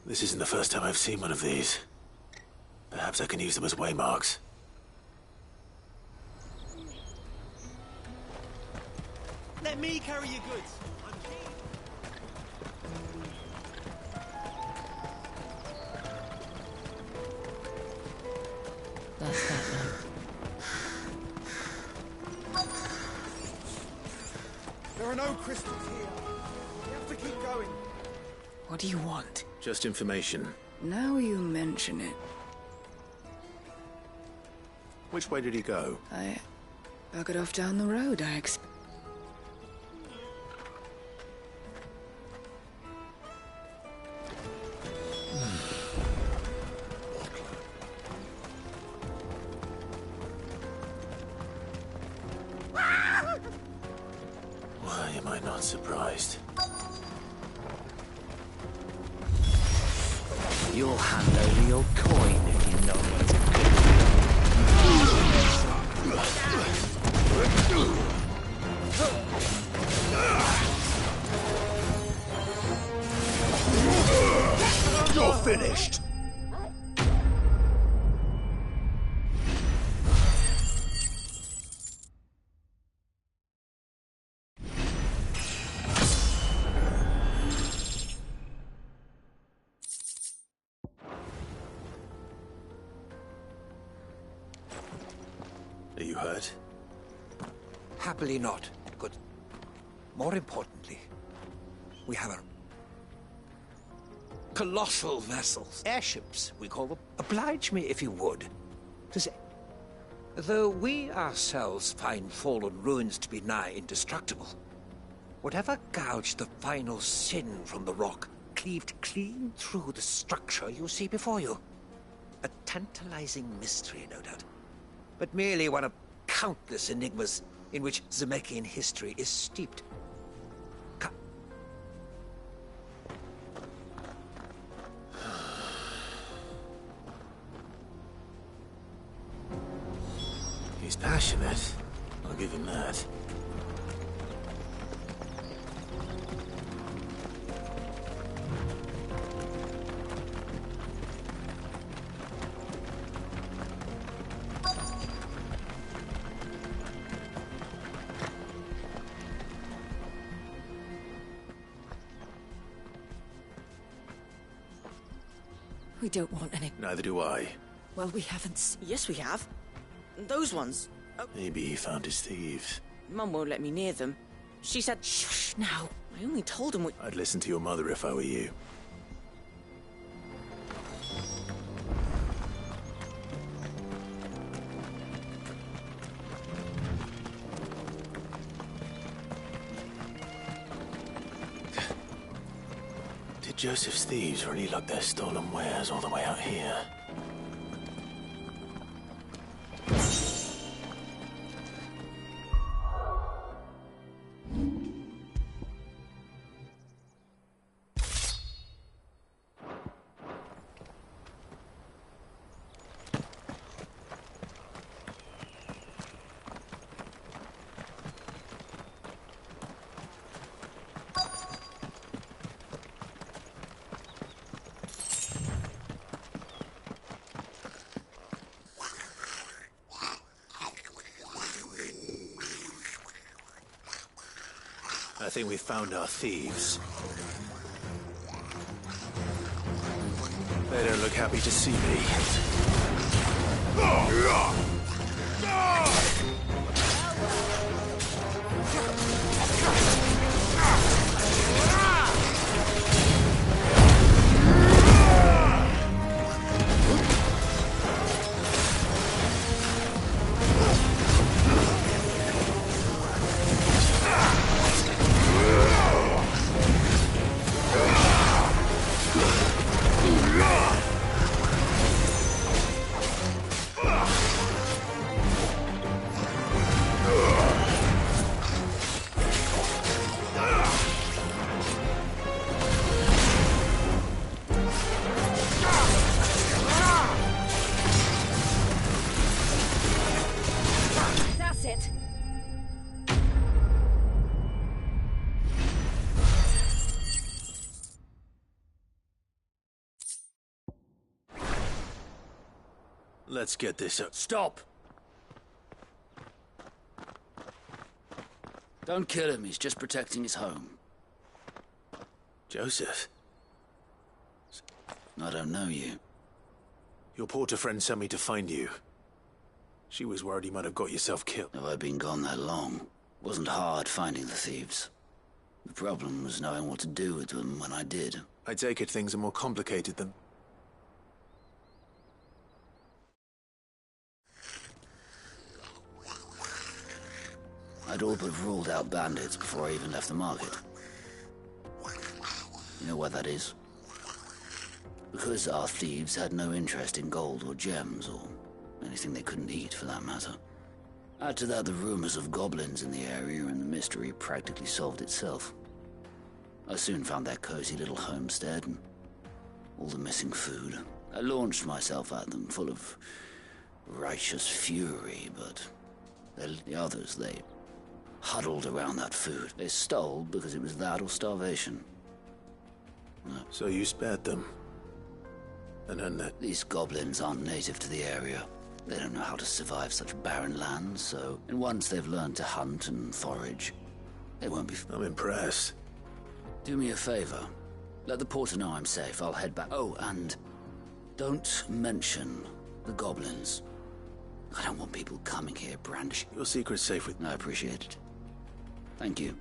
Speaker 1: This isn't the first time I've seen one of these. Perhaps I can use them as waymarks.
Speaker 15: Let me carry your goods. I'm cheap.
Speaker 3: There are no crystals here. We have to keep going.
Speaker 7: What do you want?
Speaker 1: Just information.
Speaker 7: Now you mention it.
Speaker 1: Which way did he go?
Speaker 7: I buggered off down the road, I expect.
Speaker 1: Why am I not surprised?
Speaker 21: You'll hand over your coin if you know where to
Speaker 17: go. You're finished.
Speaker 1: Are you hurt?
Speaker 6: Happily not. Good. More importantly, we have a colossal vessels. Airships, we call them. Oblige me, if you would, to say, though we ourselves find fallen ruins to be nigh indestructible, whatever gouged the final sin from the rock cleaved clean through the structure you see before you. A tantalizing mystery, no doubt, but merely one of countless enigmas in which Zemeckis history is steeped.
Speaker 1: He's passionate. I'll give him that.
Speaker 8: We don't want any.
Speaker 1: Neither do I.
Speaker 8: Well, we haven't.
Speaker 11: Yes, we have. Those ones. Oh.
Speaker 1: Maybe he found his thieves.
Speaker 11: Mum won't let me near them. She said,
Speaker 8: "Shush now."
Speaker 11: I only told him we...
Speaker 1: I'd listen to your mother if I were you. Did Joseph's thieves really lug their stolen wares all the way out here? I think we found our thieves. They don't look happy to see me. Let's get this up.
Speaker 13: Stop! Don't kill him, he's just protecting his home.
Speaker 1: Joseph?
Speaker 13: I don't know you.
Speaker 1: Your porter friend sent me to find you. She was worried you might have got yourself killed.
Speaker 13: Have I been gone that long? Wasn't hard finding the thieves. The problem was knowing what to do with them when I did.
Speaker 1: I take it things are more complicated than...
Speaker 13: I'd all but ruled out bandits before I even left the market. You know why that is? Because our thieves had no interest in gold or gems, or anything they couldn't eat, for that matter. Add to that the rumors of goblins in the area, and the mystery practically solved itself. I soon found their cozy little homestead, and all the missing food. I launched myself at them, full of righteous fury, but the others, they huddled around that food. They stole because it was that or starvation. No.
Speaker 1: So you spared them? And then that...
Speaker 13: These goblins aren't native to the area. They don't know how to survive such barren lands, so... And once they've learned to hunt and forage, they won't be...
Speaker 1: I'm impressed.
Speaker 13: Do me a favor. Let the porter know I'm safe. I'll head back. Oh, and don't mention the goblins. I don't want people coming here brandishing...
Speaker 1: Your secret's safe with...
Speaker 13: I appreciate it. Thank you.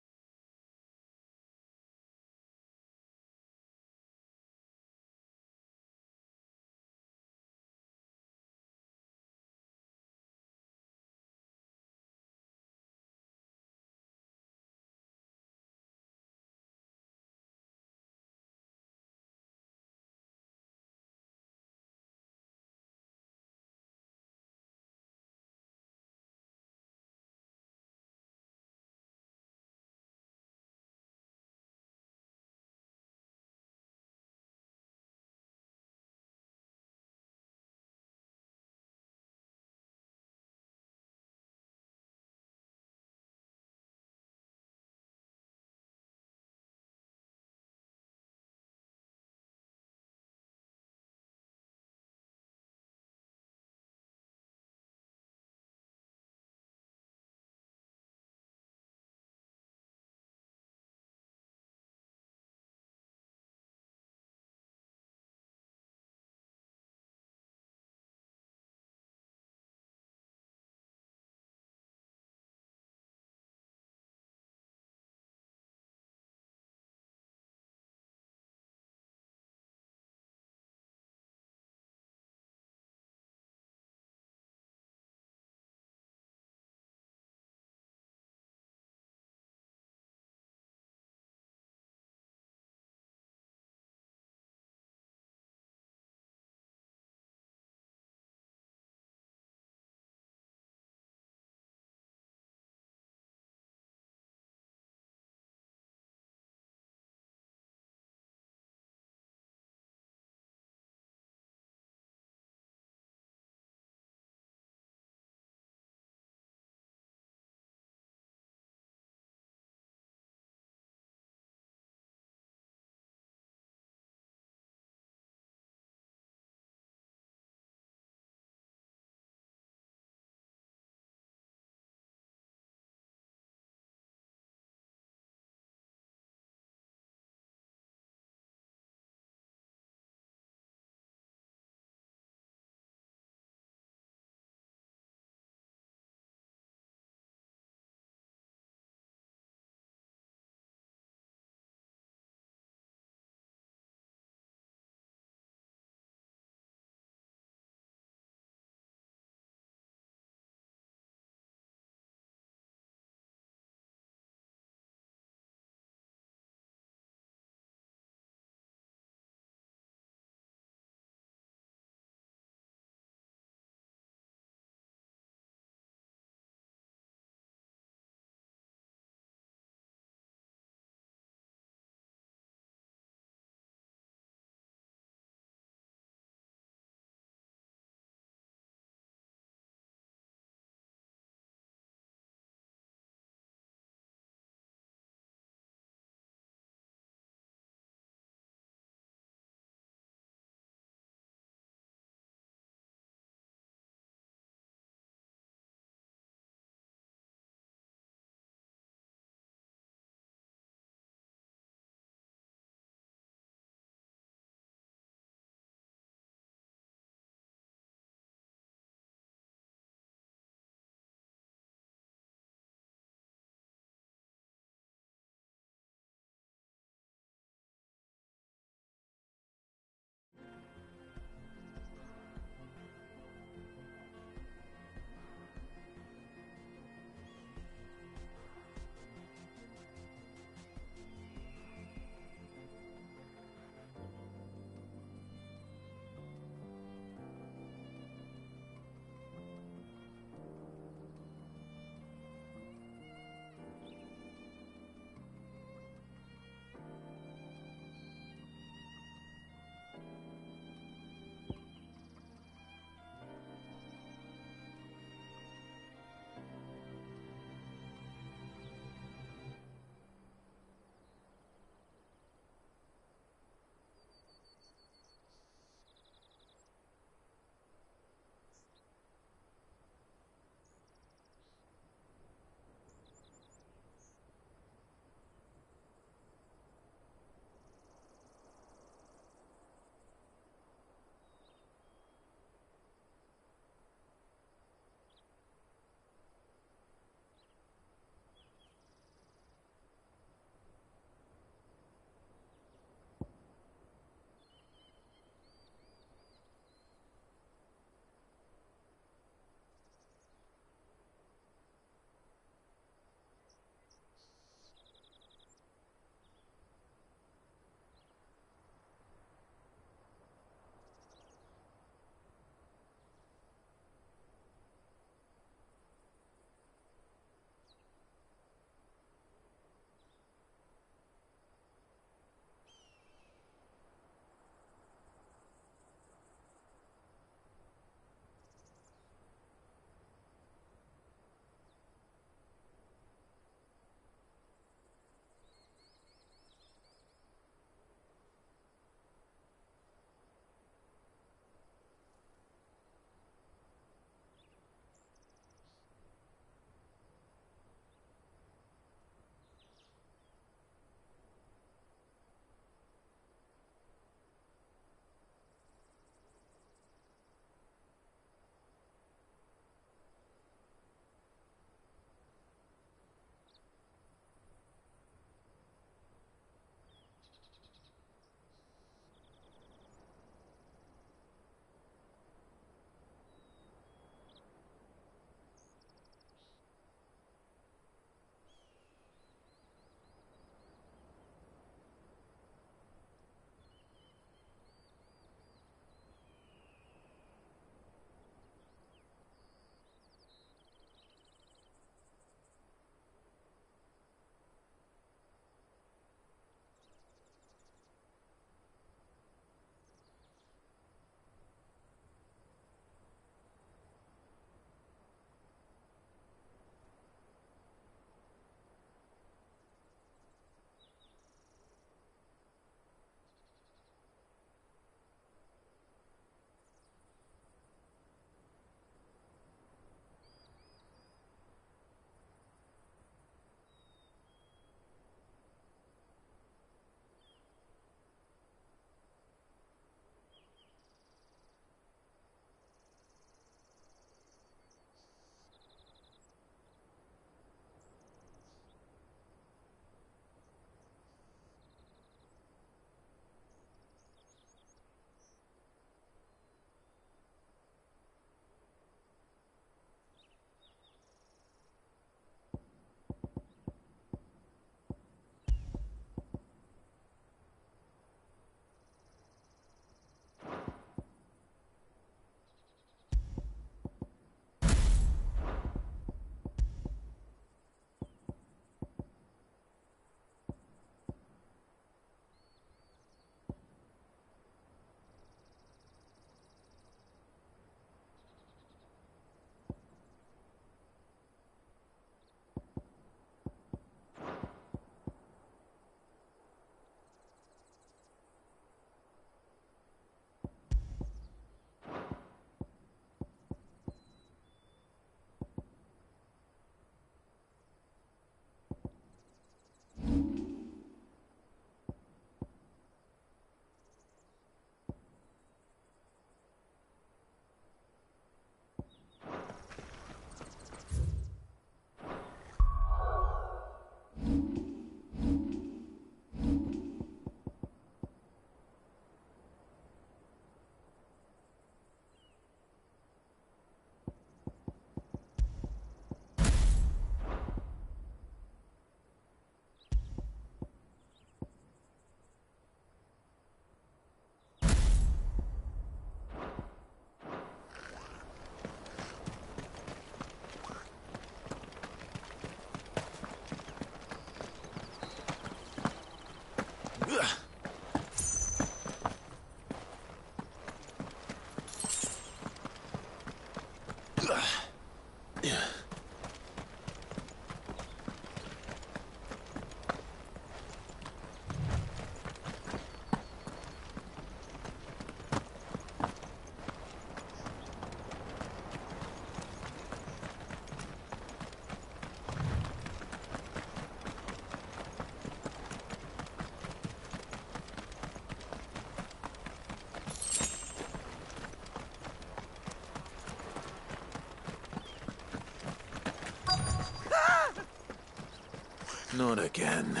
Speaker 1: Not again.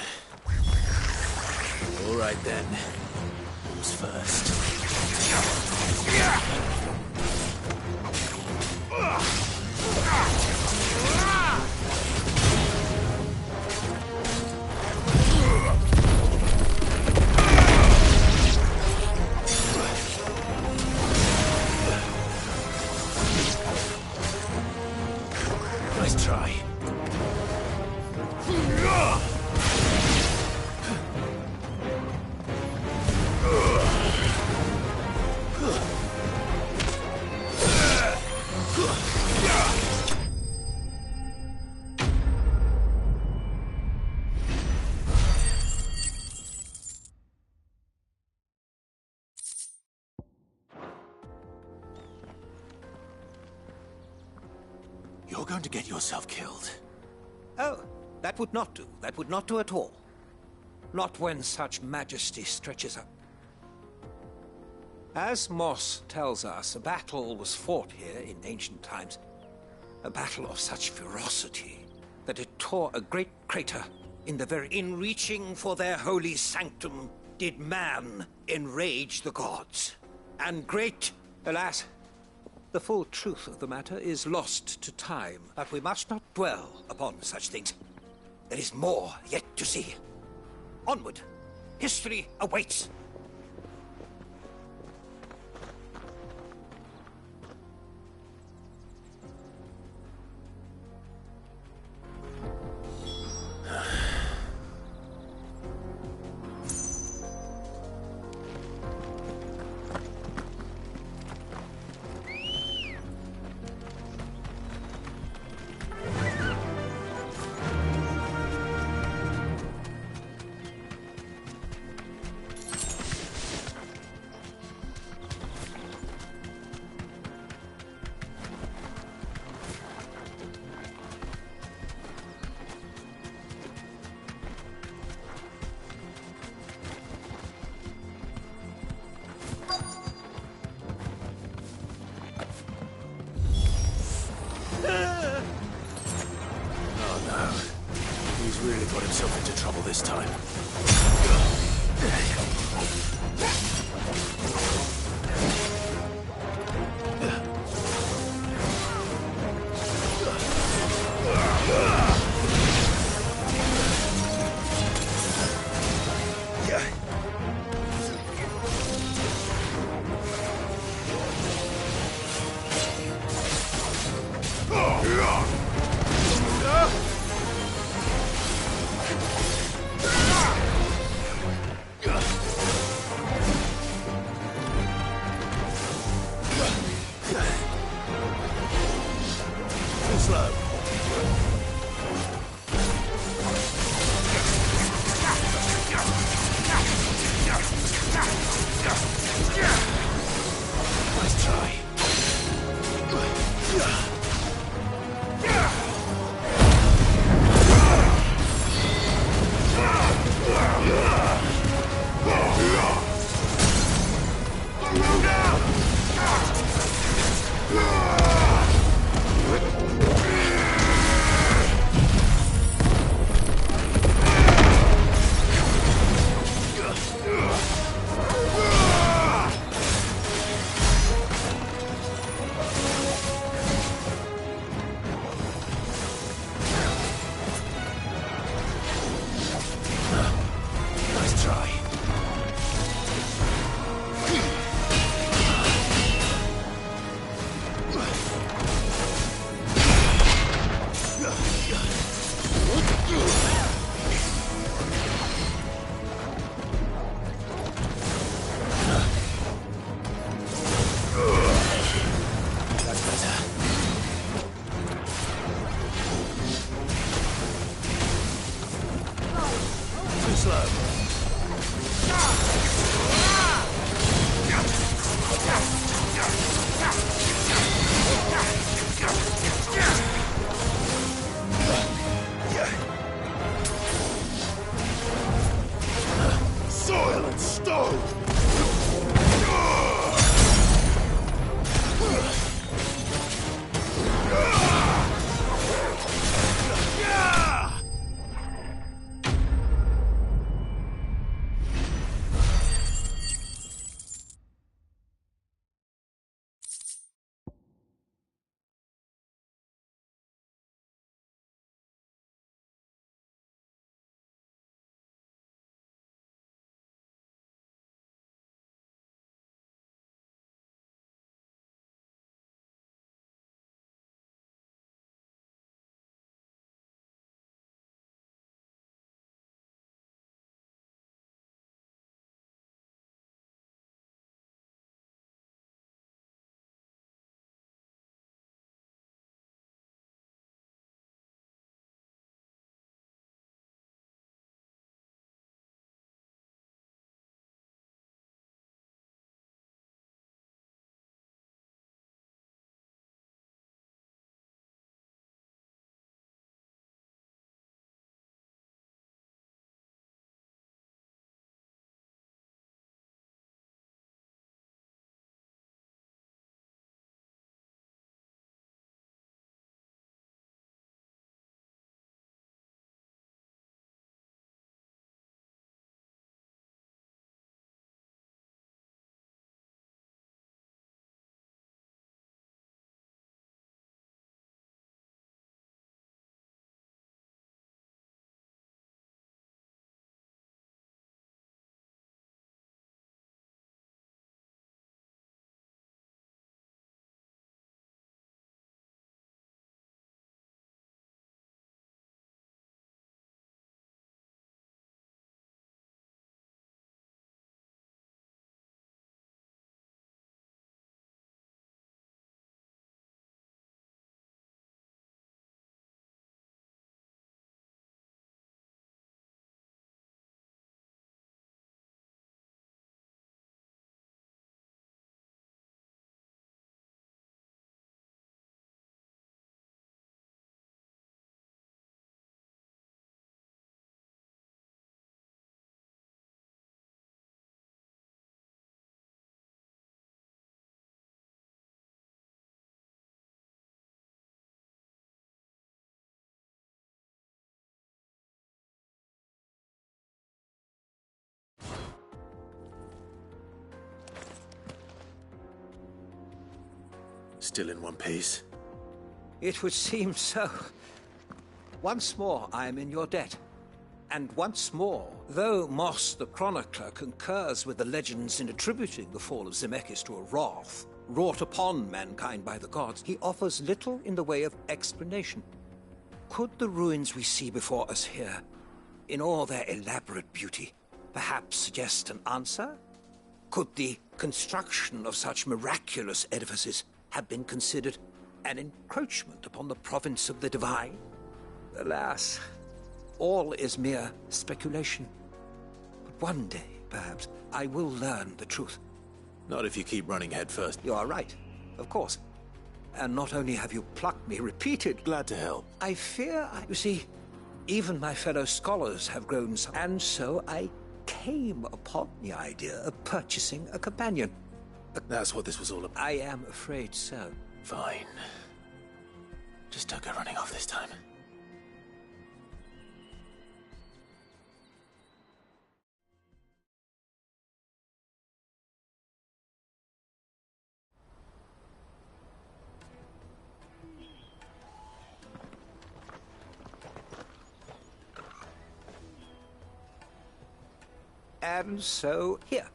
Speaker 1: All right then. Who's first? Nice try. You're going to get yourself killed.
Speaker 6: Oh, that would not do. That would not do at all. Not when such majesty stretches up. As Moss tells us, a battle was fought here in ancient times. A battle of such ferocity that it tore a great crater in the very... In reaching for their holy sanctum, did man enrage the gods. And great, alas, the full truth of the matter is lost to time. But we must not dwell upon such things. There is more yet to see. Onward. History awaits.
Speaker 1: Really got himself into trouble this time. Still in one piece?
Speaker 6: It would seem so. Once more, I am in your debt. And once more, though Moss the Chronicler concurs with the legends in attributing the fall of Zemeckis to a wrath wrought upon mankind by the gods, he offers little in the way of explanation. Could the ruins we see before us here, in all their elaborate beauty, perhaps suggest an answer? Could the construction of such miraculous edifices have been considered an encroachment upon the province of the divine? Alas, all is mere speculation. But one day, perhaps, I will learn the truth.
Speaker 1: Not if you keep running head first.
Speaker 6: You are right, of course. And not only have you plucked me repeated...
Speaker 1: Glad to help.
Speaker 6: I fear You see, even my fellow scholars have grown some... And so I came upon the idea of purchasing a companion.
Speaker 1: That's what this was all about.
Speaker 6: I am afraid so.
Speaker 1: Fine. Just don't go running off this time.
Speaker 6: And so, here.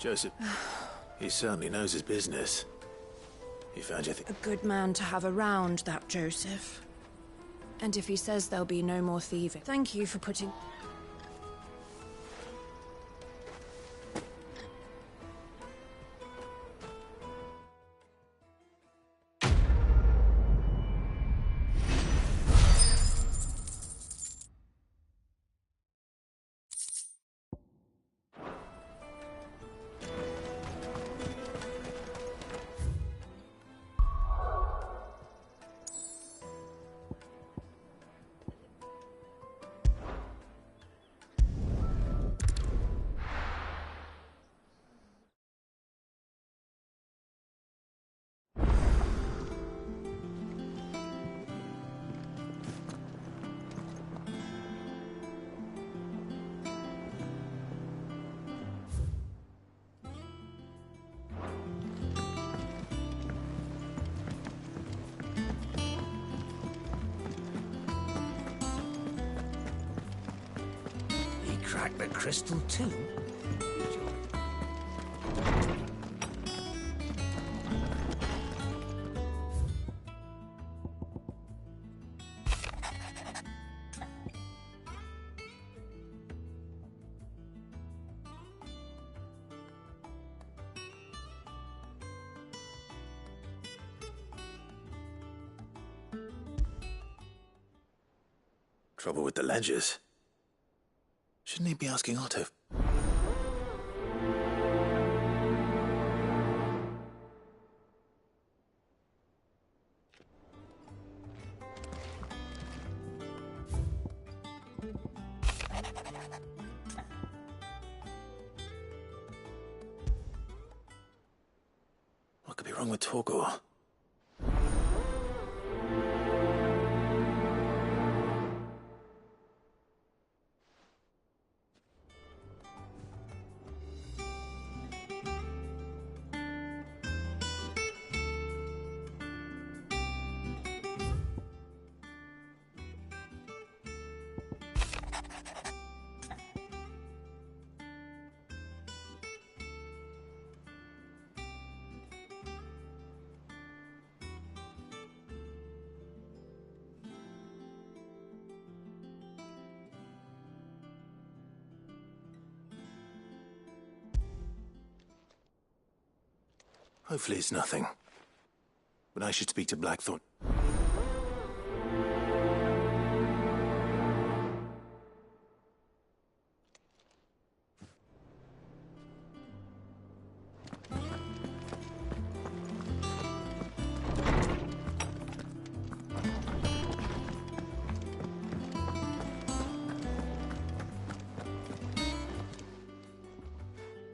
Speaker 1: Joseph, he certainly knows his business. He found you
Speaker 2: A good man to have around, that Joseph. And if he says there'll be no more thieving, thank you for putting...
Speaker 6: Crack the crystal too?
Speaker 1: Trouble with the ledgers. Shouldn't he be asking Otto? What could be wrong with Torgor? Hopefully it's nothing. But I should speak to Blackthorn.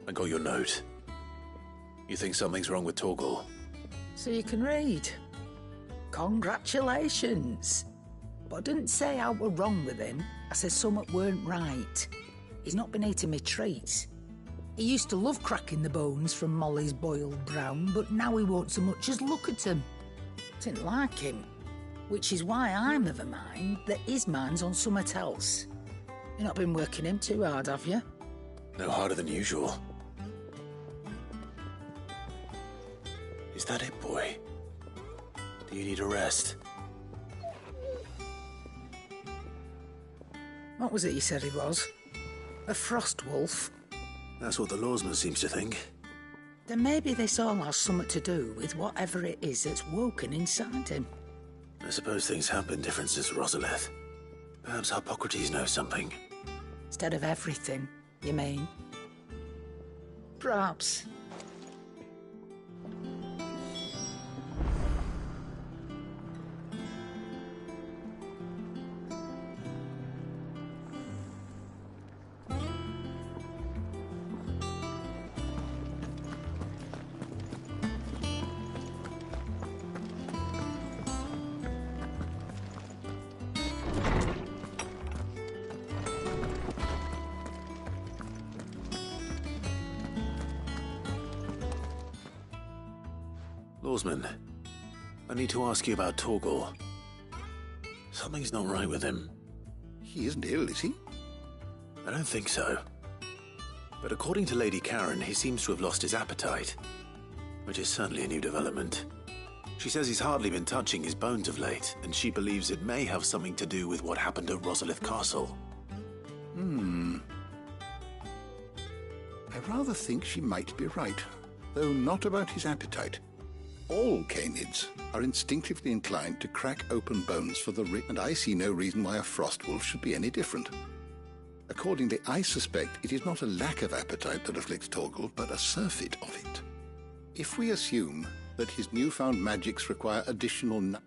Speaker 1: I got your note. You think something's wrong with Torgal?
Speaker 16: So you can read. Congratulations. But I didn't say I were wrong with him. I said something weren't right. He's not been eating me treats. He used to love cracking the bones from Molly's boiled brown, but now he won't so much as look at them. Didn't like him. Which is why I'm of a mind that his mind's on something else. You've not been working him too hard, have you?
Speaker 1: No harder than usual. Is that it, boy? Do you need a rest?
Speaker 16: What was it you said he was? A frost wolf?
Speaker 1: That's what the lawsman seems to think.
Speaker 16: Then maybe this all has something to do with whatever it is that's woken inside him.
Speaker 1: I suppose things have been different since Rosalith. Perhaps Hippocrates knows something.
Speaker 16: Instead of everything, you mean? Perhaps.
Speaker 1: Lawsman, I need to ask you about Torgal. Something's not right with him.
Speaker 18: He isn't ill, is he?
Speaker 1: I don't think so. But according to Lady Karen, he seems to have lost his appetite, which is certainly a new development. She says he's hardly been touching his bones of late, and she believes it may have something to do with what happened at Rosalith Castle.
Speaker 18: I rather think she might be right, though not about his appetite. All canids are instinctively inclined to crack open bones for the rich, and I see no reason why a frostwolf should be any different. Accordingly, I suspect it is not a lack of appetite that afflicts Torgal, but a surfeit of it. If we assume that his newfound magics require additional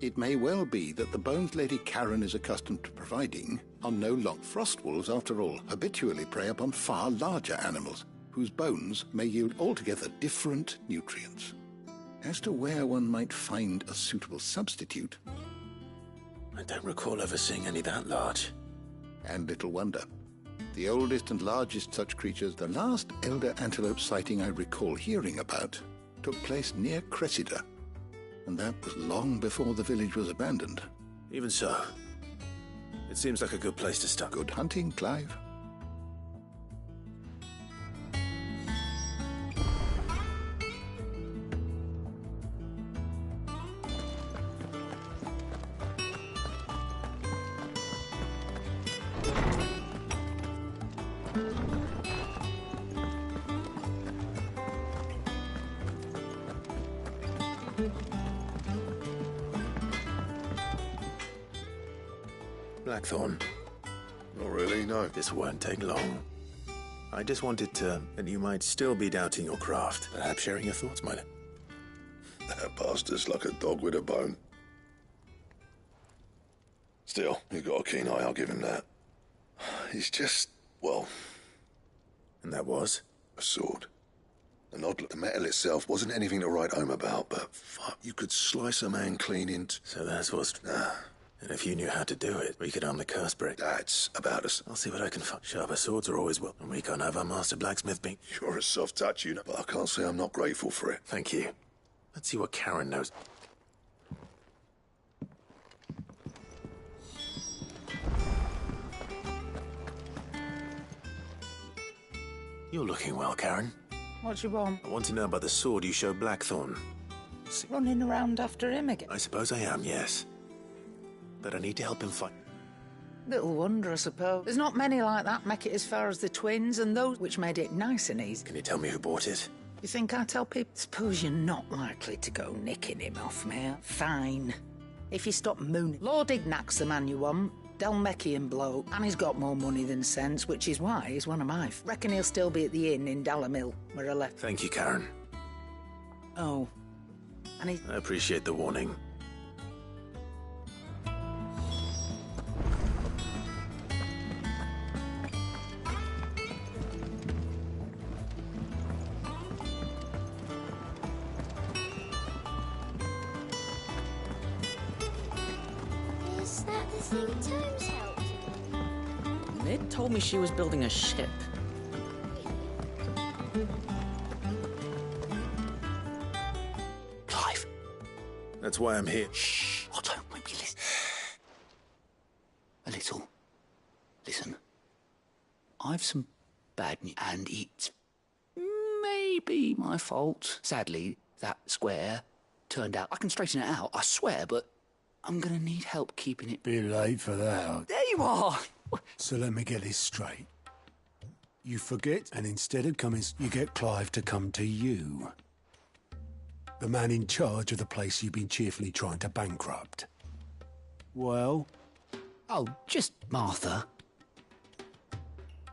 Speaker 18: it may well be that the bones Lady Karen is accustomed to providing are no longer frostwolves, after all, habitually prey upon far larger animals, whose bones may yield altogether different nutrients. As to where one might find a suitable substitute,
Speaker 1: I don't recall ever seeing any that large.
Speaker 18: And little wonder. The oldest and largest such creatures, the last elder antelope sighting I recall hearing about, took place near Cressida, and that was long before the village was abandoned.
Speaker 1: Even so, it seems like a good place to start.
Speaker 18: Good hunting, Clive.
Speaker 1: Blackthorn.
Speaker 17: Not really, no.
Speaker 1: This won't take long. I just wanted to, and you might still be doubting your craft. Perhaps sharing your thoughts might.
Speaker 17: That bastard's like a dog with a bone. Still, he's got a keen eye, I'll give him that. He's just, well...
Speaker 1: And that was?
Speaker 17: A sword. And oddly, the metal itself wasn't anything to write home about, but fuck, you could slice a man clean into...
Speaker 1: So that's what's...
Speaker 17: Nah.
Speaker 1: And if you knew how to do it, we could arm the curse break.
Speaker 17: That's about us.
Speaker 1: I'll see what I can find. Sharper swords are always well, and we can't have our master blacksmith being...
Speaker 17: You're a soft touch, you know, but I can't say I'm not grateful for it.
Speaker 1: Thank you. Let's see what Karen knows. You're looking well, Karen.
Speaker 16: What do you want?
Speaker 1: I want to know about the sword you showed Blackthorn.
Speaker 16: Running around after him again?
Speaker 1: I suppose I am, yes. But I need to help him fight.
Speaker 16: Little wonder, I suppose. There's not many like that make it as far as the twins, and those which made it nice and easy.
Speaker 1: Can you tell me who bought it?
Speaker 16: You think I tell people? Suppose you're not likely to go nicking him off, mate. Fine. If you stop mooning. Lord Ignac's the man you want. Dalmekian bloke, and he's got more money than sense, which is why he's one of my... Reckon he'll still be at the inn in Dalamil, where I left.
Speaker 1: Thank you, Karen.
Speaker 16: Oh. And he...
Speaker 1: I appreciate the warning.
Speaker 19: see terms helped.
Speaker 11: Mid told me she was building a ship.
Speaker 13: Clive.
Speaker 1: That's why I'm here.
Speaker 13: Shh. Oh, don't make me listen. A little. Listen. I've some bad news, and it's maybe my fault. Sadly, that square turned out. I can straighten it out, I swear, but I'm gonna need help keeping it.
Speaker 10: Be late for that.
Speaker 13: There you are.
Speaker 10: So let me get this straight. You forget, and instead of coming, you get Clive to come to you. The man in charge of the place you've been cheerfully trying to bankrupt. Well?
Speaker 13: Oh, just Martha.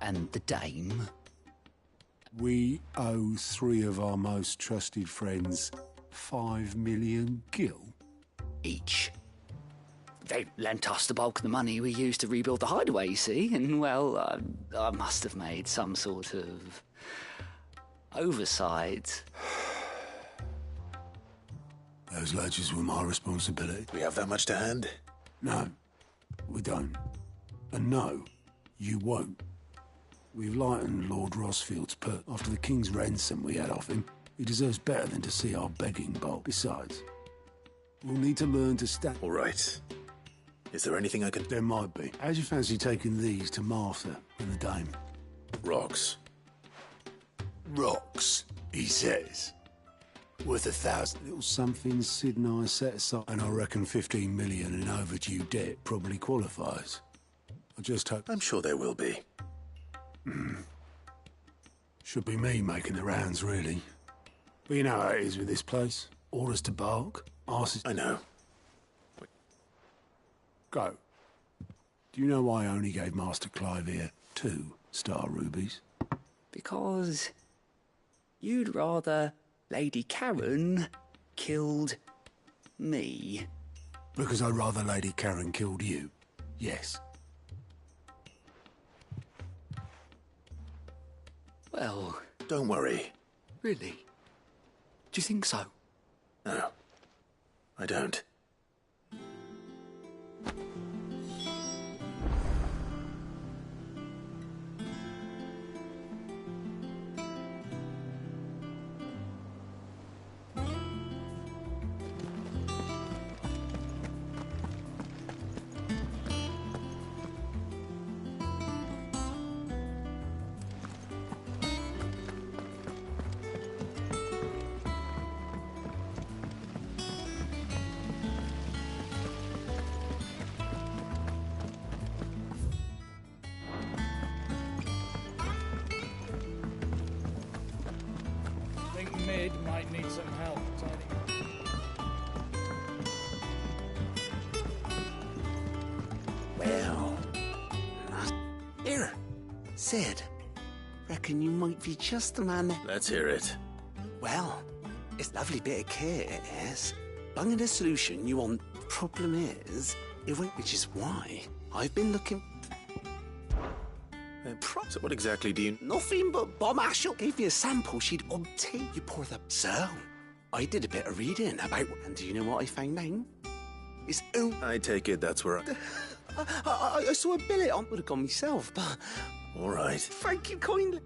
Speaker 13: And the dame.
Speaker 10: We owe 3 of our most trusted friends 5 million gil.
Speaker 13: Each. They lent us the bulk of the money we used to rebuild the hideaway, you see, and, well, I must have made some sort of oversight.
Speaker 10: Those ledgers were my responsibility.
Speaker 1: We have that much to hand?
Speaker 10: No, we don't. And no, you won't. We've lightened Lord Rosfield's put after the king's ransom we had off him. He deserves better than to see our begging bowl. Besides, we'll need to learn to stand.
Speaker 1: All right. Is there anything I can...
Speaker 10: There might be. How'd you fancy taking these to Martha and the dame?
Speaker 1: Rocks.
Speaker 10: Rocks, he says. Worth 1,000. Little something Sid and I set aside. And I reckon 15 million in overdue debt probably qualifies. I just hope...
Speaker 1: I'm sure there will be.
Speaker 10: Should be me making the rounds, really. But you know how it is with this place. Orders to bark, arses...
Speaker 1: I know.
Speaker 10: Go. Do you know why I only gave Master Clive here 2 star rubies?
Speaker 13: Because you'd rather Lady Karen killed me.
Speaker 10: Because I'd rather Lady Karen killed you. Yes.
Speaker 13: Well...
Speaker 1: Don't worry.
Speaker 13: Really? Do you think so?
Speaker 1: No. I don't.
Speaker 12: Mid might need some help tidying up.
Speaker 21: Well, here, Sid. Reckon you might be just the man.
Speaker 1: Let's hear it.
Speaker 21: Well, it's a lovely bit of kit, it is. Bunging a solution you want. Problem is, it won't, which is why I've been looking.
Speaker 1: So what exactly do you...
Speaker 21: Nothing but bomb Ashel gave me a sample she'd obtained. You pour the... So, I did a bit of reading about... And do you know what I found now? It's... Oh,
Speaker 1: I take it that's where
Speaker 21: I saw a billet on... Would have gone myself, but...
Speaker 1: All right.
Speaker 21: Thank you kindly.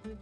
Speaker 1: Good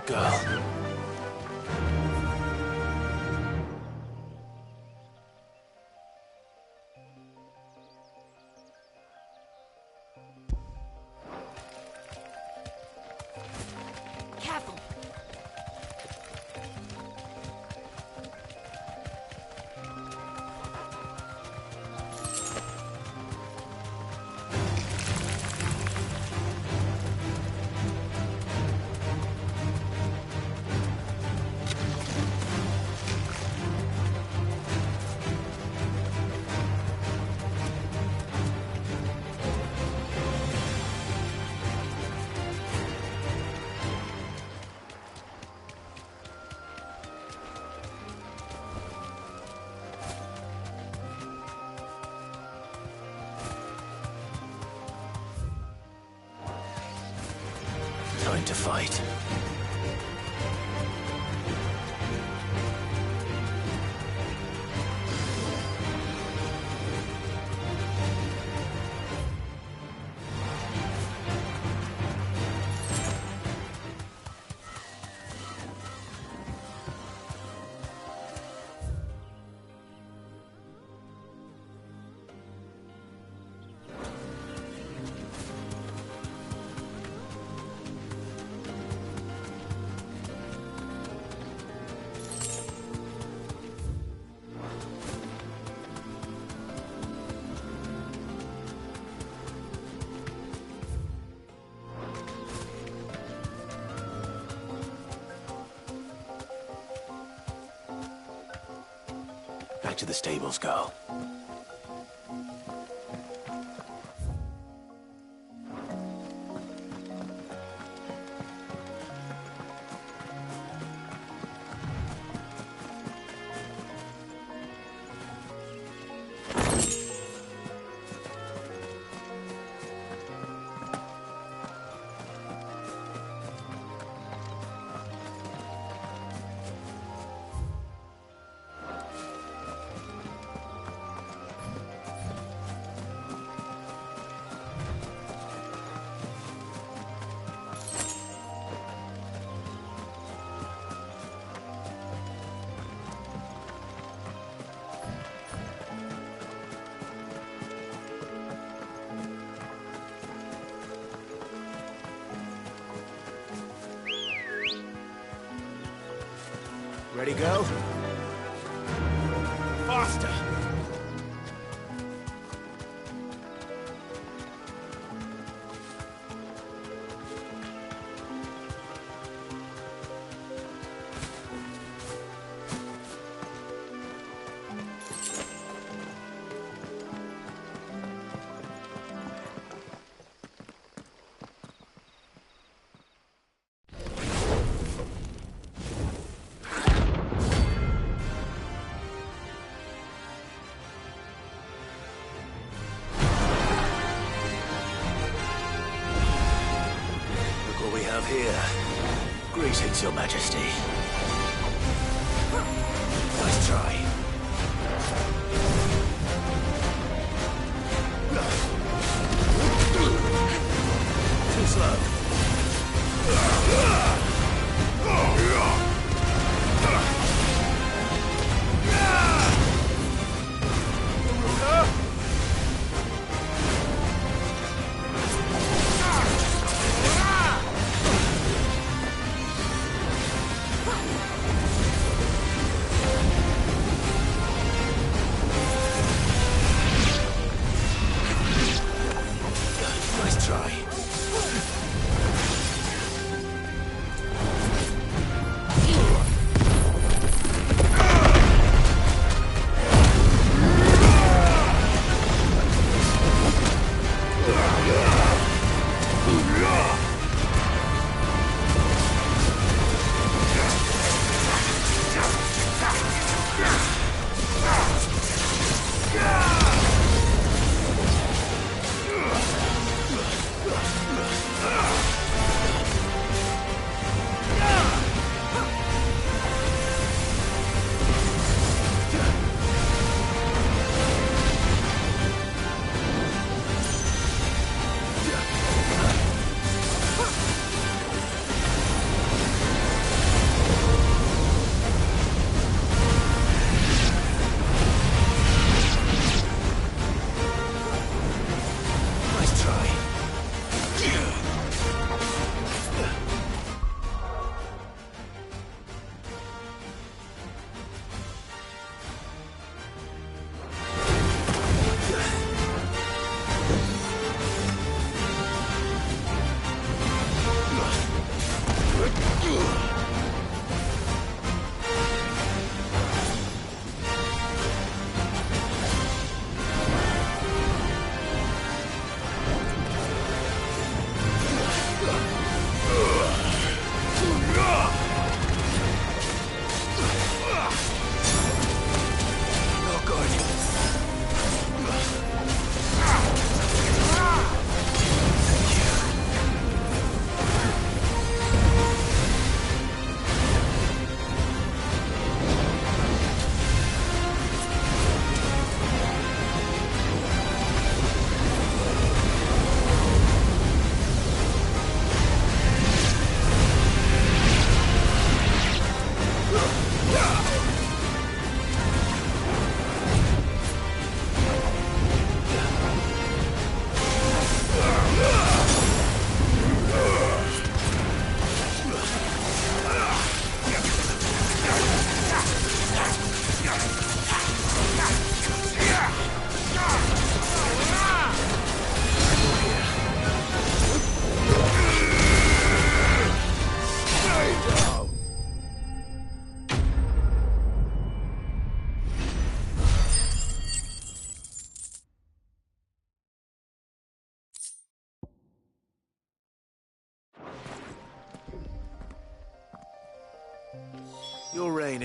Speaker 1: girl.
Speaker 19: Careful.
Speaker 1: Time to fight. Back to the stables, girl. Ready, go? Faster! Here. Greetings, Your Majesty. Nice try. Too slow.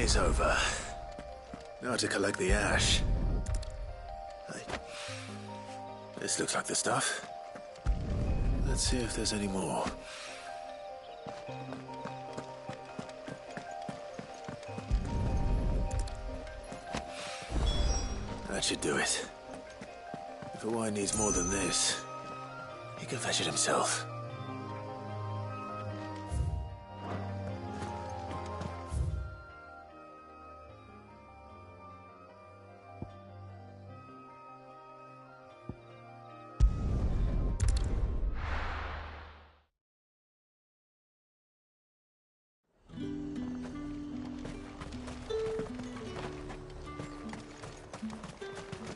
Speaker 1: is over. Now to collect the ash. This looks like the stuff. Let's see if there's any more. That should do it. If a wine needs more than this, he can fetch it himself.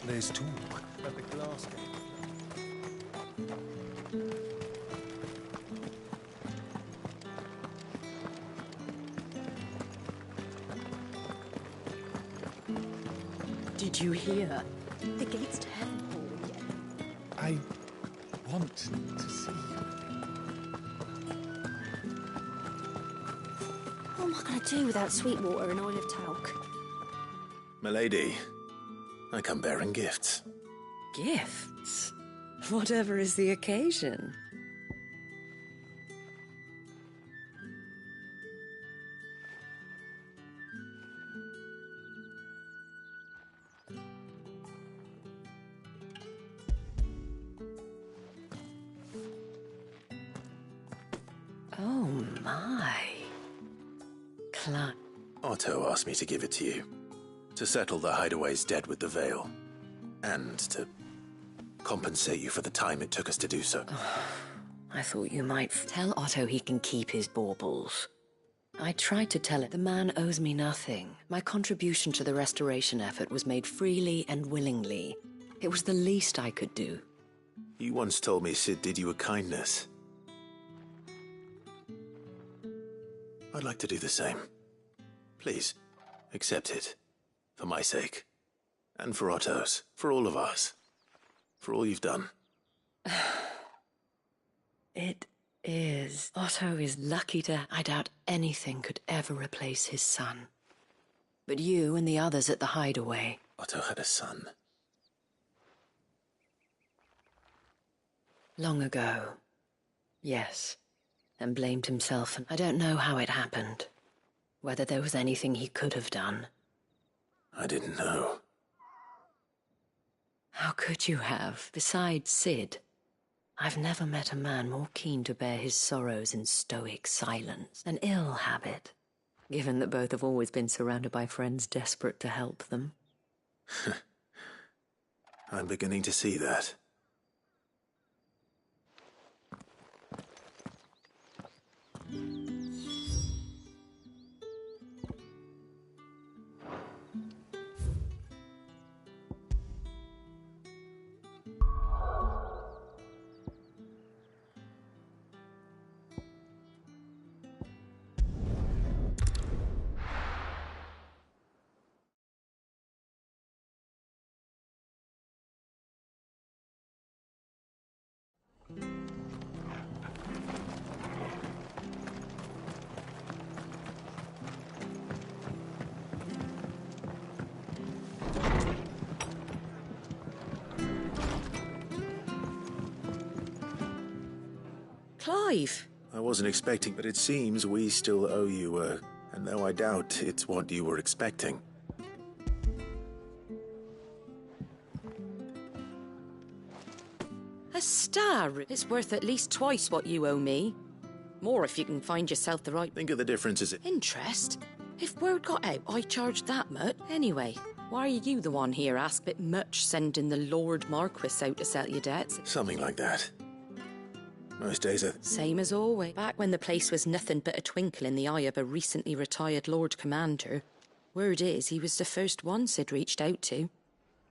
Speaker 4: There's talk at the glass gate.
Speaker 11: Did you hear? The gates to heaven fall again.
Speaker 4: I want to see you.
Speaker 19: What am I going to do without sweet water and oil of talc?
Speaker 1: Milady, I come bearing gifts.
Speaker 11: Gifts? Whatever is the occasion. Oh my.
Speaker 1: Otto asked me to give it to you. To settle the Hideaway's debt with the Veil. And to compensate you for the time it took us to do so.
Speaker 11: I thought you might tell Otto he can keep his baubles. I tried to tell him the man owes me nothing. My contribution to the restoration effort was made freely and willingly. It was the least I could do.
Speaker 1: You once told me Sid did you a kindness. I'd like to do the same. Please, accept it. For my sake. And for Otto's. For all of us. For all you've done.
Speaker 11: It is. Otto is lucky to... I doubt anything could ever replace his son. But you and the others at the Hideaway...
Speaker 1: Otto had a son.
Speaker 11: Long ago. Yes. And blamed himself, and I don't know how it happened. Whether there was anything he could have done.
Speaker 1: I didn't know.
Speaker 11: How could you have? Besides Sid, I've never met a man more keen to bear his sorrows in stoic silence. An ill habit, given that both have always been surrounded by friends desperate to help them.
Speaker 1: I'm beginning to see that.
Speaker 11: Clive!
Speaker 1: I wasn't expecting, but it seems we still owe you and though I doubt it's what you were expecting.
Speaker 11: A star! It's worth at least twice what you owe me. More if you can find yourself the right...
Speaker 1: Think of the differences.
Speaker 11: Interest? If word got out, I charged that much. Anyway, why are you the one here asked bit much sending the Lord Marquis out to settle your debts?
Speaker 1: Something like that. Most days are...
Speaker 11: Same as always. Back when the place was nothing but a twinkle in the eye of a recently retired Lord Commander, word is he was the first one Sid reached out to.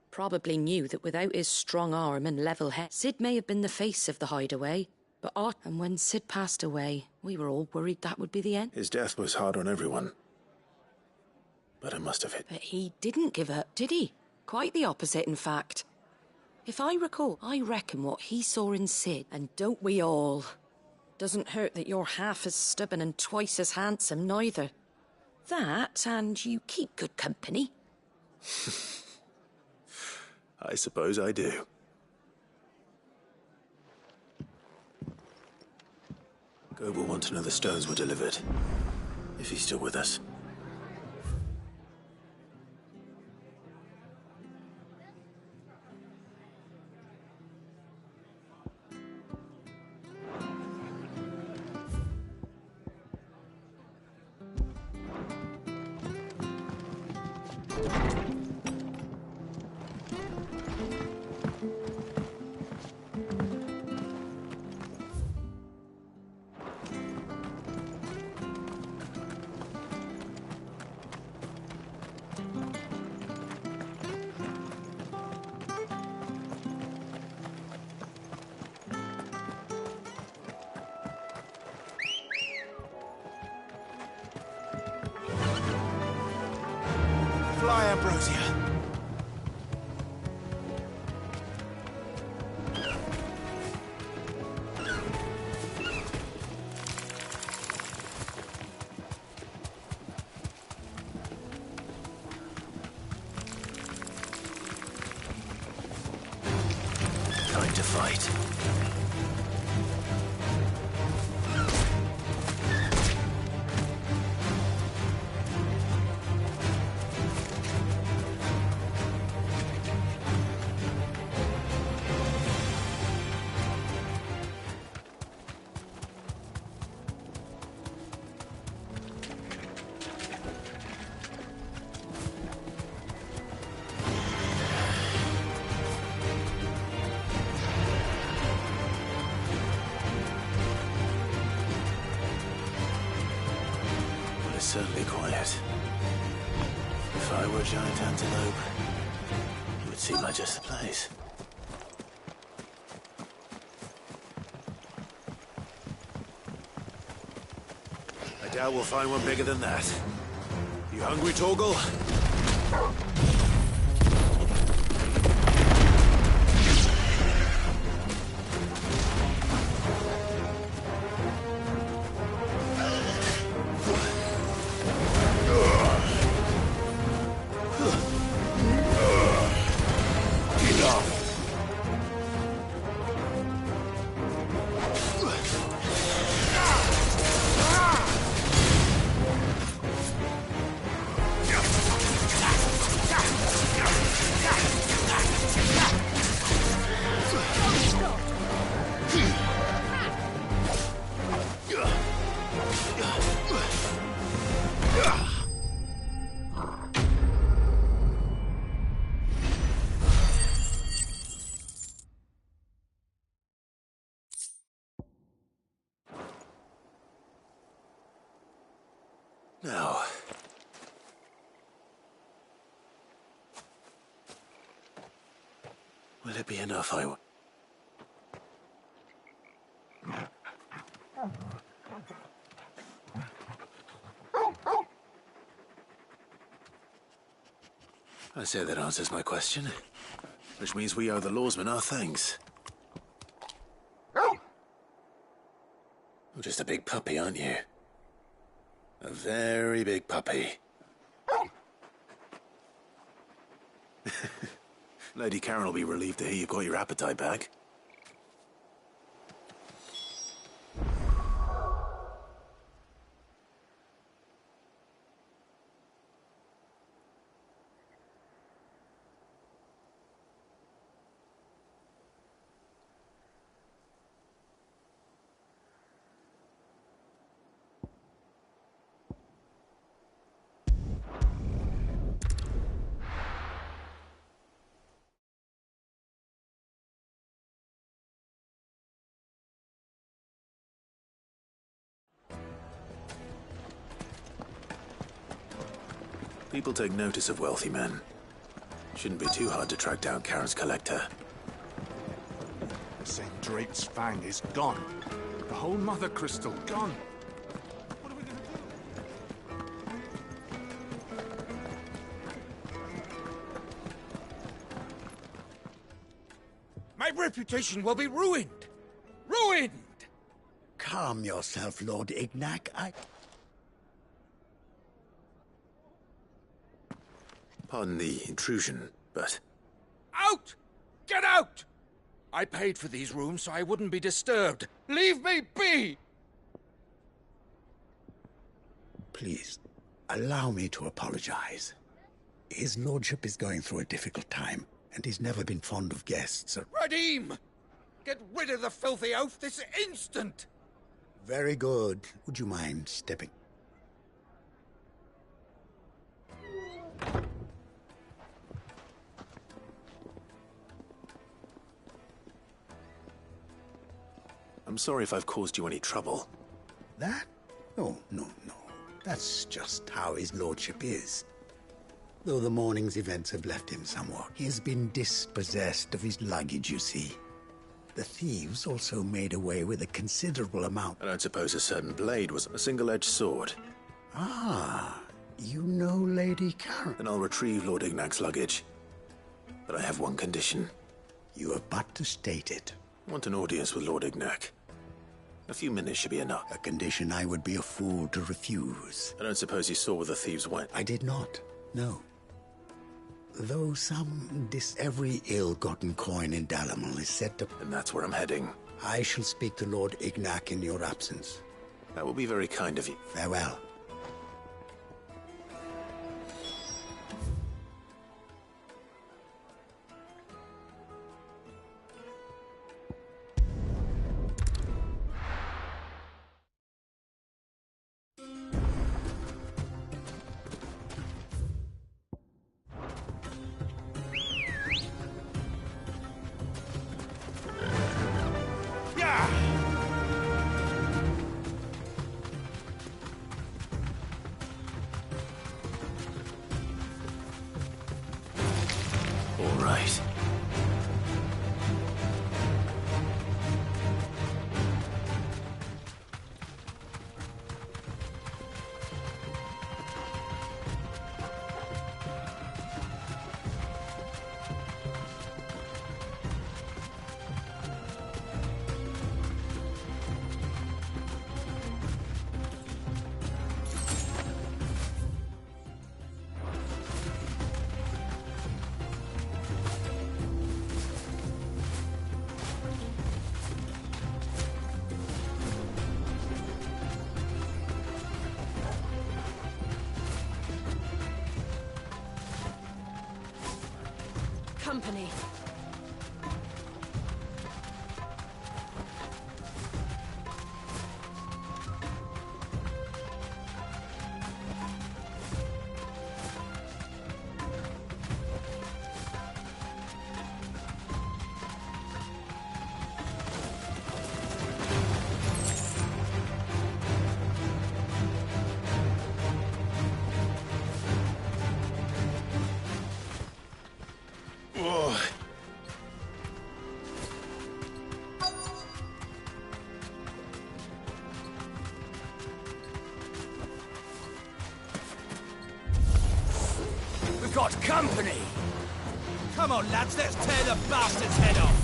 Speaker 11: Probably knew that without his strong arm and level head, Sid may have been the face of the Hideaway. But and when Sid passed away, we were all worried that would be the end.
Speaker 1: His death was hard on everyone. But it must have hit.
Speaker 11: But he didn't give up, did he? Quite the opposite, in fact. If I recall, I reckon what he saw in Sid, and don't we all? Doesn't hurt that you're half as stubborn and twice as handsome, neither. That, and you keep good company.
Speaker 1: I suppose I do. Gob will want to know the stones were delivered, if he's still with us.
Speaker 3: Fly, Ambrosia.
Speaker 1: Time to fight. Certainly quiet. If I were a giant antelope, it would seem like just the place. I doubt we'll find one bigger than that. You hungry, Torgal? Now, will it be enough? I say that answers my question, which means we owe the lawsmen our thanks. You're just a big puppy, aren't you? A very big puppy. Lady Karen will be relieved to hear you've got your appetite back. People take notice of wealthy men. Shouldn't be too hard to track down Karen's collector.
Speaker 14: St. Drake's Fang is gone. The whole Mother Crystal gone. What are we gonna do?
Speaker 3: My reputation will be ruined! Ruined!
Speaker 22: Calm yourself, Lord Ignac.
Speaker 1: Pardon the intrusion, but...
Speaker 14: Out! Get out! I paid for these rooms so I wouldn't be disturbed. Leave me be!
Speaker 5: Please, allow me to apologize. His lordship is going through a difficult time, and he's never been fond of guests.
Speaker 14: Radim! Get rid of the filthy oaf this instant!
Speaker 5: Very good. Would you mind stepping?
Speaker 1: I'm sorry if I've caused you any trouble.
Speaker 5: That? Oh, no. That's just how his lordship is. Though the morning's events have left him somewhat, he has been dispossessed of his luggage, you see. The thieves also made away with a considerable amount.
Speaker 1: I don't suppose a certain blade was a single-edged sword.
Speaker 5: Ah, you know Lady Karen.
Speaker 1: Then I'll retrieve Lord Ignac's luggage. But I have one condition.
Speaker 5: You have but to state it.
Speaker 1: I want an audience with Lord Ignac. A few minutes should be enough.
Speaker 5: A condition I would be a fool to refuse.
Speaker 1: I don't suppose you saw where the thieves went?
Speaker 5: I did not, no. Though every ill-gotten coin in Dalamal is set to...
Speaker 1: And that's where I'm heading.
Speaker 5: I shall speak to Lord Ignac in your absence.
Speaker 1: That will be very kind of you.
Speaker 5: Farewell.
Speaker 1: All right.
Speaker 2: Company.
Speaker 14: We've got company! Come on, lads, let's tear the bastard's head off!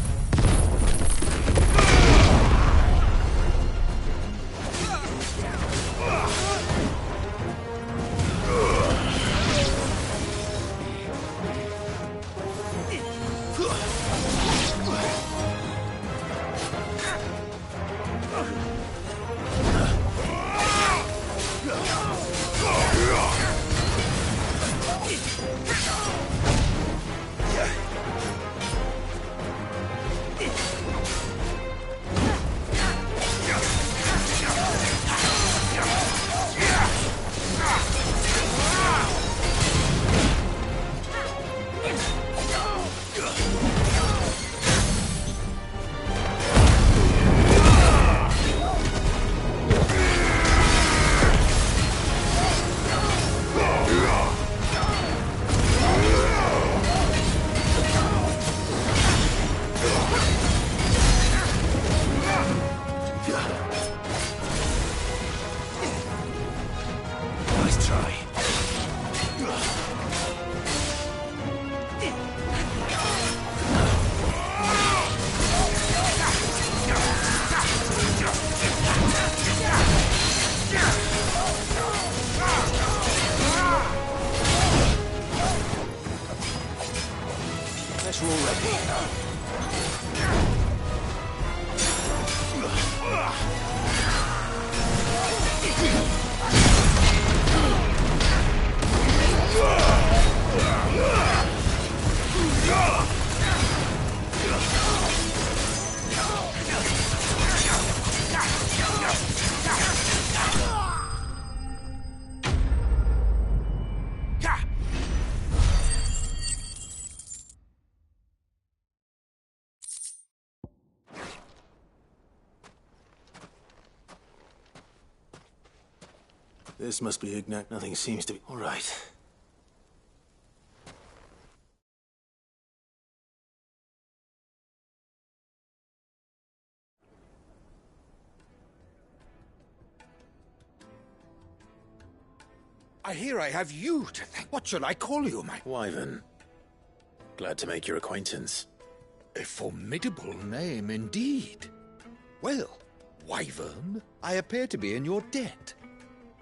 Speaker 3: closer already.
Speaker 1: This must be Ignac. Nothing seems to be... All right.
Speaker 3: I hear I have you to thank. What shall I call you, my...
Speaker 1: Wyvern. Glad to make your acquaintance.
Speaker 3: A formidable name indeed. Well, Wyvern, I appear to be in your debt.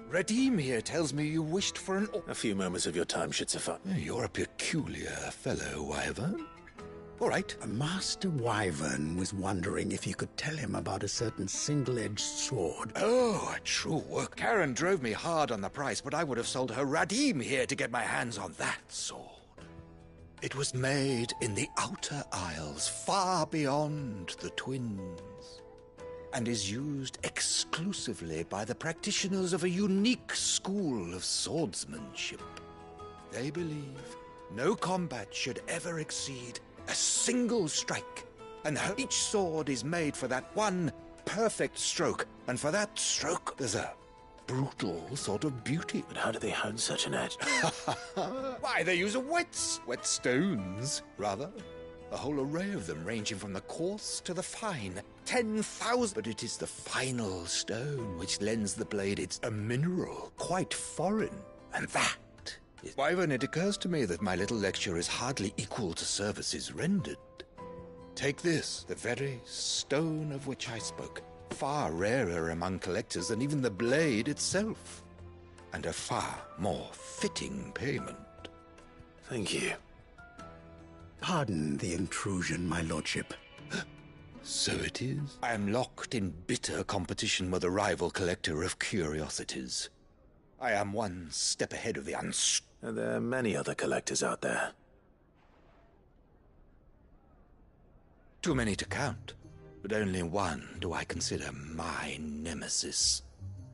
Speaker 3: Redeem here tells me you wished for an...
Speaker 1: A few moments of your time should suffice.
Speaker 3: You're a peculiar fellow, Wyvern. All right.
Speaker 5: Master Wyvern was wondering if you could tell him about a certain single-edged sword.
Speaker 3: Oh, a true work. Karen drove me hard on the price, but I would have sold her Radim here to get my hands on that sword. It was made in the Outer Isles, far beyond the Twins, and is used exclusively by the practitioners of a unique school of swordsmanship. They believe no combat should ever exceed a single strike, and each sword is made for that one perfect stroke, and for that stroke there's a brutal sort of beauty.
Speaker 1: But how do they hone such an edge?
Speaker 3: Why, they use whetstones, rather. A whole array of them, ranging from the coarse to the fine. 10,000. But it is the final stone which lends the blade a mineral, quite foreign. And that is... Wyvern, it occurs to me that my little lecture is hardly equal to services rendered. Take this, the very stone of which I spoke. Far rarer among collectors than even the blade itself. And a far more fitting payment.
Speaker 1: Thank you.
Speaker 5: Pardon the intrusion, my lordship.
Speaker 3: So it is. I am locked in bitter competition with a rival collector of curiosities. I am one step ahead of the
Speaker 1: Are there many other collectors out there?
Speaker 3: Too many to count, but only one do I consider my nemesis.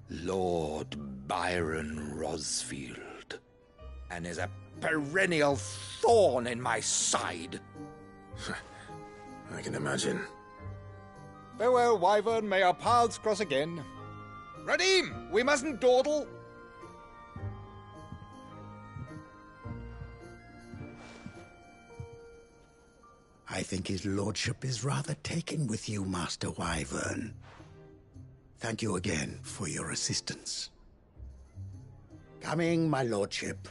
Speaker 3: Lord Byron Rosfield. And is a perennial thorn in my side.
Speaker 1: I can imagine.
Speaker 3: Farewell, Wyvern. May our paths cross again. Radim, we mustn't dawdle.
Speaker 5: I think his lordship is rather taken with you, Master Wyvern. Thank you again for your assistance. Coming, my lordship.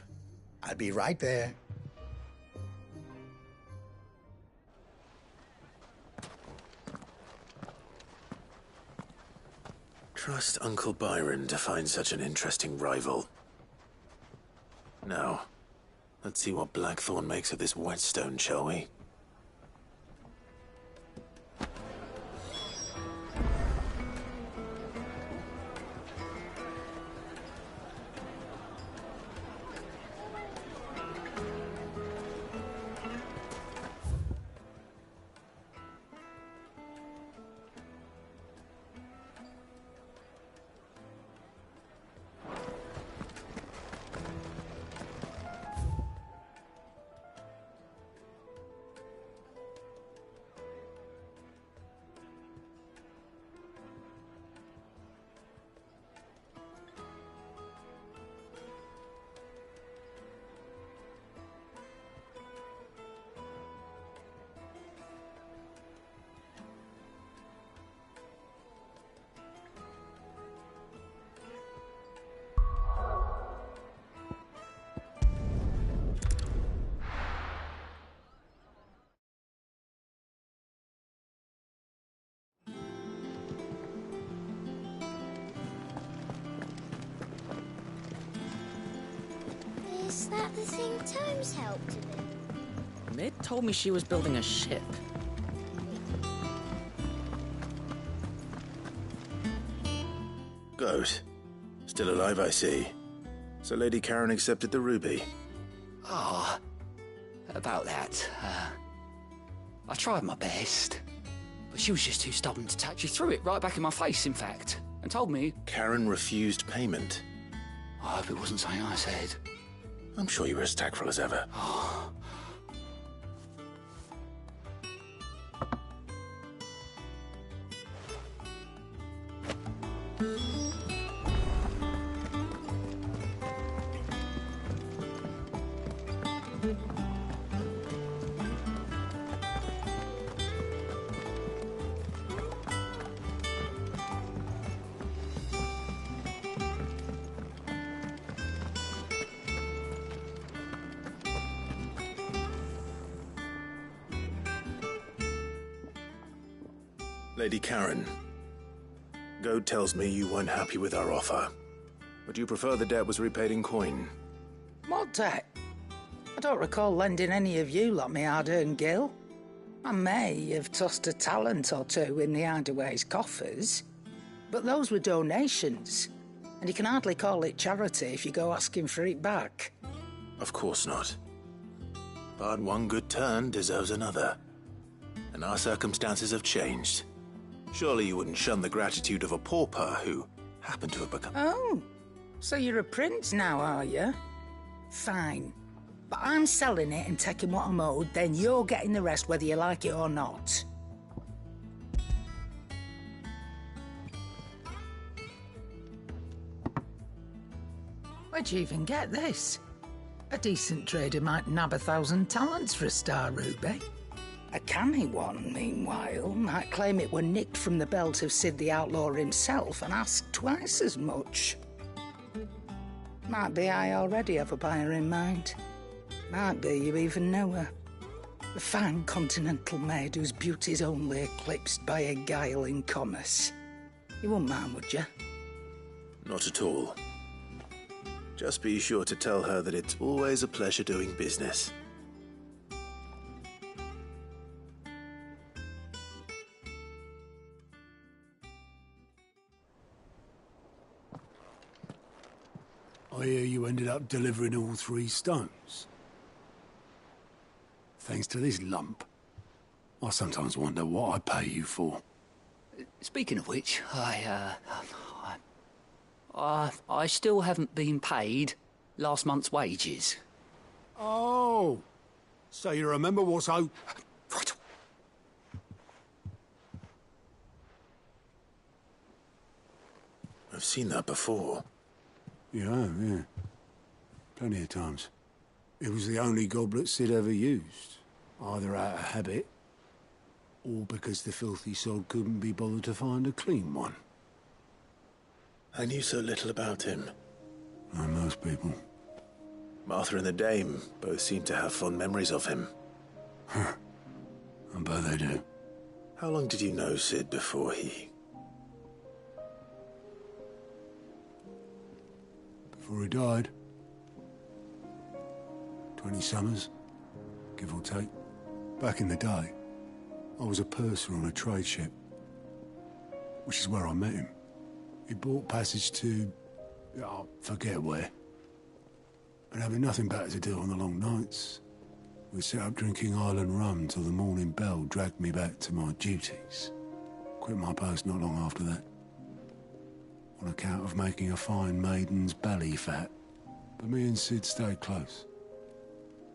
Speaker 5: I'll be right there.
Speaker 1: Trust Uncle Byron to find such an interesting rival. Now, let's see what Blackthorn makes of this whetstone, shall we?
Speaker 19: Is that the thing Tomes helped to do?
Speaker 11: Lyd told me she was building a ship.
Speaker 1: Goat. Still alive, I see. So Lady Karen accepted the ruby.
Speaker 13: Ah, about that. I tried my best, but she was just too stubborn to touch. She threw it right back in my face, in fact, and told me...
Speaker 1: Karen refused payment.
Speaker 13: I hope it wasn't something I said.
Speaker 1: I'm sure you were as tactful as ever. Lady Karen, Goat tells me you weren't happy with our offer. But you prefer the debt was repaid in coin.
Speaker 16: What debt? I don't recall lending any of you lot me hard-earned gil. I may have tossed a talent or two in the Hideaway's coffers, but those were donations, and you can hardly call it charity if you go asking for it back.
Speaker 1: Of course not. But one good turn deserves another. And our circumstances have changed. Surely you wouldn't shun the gratitude of a pauper who happened to have become...
Speaker 16: Oh, so you're a prince now, are you? Fine. But I'm selling it and taking what I'm owed, then you're getting the rest whether you like it or not. Where'd you even get this? A decent trader might nab 1,000 talents for a star ruby. A canny one, meanwhile, might claim it were nicked from the belt of Sid the Outlaw himself and ask twice as much. Might be I already have a buyer in mind. Might be you even know her. A fine continental maid whose beauty's only eclipsed by a guile in commerce. You wouldn't mind, would you?
Speaker 1: Not at all. Just be sure to tell her that it's always a pleasure doing business.
Speaker 10: I hear you ended up delivering all 3 stones. Thanks to this lump. I sometimes wonder what I pay you for.
Speaker 13: Speaking of which, I still haven't been paid last month's wages.
Speaker 10: Oh, so you remember what's owed?
Speaker 13: Right.
Speaker 1: I've seen that before.
Speaker 10: Yeah. Plenty of times. It was the only goblet Sid ever used, either out of habit, or because the filthy sod couldn't be bothered to find a clean one.
Speaker 1: I knew so little about him.
Speaker 10: Like most people.
Speaker 1: Martha and the Dame both seem to have fond memories of him.
Speaker 10: I bet they do.
Speaker 1: How long did you know Sid before he...
Speaker 10: Before he died. 20 summers, give or take. Back in the day, I was a purser on a trade ship, which is where I met him. He bought passage to... I forget where. But having nothing better to do on the long nights, we set up drinking island rum till the morning bell dragged me back to my duties. Quit my post not long after that, on account of making a fine maiden's belly fat. But me and Sid stayed close,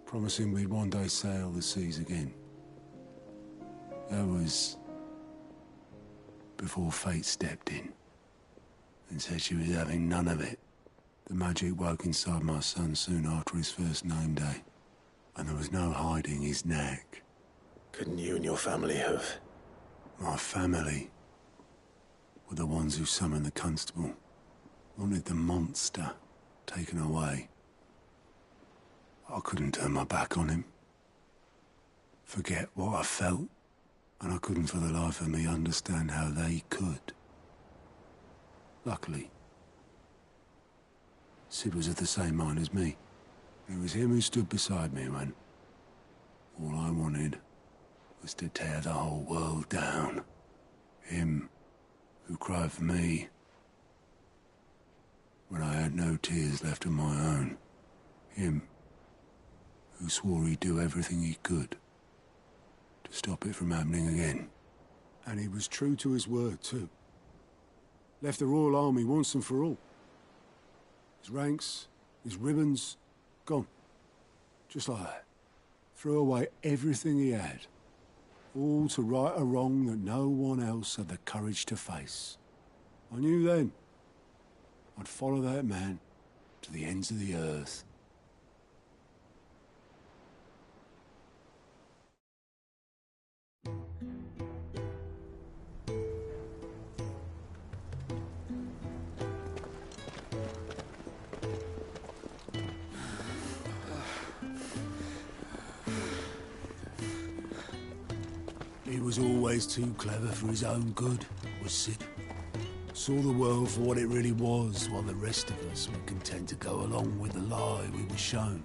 Speaker 10: promising we'd one day sail the seas again. That was before fate stepped in and said she was having none of it. The magic woke inside my son soon after his first name day, and there was no hiding his knack.
Speaker 1: Couldn't you and your family have...
Speaker 10: My family were the ones who summoned the constable, wanted the monster taken away. I couldn't turn my back on him, forget what I felt, and I couldn't for the life of me understand how they could. Luckily, Sid was of the same mind as me. It was him who stood beside me when All I wanted was to tear the whole world down. Him, who cried for me when I had no tears left of my own. Him, who swore he'd do everything he could to stop it from happening again. And he was true to his word, too. Left the Royal Army once and for all. His ranks, his ribbons, gone. Just like that. Threw away everything he had. All to right a wrong that no one else had the courage to face. I knew then I'd follow that man to the ends of the earth. He was always too clever for his own good, was Sid. Saw the world for what it really was, while the rest of us were content to go along with the lie we were shown.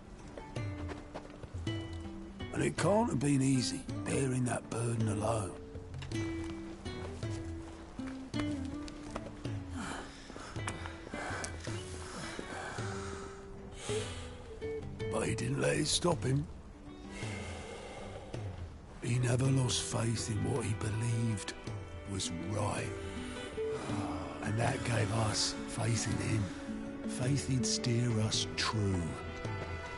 Speaker 10: And it can't have been easy, bearing that burden alone. But he didn't let it stop him. He never lost faith in what he believed was right. And that gave us faith in him. Faith he'd steer us true.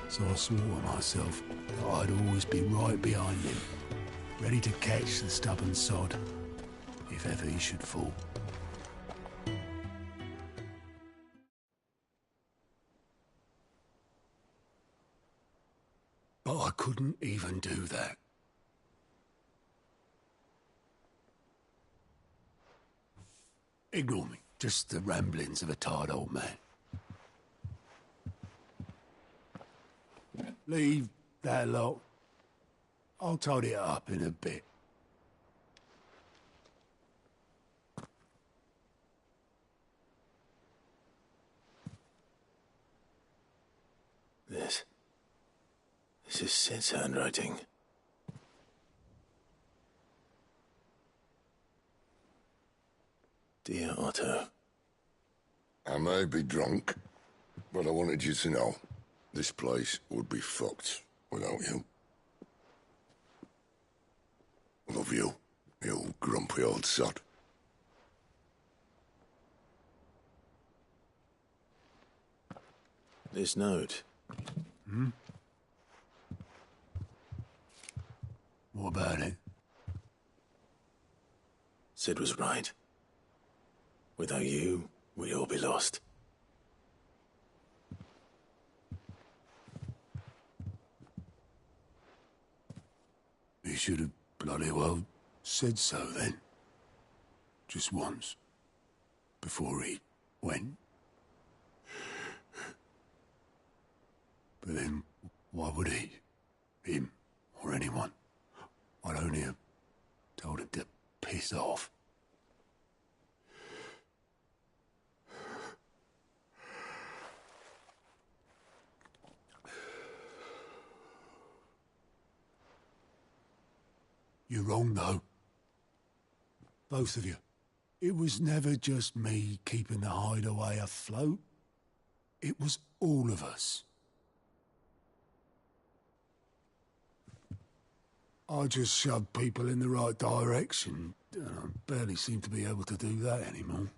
Speaker 10: So I swore to myself that I'd always be right behind him, ready to catch the stubborn sod, if ever he should fall. But I couldn't even do that. Ignore me. Just the ramblings of a tired old man. Leave that lot. I'll tidy it up in a bit.
Speaker 1: This is Sid's handwriting. Dear Otto.
Speaker 17: I may be drunk, but I wanted you to know this place would be fucked without you. Love you, you grumpy old sod.
Speaker 1: This note.
Speaker 10: Hmm? What about it?
Speaker 1: Sid was right. Without you, we'd all be lost.
Speaker 10: He should have bloody well said so then. Just once. Before he went. But then, why would he? Him, or anyone? I'd only have told him to piss off. You're wrong, though. Both of you. It was never just me keeping the hideaway afloat. It was all of us. I just shoved people in the right direction. I barely seem to be able to do that anymore.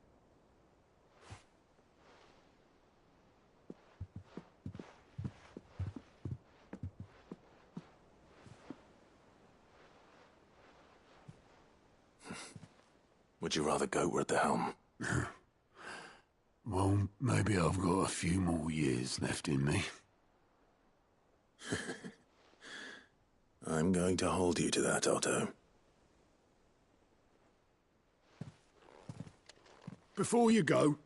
Speaker 1: Would you rather go were at the helm?
Speaker 10: Well, maybe I've got a few more years left in me.
Speaker 1: I'm going to hold you to that, Otto.
Speaker 10: Before you go,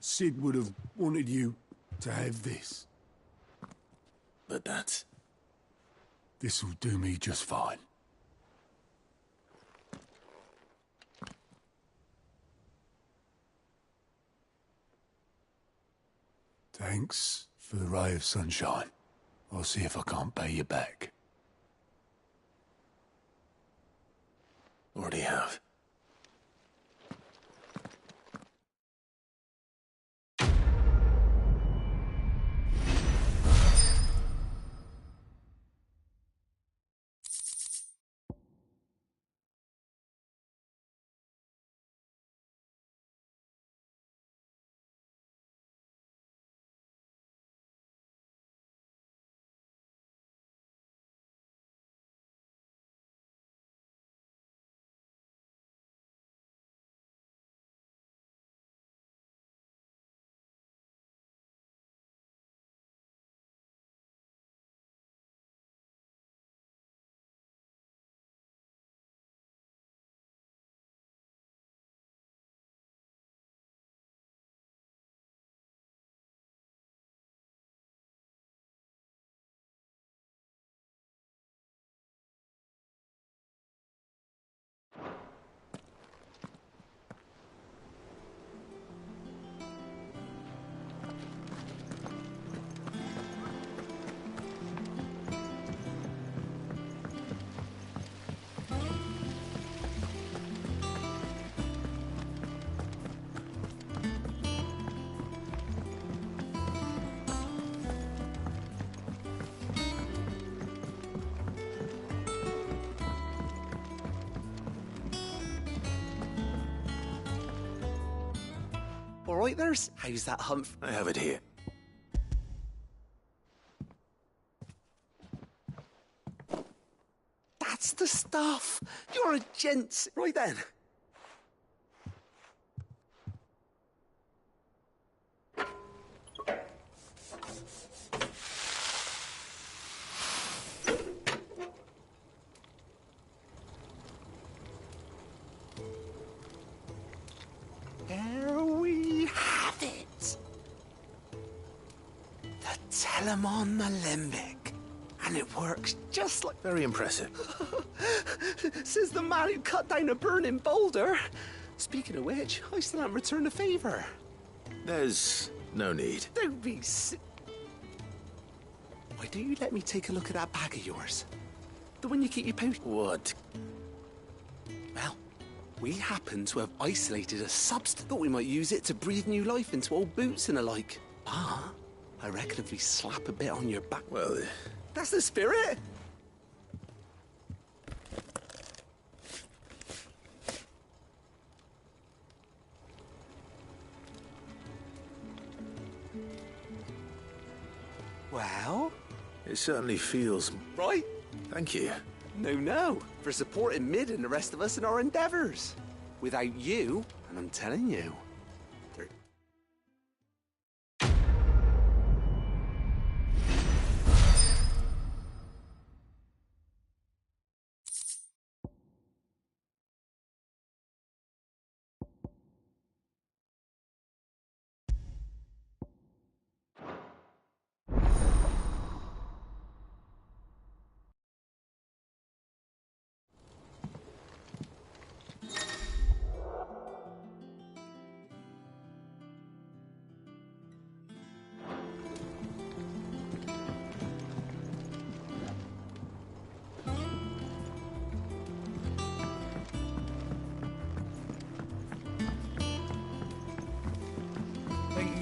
Speaker 10: Sid would have wanted you to have this.
Speaker 1: But that's...
Speaker 10: This'll do me just fine. Thanks for the ray of sunshine. I'll see if I can't pay you back.
Speaker 1: Already have.
Speaker 21: All right, there's. How's that hunt?
Speaker 1: I have it here.
Speaker 21: That's the stuff. You're a gent. Right then. There we have it. The Telemon Alembic. And it works just like...
Speaker 1: Very impressive.
Speaker 21: Says the man who cut down a burning boulder. Speaking of which, I still haven't returned the favour.
Speaker 1: There's no need.
Speaker 21: Don't be Why don't you let me take a look at that bag of yours? The one you keep your pouch...
Speaker 1: What?
Speaker 21: Well, we happen to have isolated a substance. Thought we might use it to breathe new life into old boots and the like. Ah, I reckon if we slap a bit on your back...
Speaker 1: Well...
Speaker 21: That's the spirit. Well?
Speaker 1: It certainly feels...
Speaker 21: Right?
Speaker 1: Thank you.
Speaker 21: No. For supporting Mid and the rest of us in our endeavours. Without you, and I'm telling you...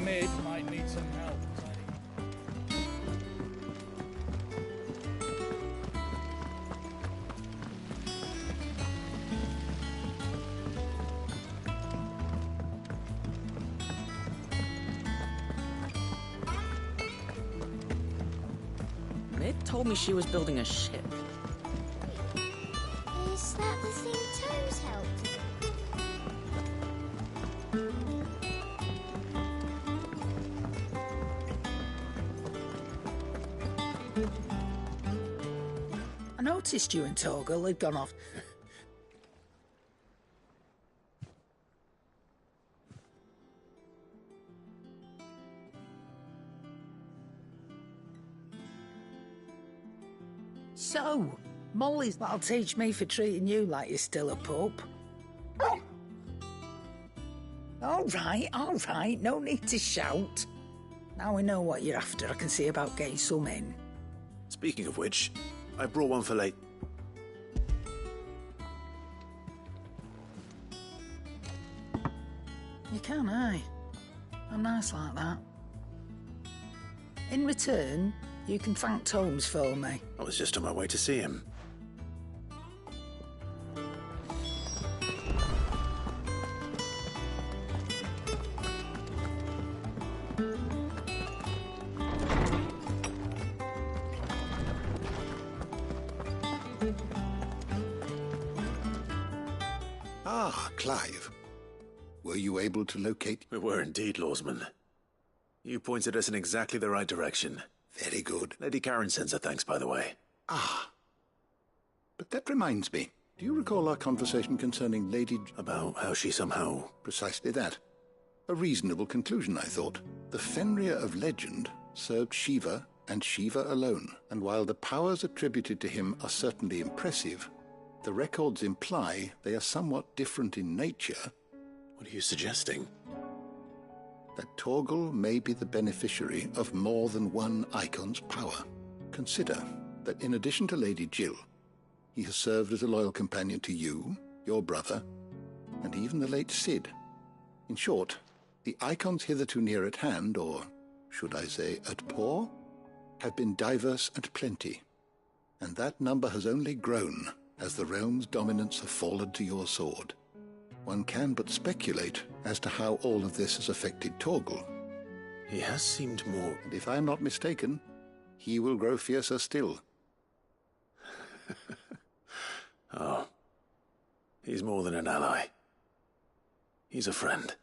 Speaker 12: Mid might need some help.
Speaker 20: Mid told me she was building a ship.
Speaker 19: Is that the thing Toes helped?
Speaker 16: I noticed you and Torgal had gone off. So, Molly's that'll teach me for treating you like you're still a pup. All right, no need to shout. Now we know what you're after, I can see about getting some in.
Speaker 1: Speaking of which, I brought one for late.
Speaker 16: You can, aye. I'm nice like that. In return, you can thank Tomes for me.
Speaker 1: I was just on my way to see him.
Speaker 18: Ah, Clive. Were you able to locate?
Speaker 1: We were indeed, Lawsman. You pointed us in exactly the right direction.
Speaker 18: Very good.
Speaker 1: Lady Karen sends her thanks, by the way.
Speaker 18: Ah. But that reminds me. Do you recall our conversation concerning Lady...
Speaker 1: About how she somehow...
Speaker 18: Precisely that. A reasonable conclusion, I thought. The Fenrir of legend served Shiva and Shiva alone, and while the powers attributed to him are certainly impressive, the records imply they are somewhat different in nature.
Speaker 1: What are you suggesting?
Speaker 18: That Torgal may be the beneficiary of more than one icon's power. Consider that in addition to Lady Jill, he has served as a loyal companion to you, your brother, and even the late Cid. In short, the icons hitherto near at hand, or should I say at paw, have been diverse and plenty, and that number has only grown as the realm's dominance have fallen to your sword. One can but speculate as to how all of this has affected Torgal.
Speaker 1: He has seemed more...
Speaker 18: And if I am not mistaken, he will grow fiercer still.
Speaker 1: Oh. He's more than an ally. He's a friend.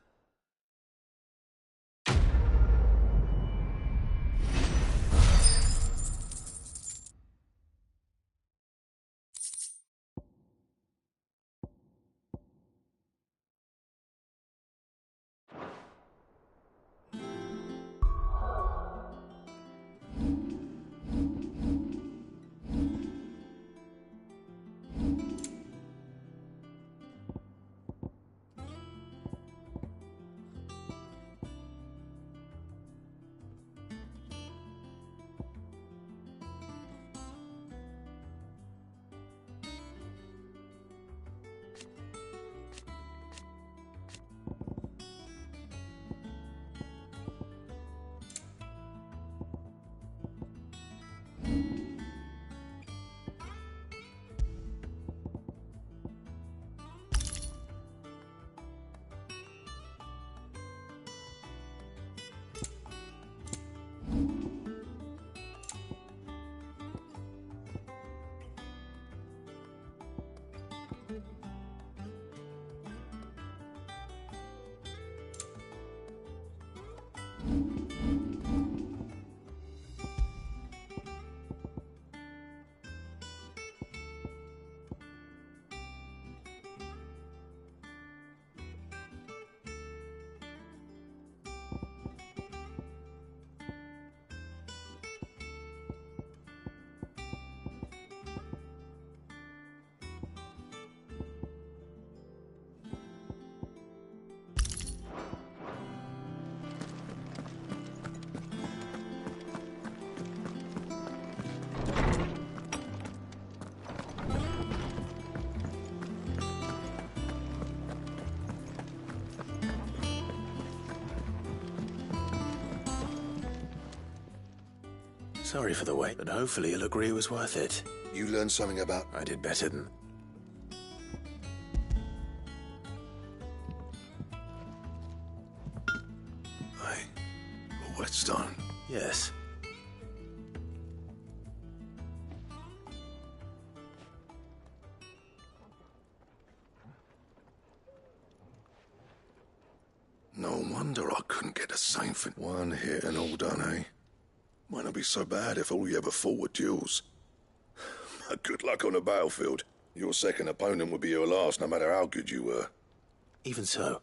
Speaker 1: Sorry for the wait, but hopefully you'll agree it was worth it.
Speaker 17: You learned something about...
Speaker 1: I did better than...
Speaker 17: Hey, a whetstone?
Speaker 1: Yes.
Speaker 17: No wonder I couldn't get the same thing. One hit and all done, eh? Might not be so bad if all you ever fought were duels. But good luck on the battlefield. Your second opponent would be your last, no matter how good you were.
Speaker 1: Even so,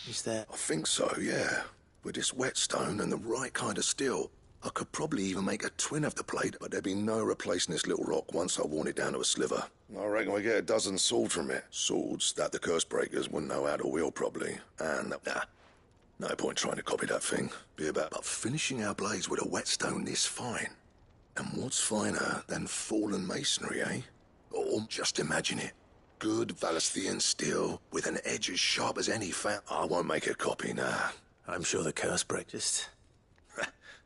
Speaker 1: is there...
Speaker 17: I think so, yeah. With this whetstone and the right kind of steel, I could probably even make a twin of the blade, but there'd be no replacing this little rock once I worn it down to a sliver. I reckon we get a dozen swords from it. Swords that the curse breakers wouldn't know how to wield properly. And, no point trying to copy that thing. Be about finishing our blades with a whetstone this fine. And what's finer than fallen masonry, eh? Or just imagine it. Good Valesthian steel with an edge as sharp as any I won't make a copy, nah.
Speaker 1: I'm sure the curse break just...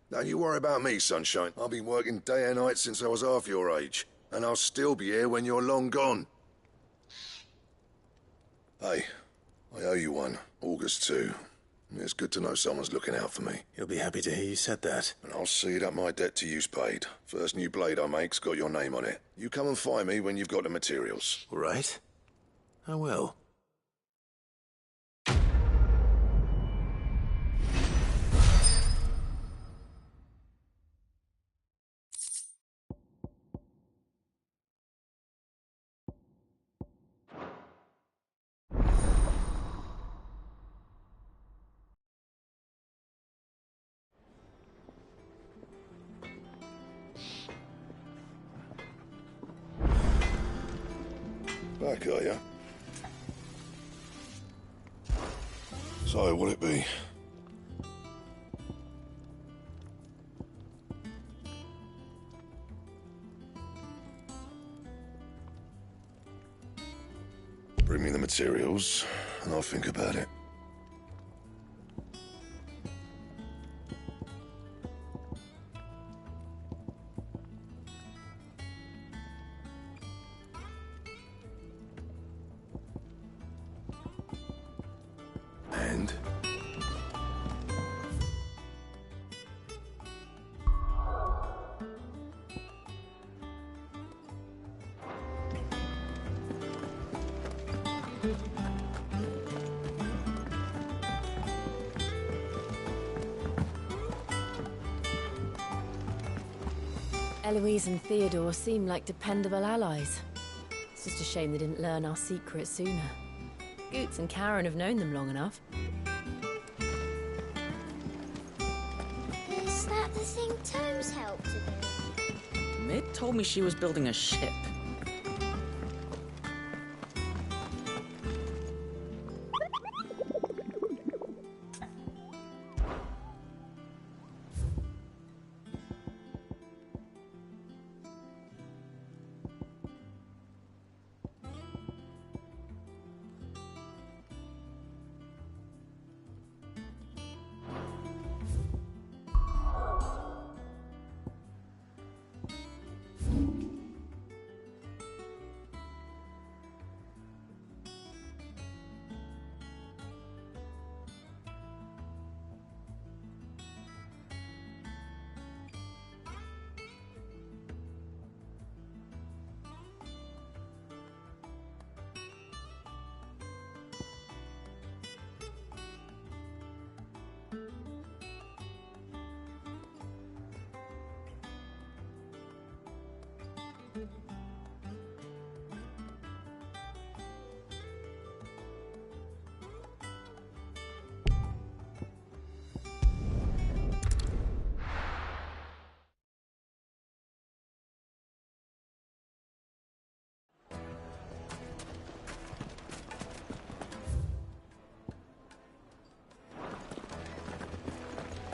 Speaker 17: Don't you worry about me, Sunshine. I've been working day and night since I was half your age. And I'll still be here when you're long gone. Hey, I owe you one. August 2. It's good to know someone's looking out for me.
Speaker 1: You'll be happy to hear you said that.
Speaker 17: And I'll see that my debt to you's paid. First new blade I make's got your name on it. You come and find me when you've got the materials.
Speaker 1: All right. I will.
Speaker 17: Back, are ya? So, what'll it be? Bring me the materials, and I'll think about it. And?
Speaker 9: Eloise and Theodore seem like dependable allies. It's just a shame they didn't learn our secret sooner. Goots and Karen have known them long enough.
Speaker 19: Is that the thing Tomes helped to do?
Speaker 20: Mid told me she was building a ship.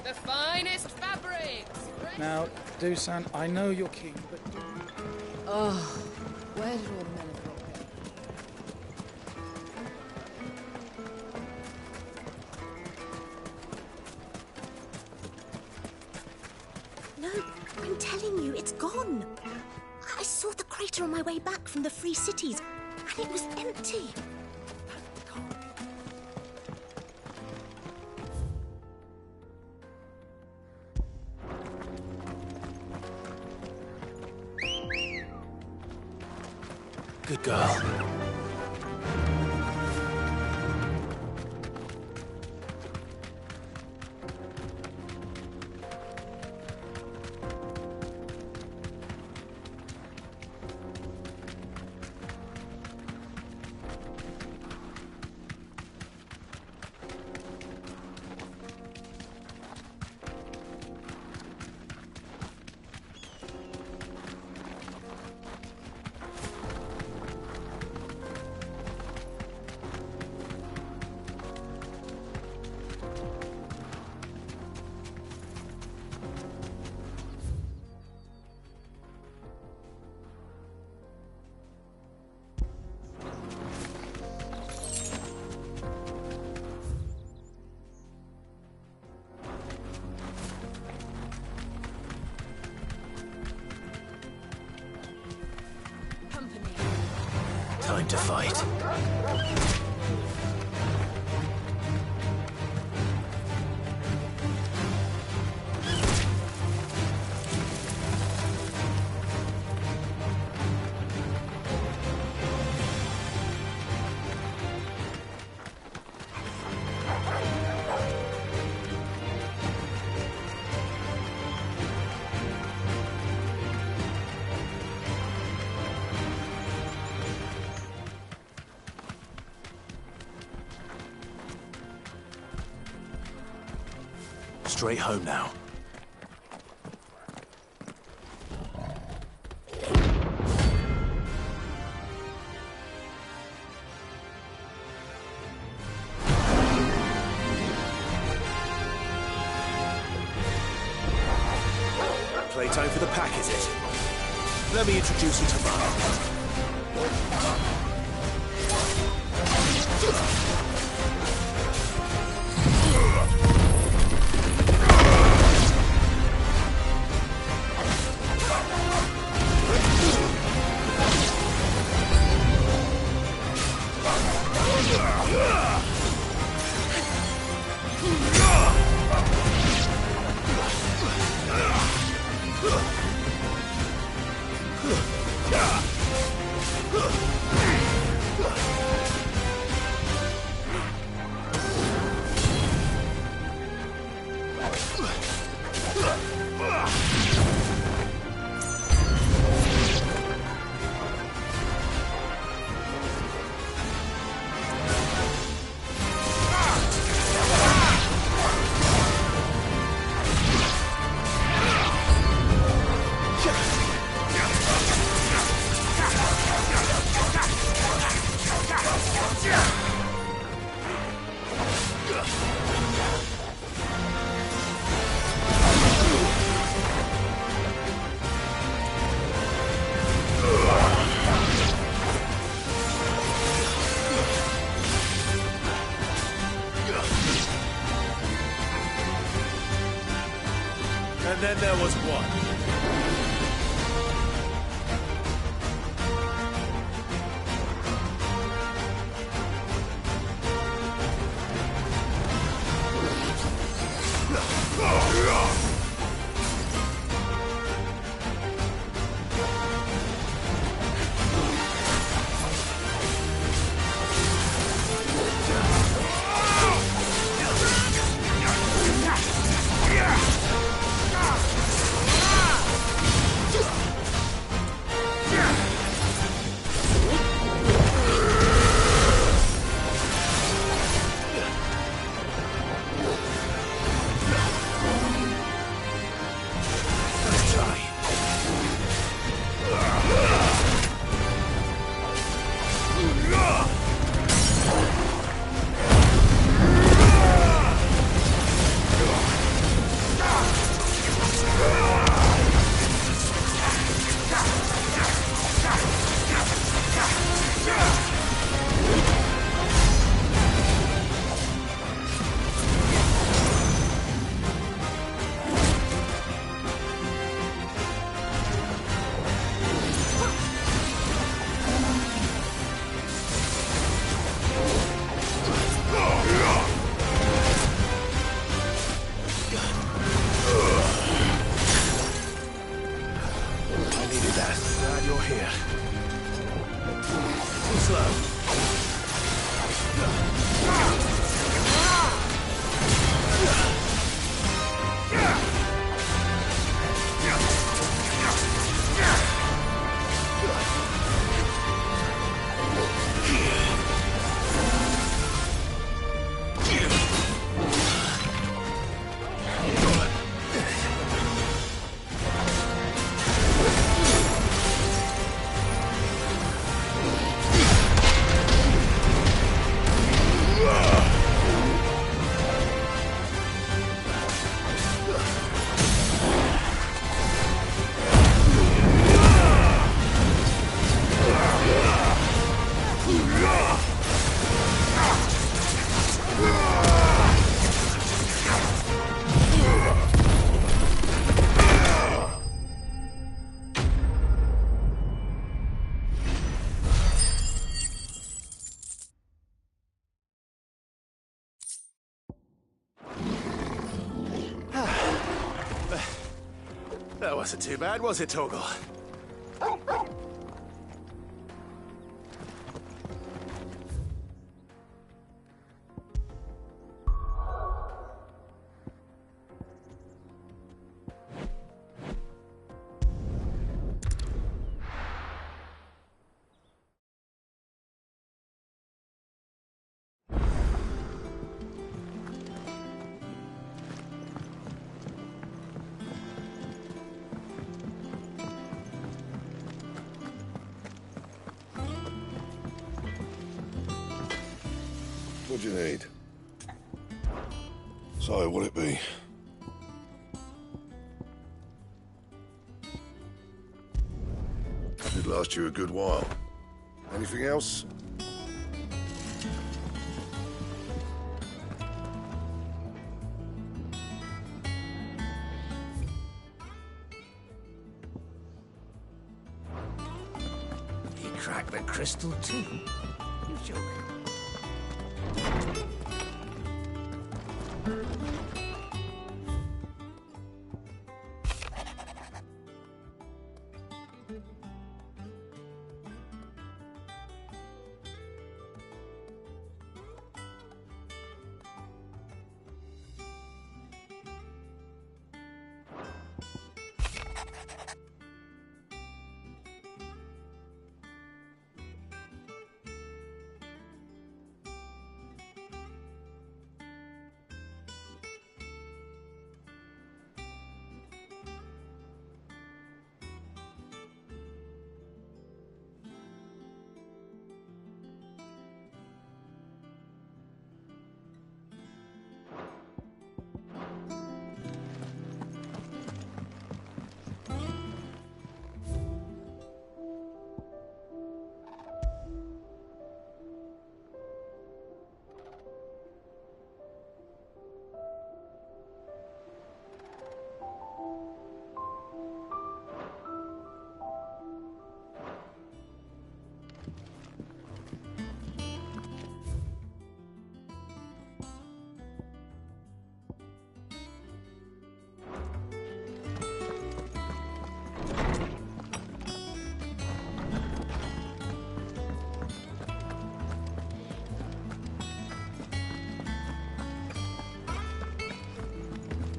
Speaker 22: The finest fabrics!
Speaker 12: Now, Dusan, I know you're keen, but...
Speaker 9: Oh, where did all the men of rock
Speaker 23: No, I'm telling you, it's gone. I saw the crater on my way back from the Free Cities, and it was empty.
Speaker 1: Good girl. going to fight. Straight home now. Playtime for the pack, is it? Let me introduce you to mine. And then there was one. Wasn't too bad, was it, Torgal?
Speaker 17: What do you need? So, what'll it be? It'd last you a good while. Anything else?
Speaker 6: He cracked the crystal too? You joking?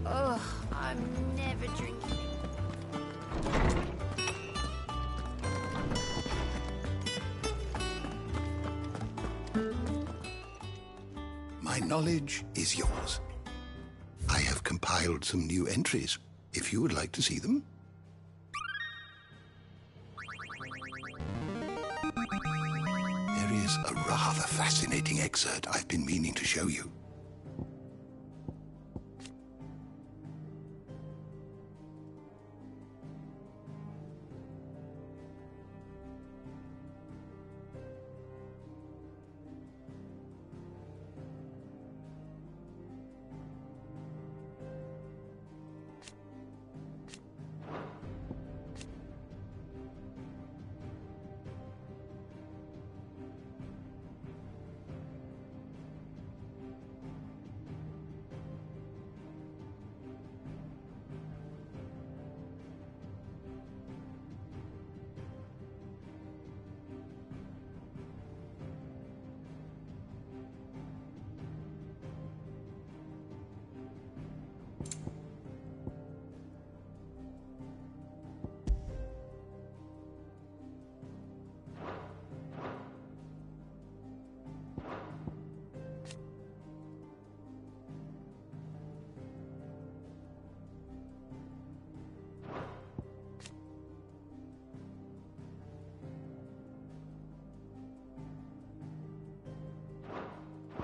Speaker 23: Oh, I'm never drinking.
Speaker 18: My knowledge is yours. I have compiled some new entries, if you would like to see them. There is a rather fascinating excerpt I've been meaning to show you.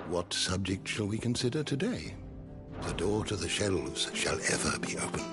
Speaker 18: What subject shall we consider today? The door to the shelves shall ever be open.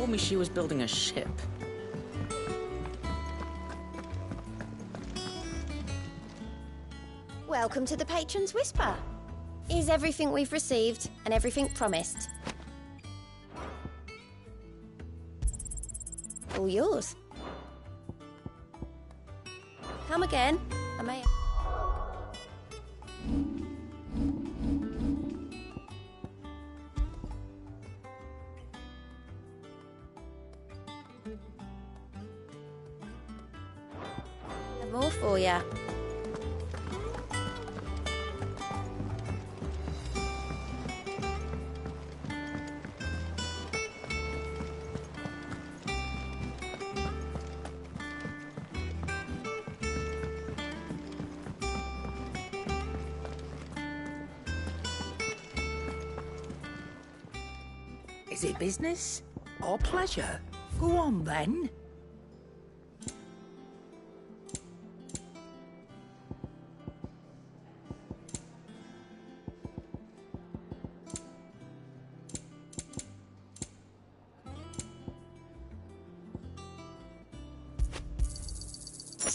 Speaker 20: told me she was building a ship.
Speaker 23: Welcome to the Patron's Whisper. Is everything we've received and everything promised? All yours. Come again. I may... More for ya.
Speaker 16: Is it business or pleasure? Go on then.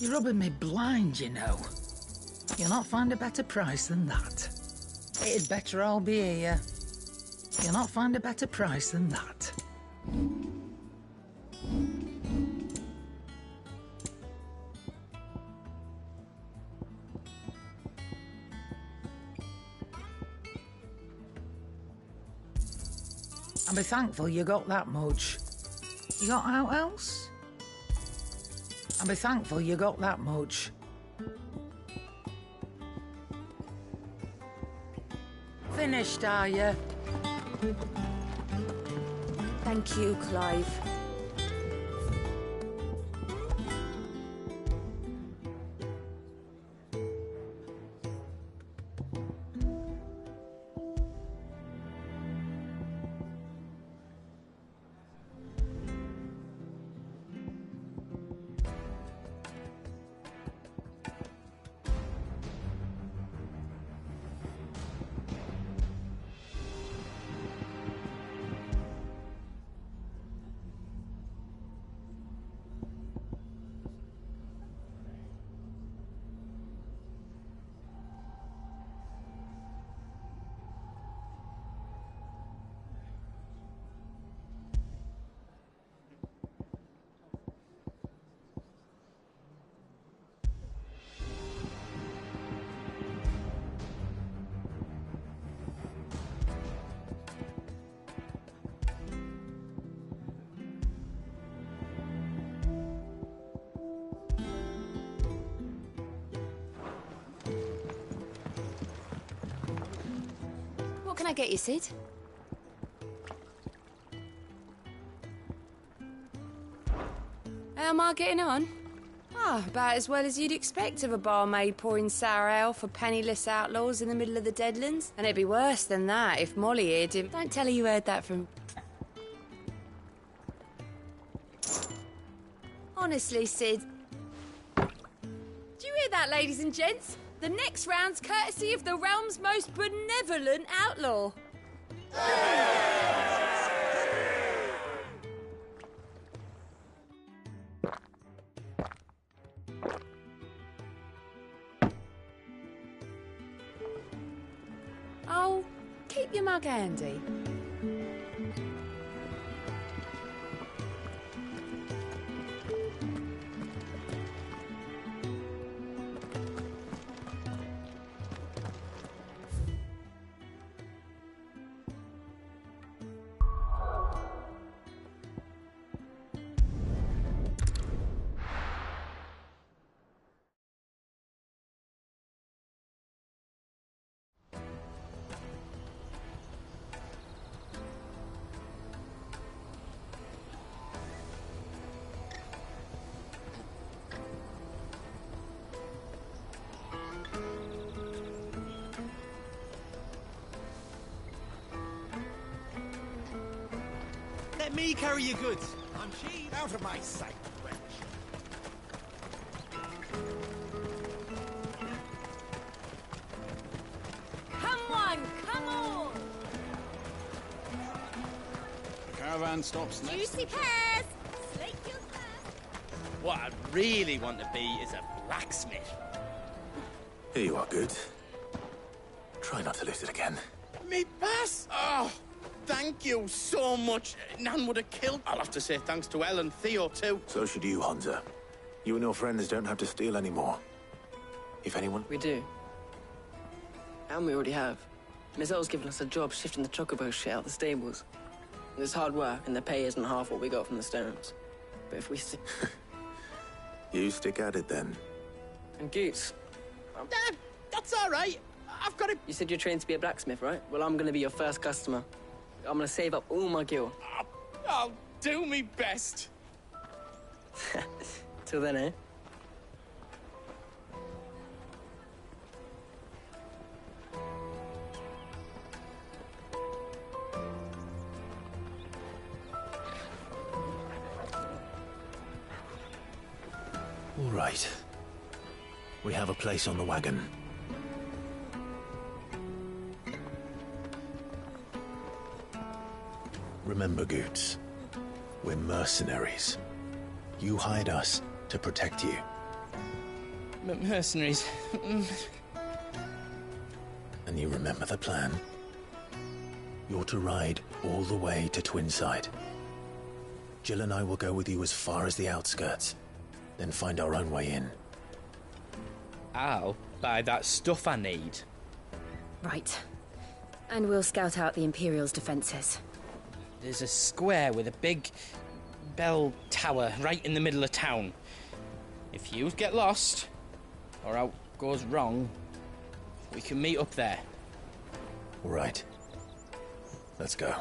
Speaker 16: You're rubbing me blind, you know. You'll not find a better price than that. It'd better all be here. You'll not find a better price than that. And be thankful you got that much. You got out else? And be thankful you got that much. Finished, are you?
Speaker 2: Thank you, Clive. What can I get you, Sid? How am I getting on? Ah, about as well as you'd expect of a barmaid pouring sour ale for penniless outlaws in the middle of the Deadlands. And it'd be worse than that if Molly here didn't... Don't tell her you heard that from... Honestly, Sid... Do you hear that, ladies and gents? The next round's courtesy of the realm's most benevolent outlaw. Oh, keep your mug handy.
Speaker 7: Let me carry your goods. I'm cheap. Out of my sight, wench.
Speaker 22: Come on, come on!
Speaker 12: caravan stops next.
Speaker 23: Juicy pears! Slate your thirst.
Speaker 7: What I'd really want to be is a blacksmith.
Speaker 1: Here you are, Goods. Try not to lose it again.
Speaker 7: Me pass! Oh, thank you so much. Nan would have killed. I'll have to say thanks to Elle and Theo, too.
Speaker 1: So should you, Hansa. You and your friends don't have to steal anymore. If anyone...
Speaker 4: We do. And we already have. Miss Earl's given us a job shifting the chocobo shit out the stables. It's hard work, and the pay isn't half what we got from the stones. But if we
Speaker 1: You stick at it, then.
Speaker 4: And Goots.
Speaker 7: That's all right. I've got it.
Speaker 4: You said you're trained to be a blacksmith, right? Well, I'm gonna be your first customer. I'm gonna save up all my gil.
Speaker 7: I'll do me best.
Speaker 4: Till then, eh?
Speaker 1: All right. We have a place on the wagon. Remember, Goots, we're mercenaries. You hired us to protect you.
Speaker 7: Mercenaries.
Speaker 1: And you remember the plan? You're to ride all the way to Twinside. Jill and I will go with you as far as the outskirts, then find our own way in.
Speaker 7: I'll buy that stuff I need.
Speaker 9: Right. And we'll scout out the Imperial's defences.
Speaker 7: There's a square with a big bell tower right in the middle of town. If you get lost, or out goes wrong, we can meet up there.
Speaker 1: All right. Let's go.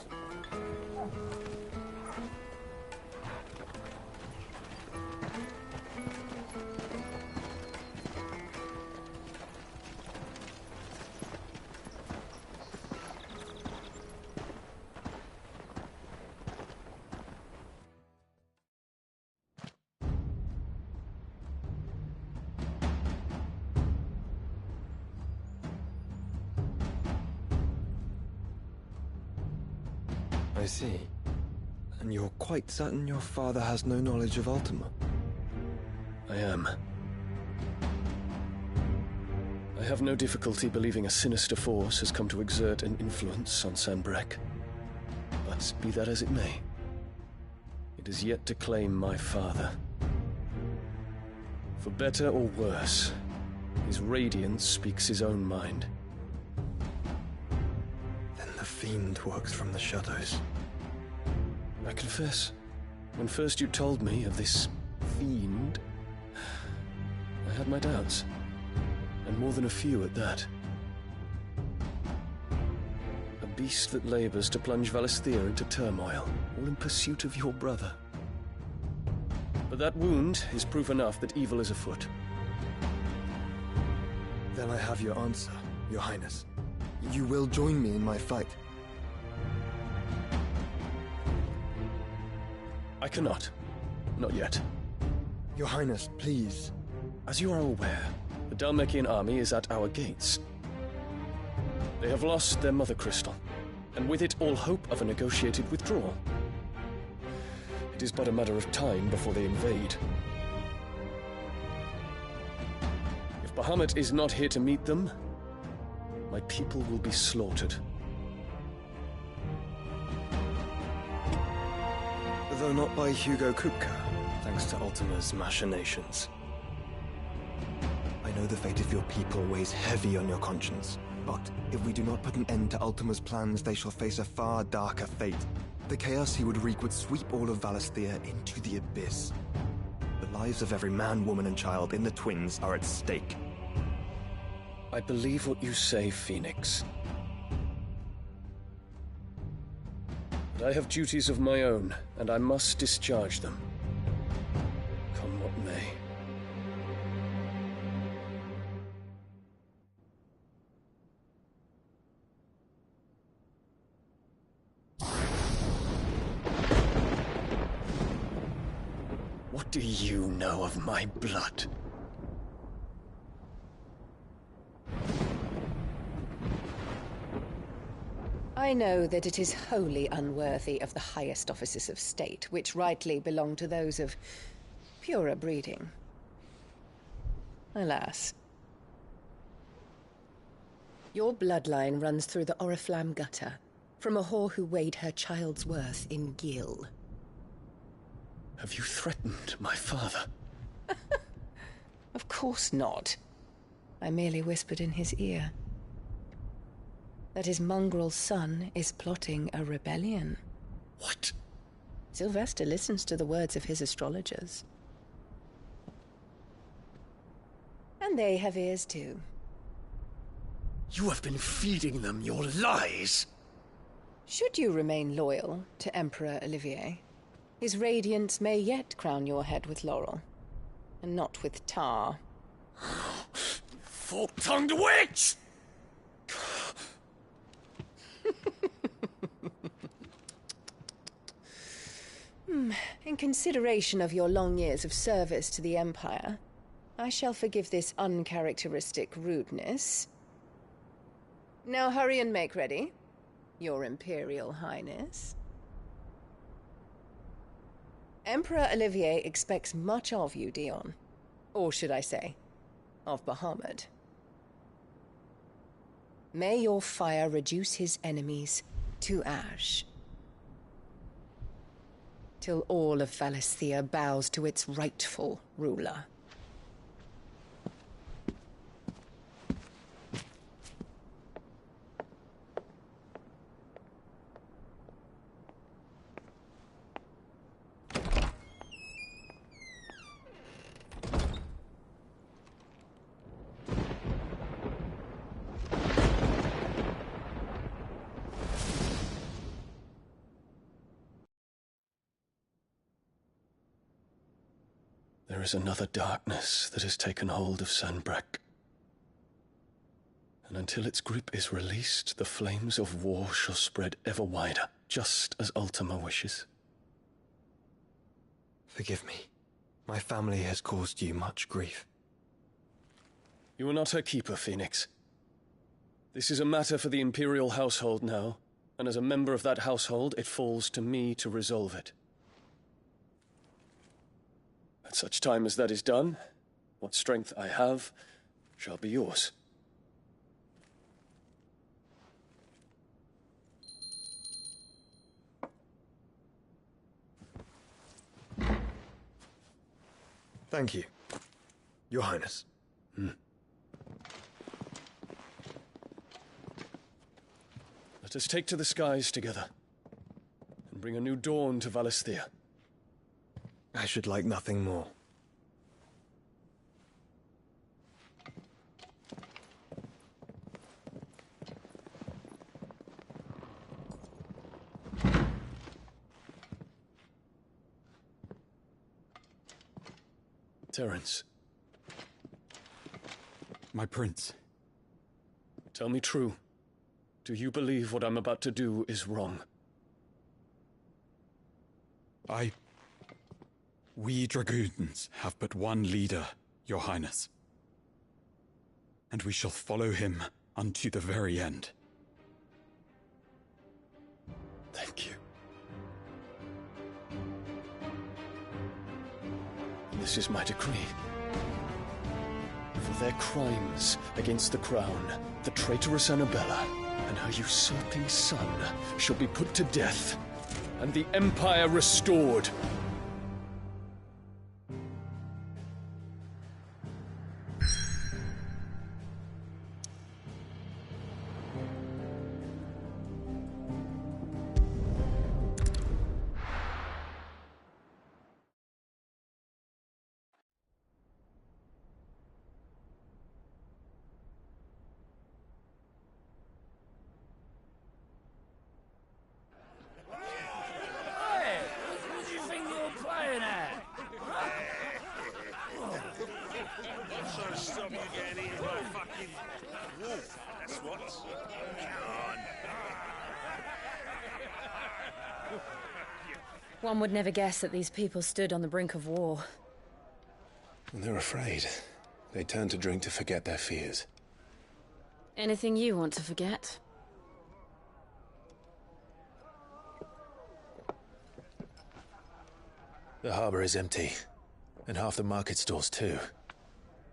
Speaker 8: I see. And you're quite certain your father has no knowledge of Ultima?
Speaker 15: I am. I have no difficulty believing a sinister force has come to exert an influence on Sanbreque. But be that as it may, it is yet to claim my father. For better or worse, his radiance speaks his own mind.
Speaker 8: Then the fiend works from the shadows.
Speaker 15: I confess, when first you told me of this fiend, I had my doubts, and more than a few at that. A beast that labors to plunge Valisthea into turmoil, all in pursuit of your brother. But that wound is proof enough that evil is afoot.
Speaker 8: Then I have your answer, Your Highness. You will join me in my fight.
Speaker 15: I cannot. Not yet.
Speaker 8: Your Highness, please.
Speaker 15: As you are aware, the Dhalmekian army is at our gates. They have lost their mother crystal, and with it all hope of a negotiated withdrawal. It is but a matter of time before they invade. If Bahamut is not here to meet them, my people will be slaughtered.
Speaker 8: Though not by Hugo Kupka, thanks to Ultima's machinations. I know the fate of your people weighs heavy on your conscience, but if we do not put an end to Ultima's plans, they shall face a far darker fate. The chaos he would wreak would sweep all of Valisthea into the abyss. The lives of every man, woman, and child in the Twins are at stake.
Speaker 15: I believe what you say, Phoenix. But I have duties of my own, and I must discharge them. Come what may. What do you know of my blood?
Speaker 3: I know that it is wholly unworthy of the highest offices of state, which rightly belong to those of purer breeding. Alas. Your bloodline runs through the Oriflamme gutter, from a whore who weighed her child's worth in gill.
Speaker 15: Have you threatened my father?
Speaker 3: Of course not. I merely whispered in his ear that his mongrel son is plotting a rebellion.
Speaker 15: What?
Speaker 3: Sylvester listens to the words of his astrologers. And they have ears too.
Speaker 15: You have been feeding them your lies!
Speaker 3: Should you remain loyal to Emperor Olivier, his radiance may yet crown your head with laurel, and not with tar.
Speaker 15: Fork-tongued witch!
Speaker 3: In consideration of your long years of service to the Empire, I shall forgive this uncharacteristic rudeness. Now hurry and make ready, Your Imperial Highness. Emperor Olivier expects much of you, Dion. Or should I say, of Bahamut. May your fire reduce his enemies to ash, till all of Valisthea bows to its rightful ruler.
Speaker 15: There is another darkness that has taken hold of Sanbreque. And until its grip is released, the flames of war shall spread ever wider, just as Ultima wishes.
Speaker 8: Forgive me. My family has caused you much grief.
Speaker 15: You are not her keeper, Phoenix. This is a matter for the Imperial household now, and as a member of that household, it falls to me to resolve it. At such time as that is done, what strength I have shall be yours.
Speaker 8: Thank you, Your Highness.
Speaker 15: Let us take to the skies together, and bring a new dawn to Valisthea.
Speaker 8: I should like nothing more.
Speaker 15: Terence.
Speaker 5: My prince.
Speaker 15: Tell me true. Do you believe what I'm about to do is wrong?
Speaker 5: We dragoons have but one leader, Your Highness. And we shall follow him unto the very end.
Speaker 15: Thank you. This is my decree. For their crimes against the crown, the traitorous Annabella and her usurping son shall be put to death, and the Empire restored.
Speaker 9: One would never guess that these people stood on the brink of war.
Speaker 1: They're afraid. They turn to drink to forget their fears.
Speaker 9: Anything you want to forget?
Speaker 1: The harbour is empty, and half the market stalls too.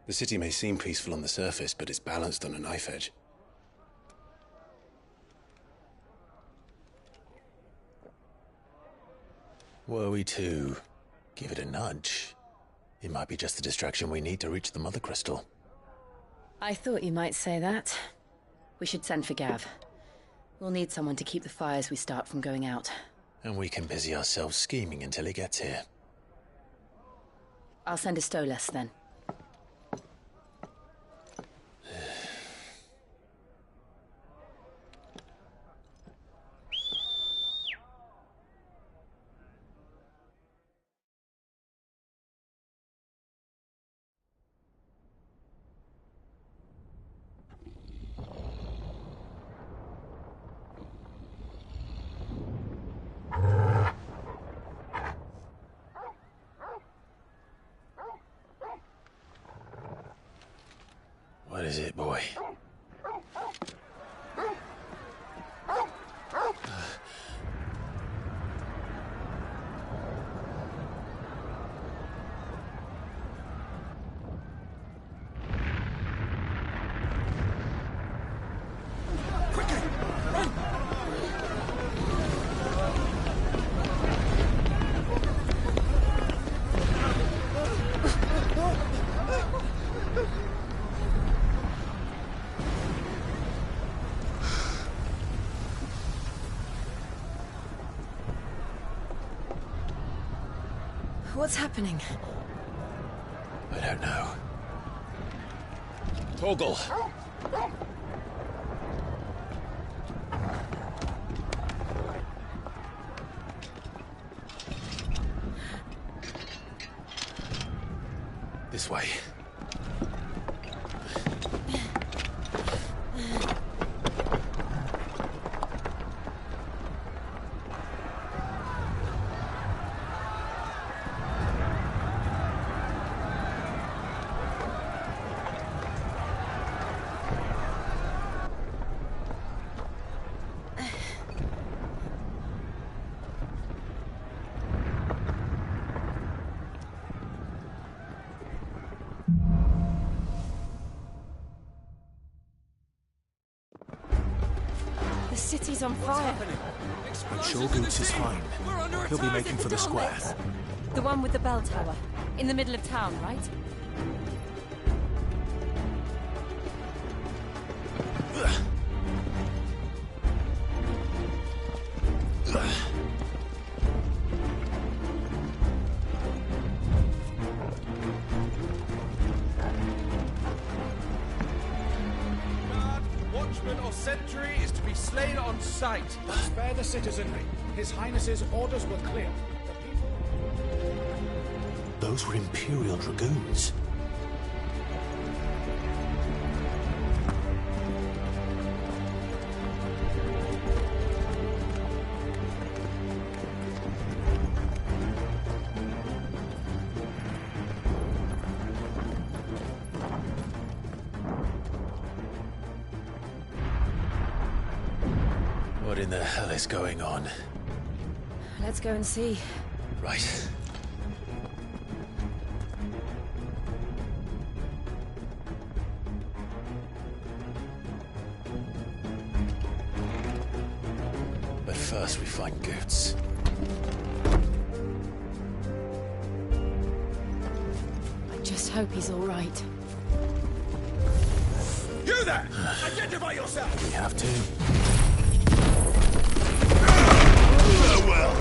Speaker 1: The city may seem peaceful on the surface, but it's balanced on a knife edge. Were we to give it a nudge, it might be just the distraction we need to reach the Mother Crystal.
Speaker 9: I thought you might say that. We should send for Gav. We'll need someone to keep the fires we start from going out.
Speaker 1: And we can busy ourselves scheming until he gets here.
Speaker 9: I'll send a Stolas then.
Speaker 1: What is it, boy?
Speaker 9: What's happening?
Speaker 1: I don't know. Torgal! This way.
Speaker 9: The city's on fire.
Speaker 11: When Shogun's is fine, he'll be making for the square.
Speaker 9: The one with the bell tower. In the middle of town, right?
Speaker 12: Watchman or sentry is to be slain on sight. Spare the citizenry. His Highness's orders were clear.
Speaker 11: Those were Imperial Dragoons.
Speaker 1: What in the hell is going on?
Speaker 9: Let's go and see.
Speaker 1: Right. But first we find Goots.
Speaker 9: I just hope he's all right.
Speaker 12: You there! Identify yourself!
Speaker 1: We have to.
Speaker 12: Farewell!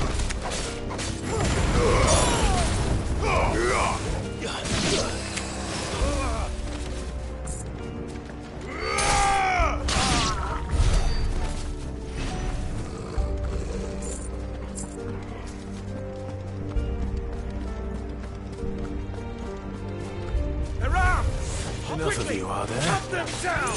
Speaker 1: Enough of you, are there?
Speaker 12: Cut them down!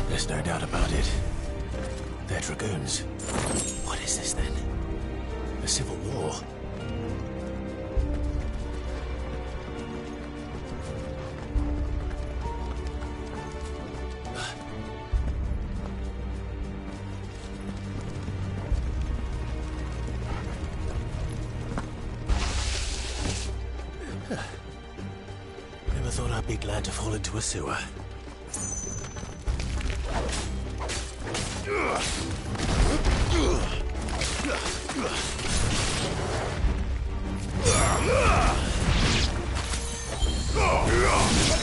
Speaker 1: There's no doubt about it. They're dragoons. What is this then? A civil war? Never thought I'd be glad to fall into a sewer.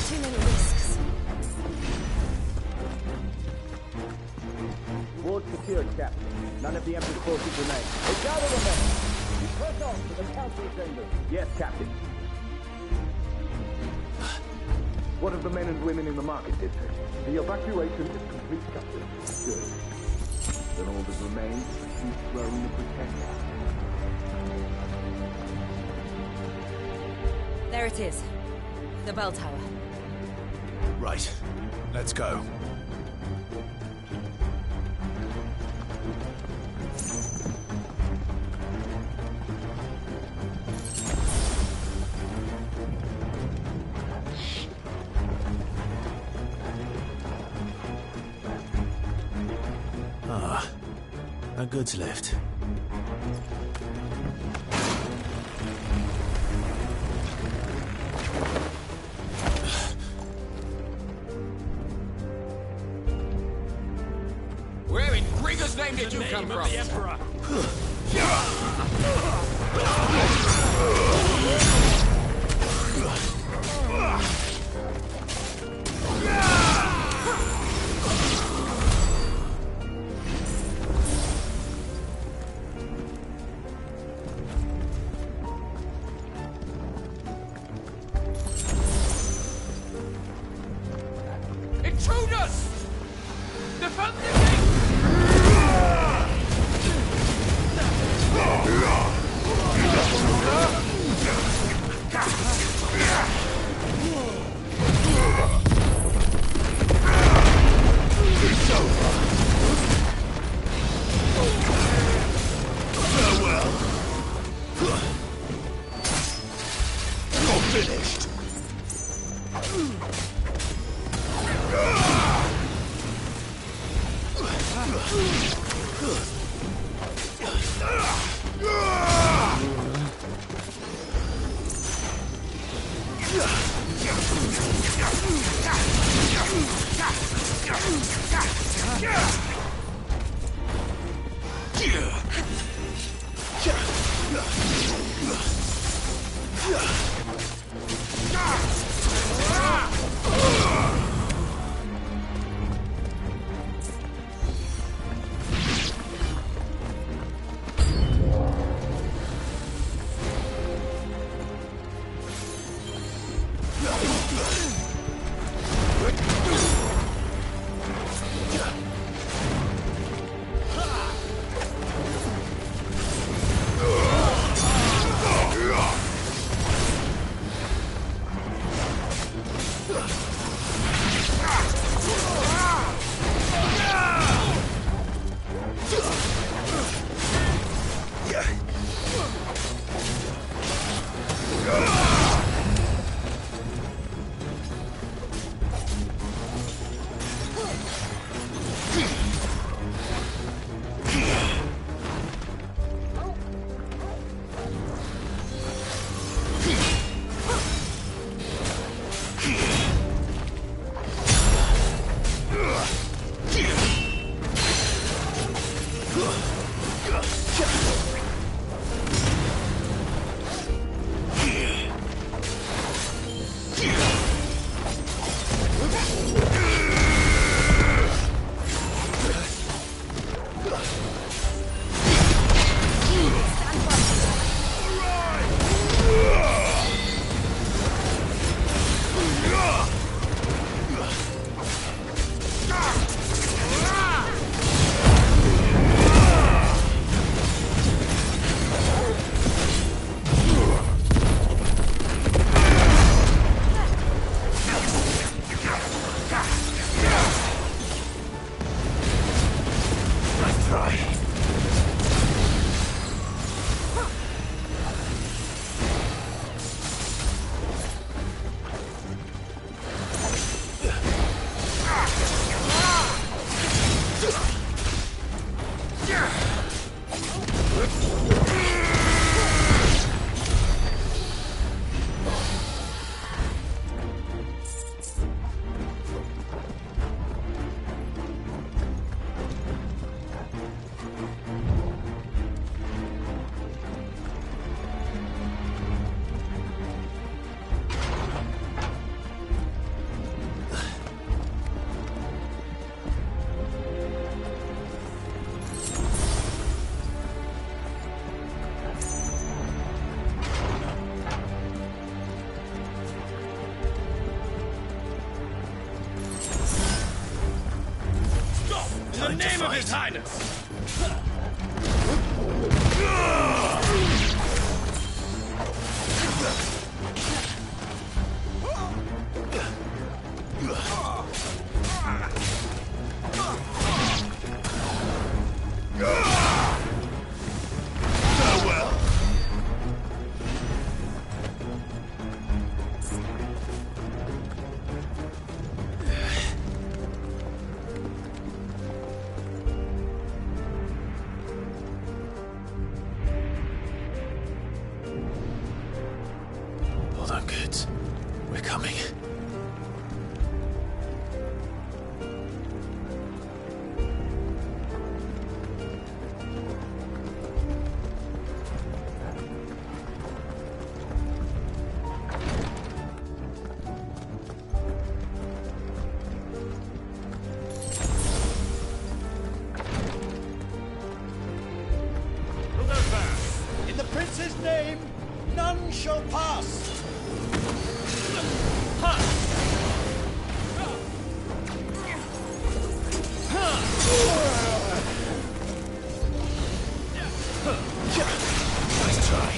Speaker 23: Too many risks.
Speaker 10: Ward secured, Captain. None of the Emperor's forces remain. They gather the men. Press on to the council chamber. Yes, Captain. What of the men and women in the market district? The evacuation is complete, Captain. Good. Then all that remains is the chief throne of Britannia.
Speaker 9: There it is. The bell tower.
Speaker 1: Right. Let's go. Ah, a goods lift.
Speaker 12: Where in Grigger's name did you come from?
Speaker 15: The Emperor.
Speaker 12: Intruders! Defend the gate!
Speaker 1: It's over. Farewell. You're finished.
Speaker 15: In the name of His Highness!
Speaker 1: Hold on, kids. We're coming.
Speaker 12: In the prince's name, none shall pass.
Speaker 1: Nice try.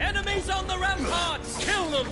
Speaker 15: Enemies on the ramparts! Kill them!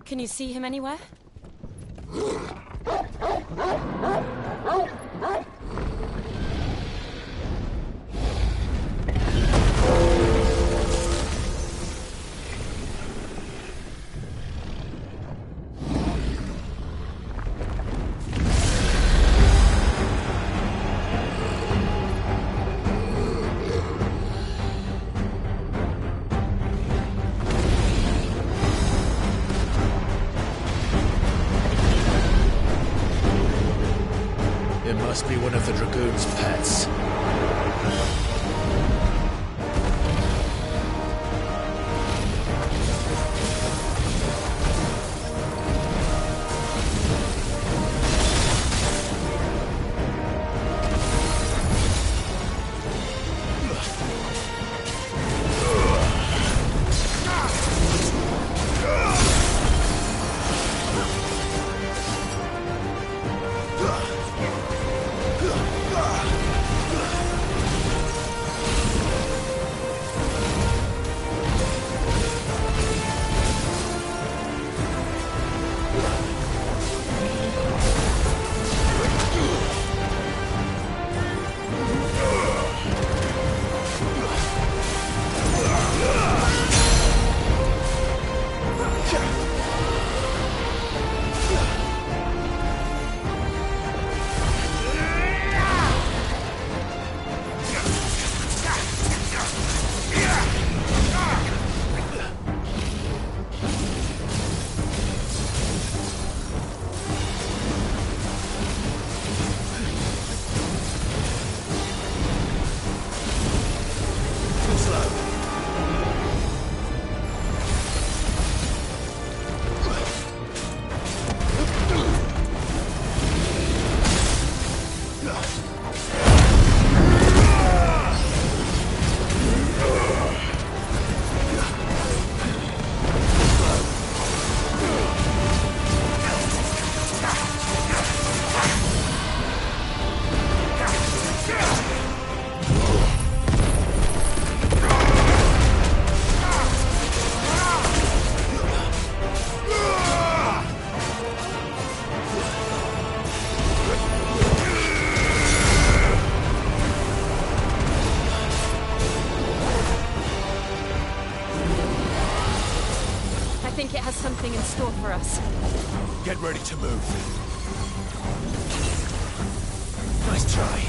Speaker 9: Can you see him anywhere?
Speaker 11: It must be one of the Dragoon's pets.
Speaker 9: I think it has something in store for us.
Speaker 11: Get ready to move. Nice try.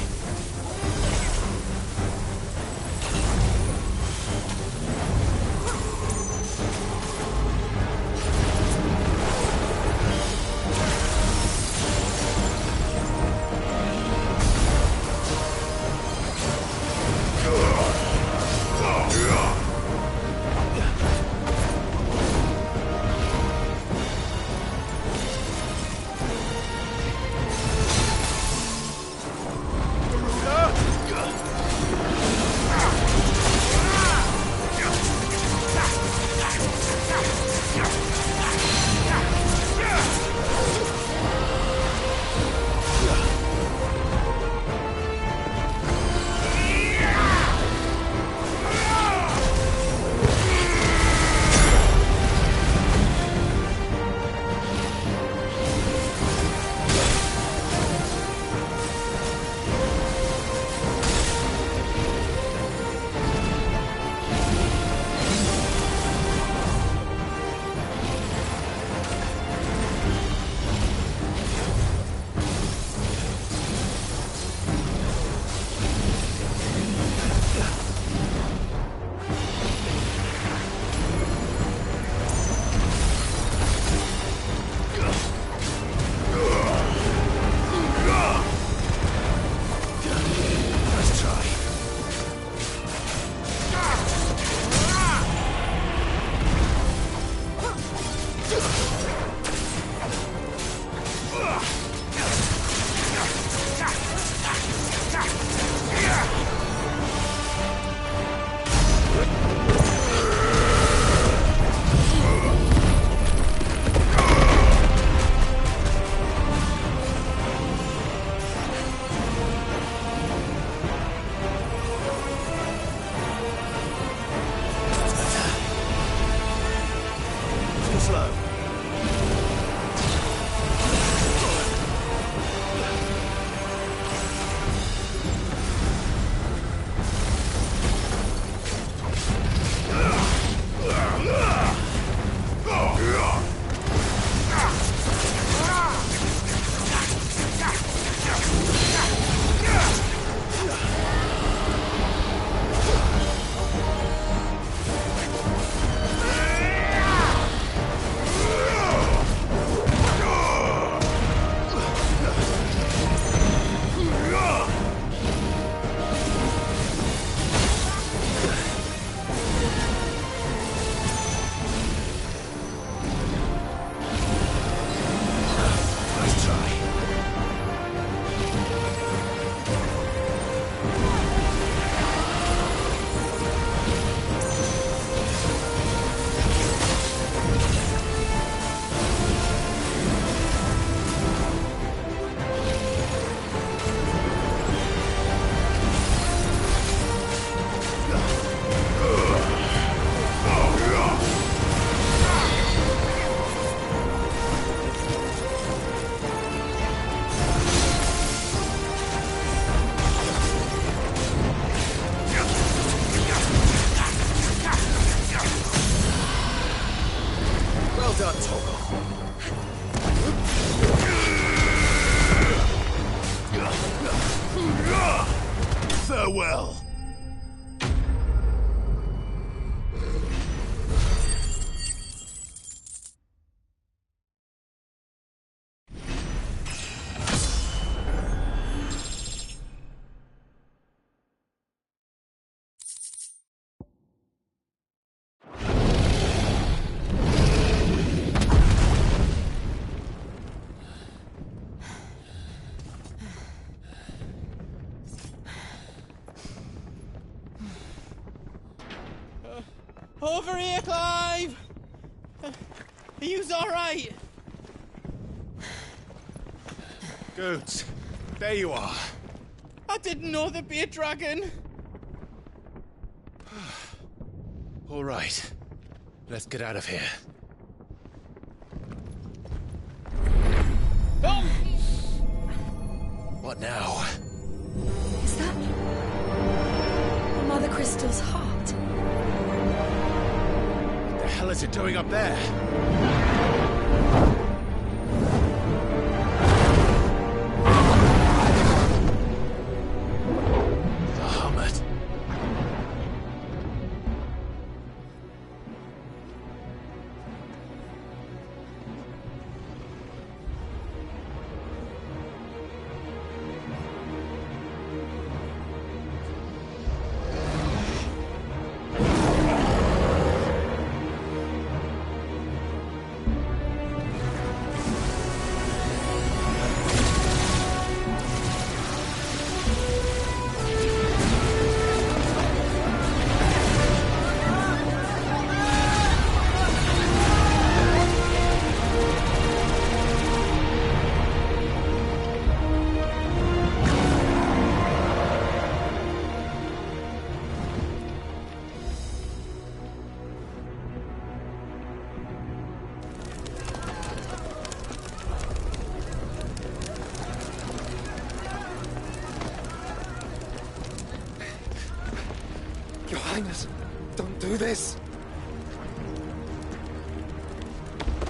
Speaker 1: well.
Speaker 7: Over here, Clive! Are you alright?
Speaker 12: Goods, there you are.
Speaker 7: I didn't know there'd be a dragon.
Speaker 12: All right, let's get out of here.
Speaker 7: Oh!
Speaker 12: What now?
Speaker 3: Is that Mother Crystal's heart?
Speaker 12: What the hell is it doing up there?
Speaker 8: Your Highness, don't do this.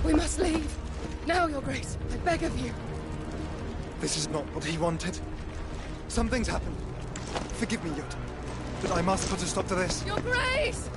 Speaker 3: We must leave. Now, Your Grace. I beg of you.
Speaker 8: This is not what he wanted. Something's happened. Forgive me, Yod, but I must put a stop to this.
Speaker 3: Your Grace!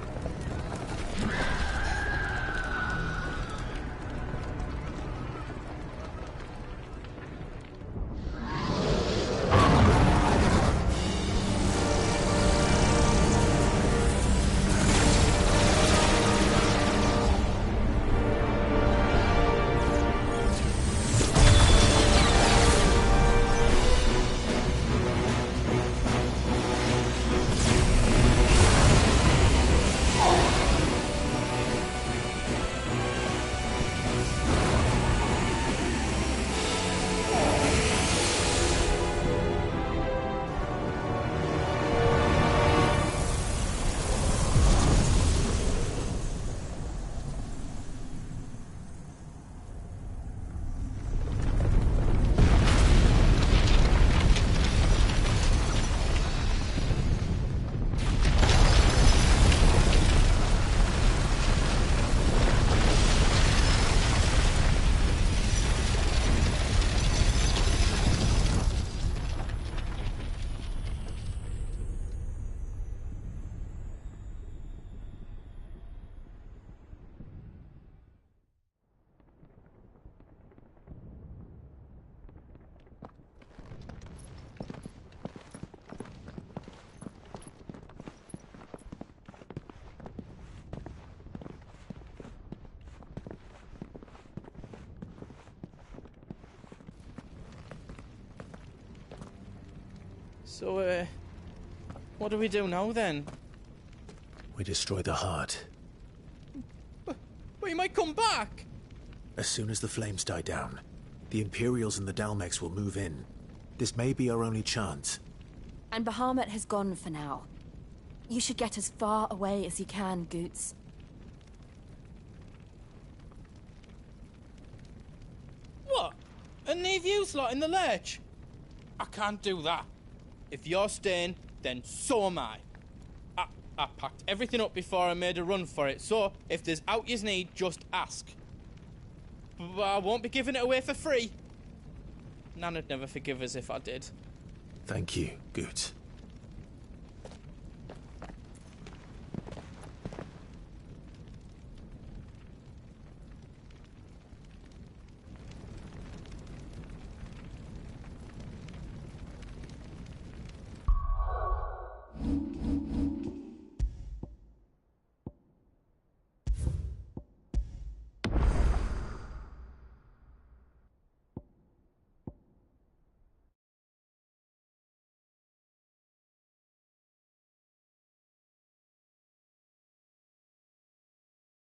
Speaker 7: So, what do we do now then?
Speaker 1: We destroy the heart.
Speaker 7: But he might come back!
Speaker 1: As soon as the flames die down, the Imperials and the Dalmex will move in. This may be our only chance.
Speaker 9: And Bahamut has gone for now. You should get as far away as you can, Goots.
Speaker 7: What? And leave you lot in the lurch? I can't do that. If you're staying, then so am I. I packed everything up before I made a run for it, so if there's out you need, just ask. But I won't be giving it away for free. Nana'd never forgive us if I did.
Speaker 1: Thank you, Goots.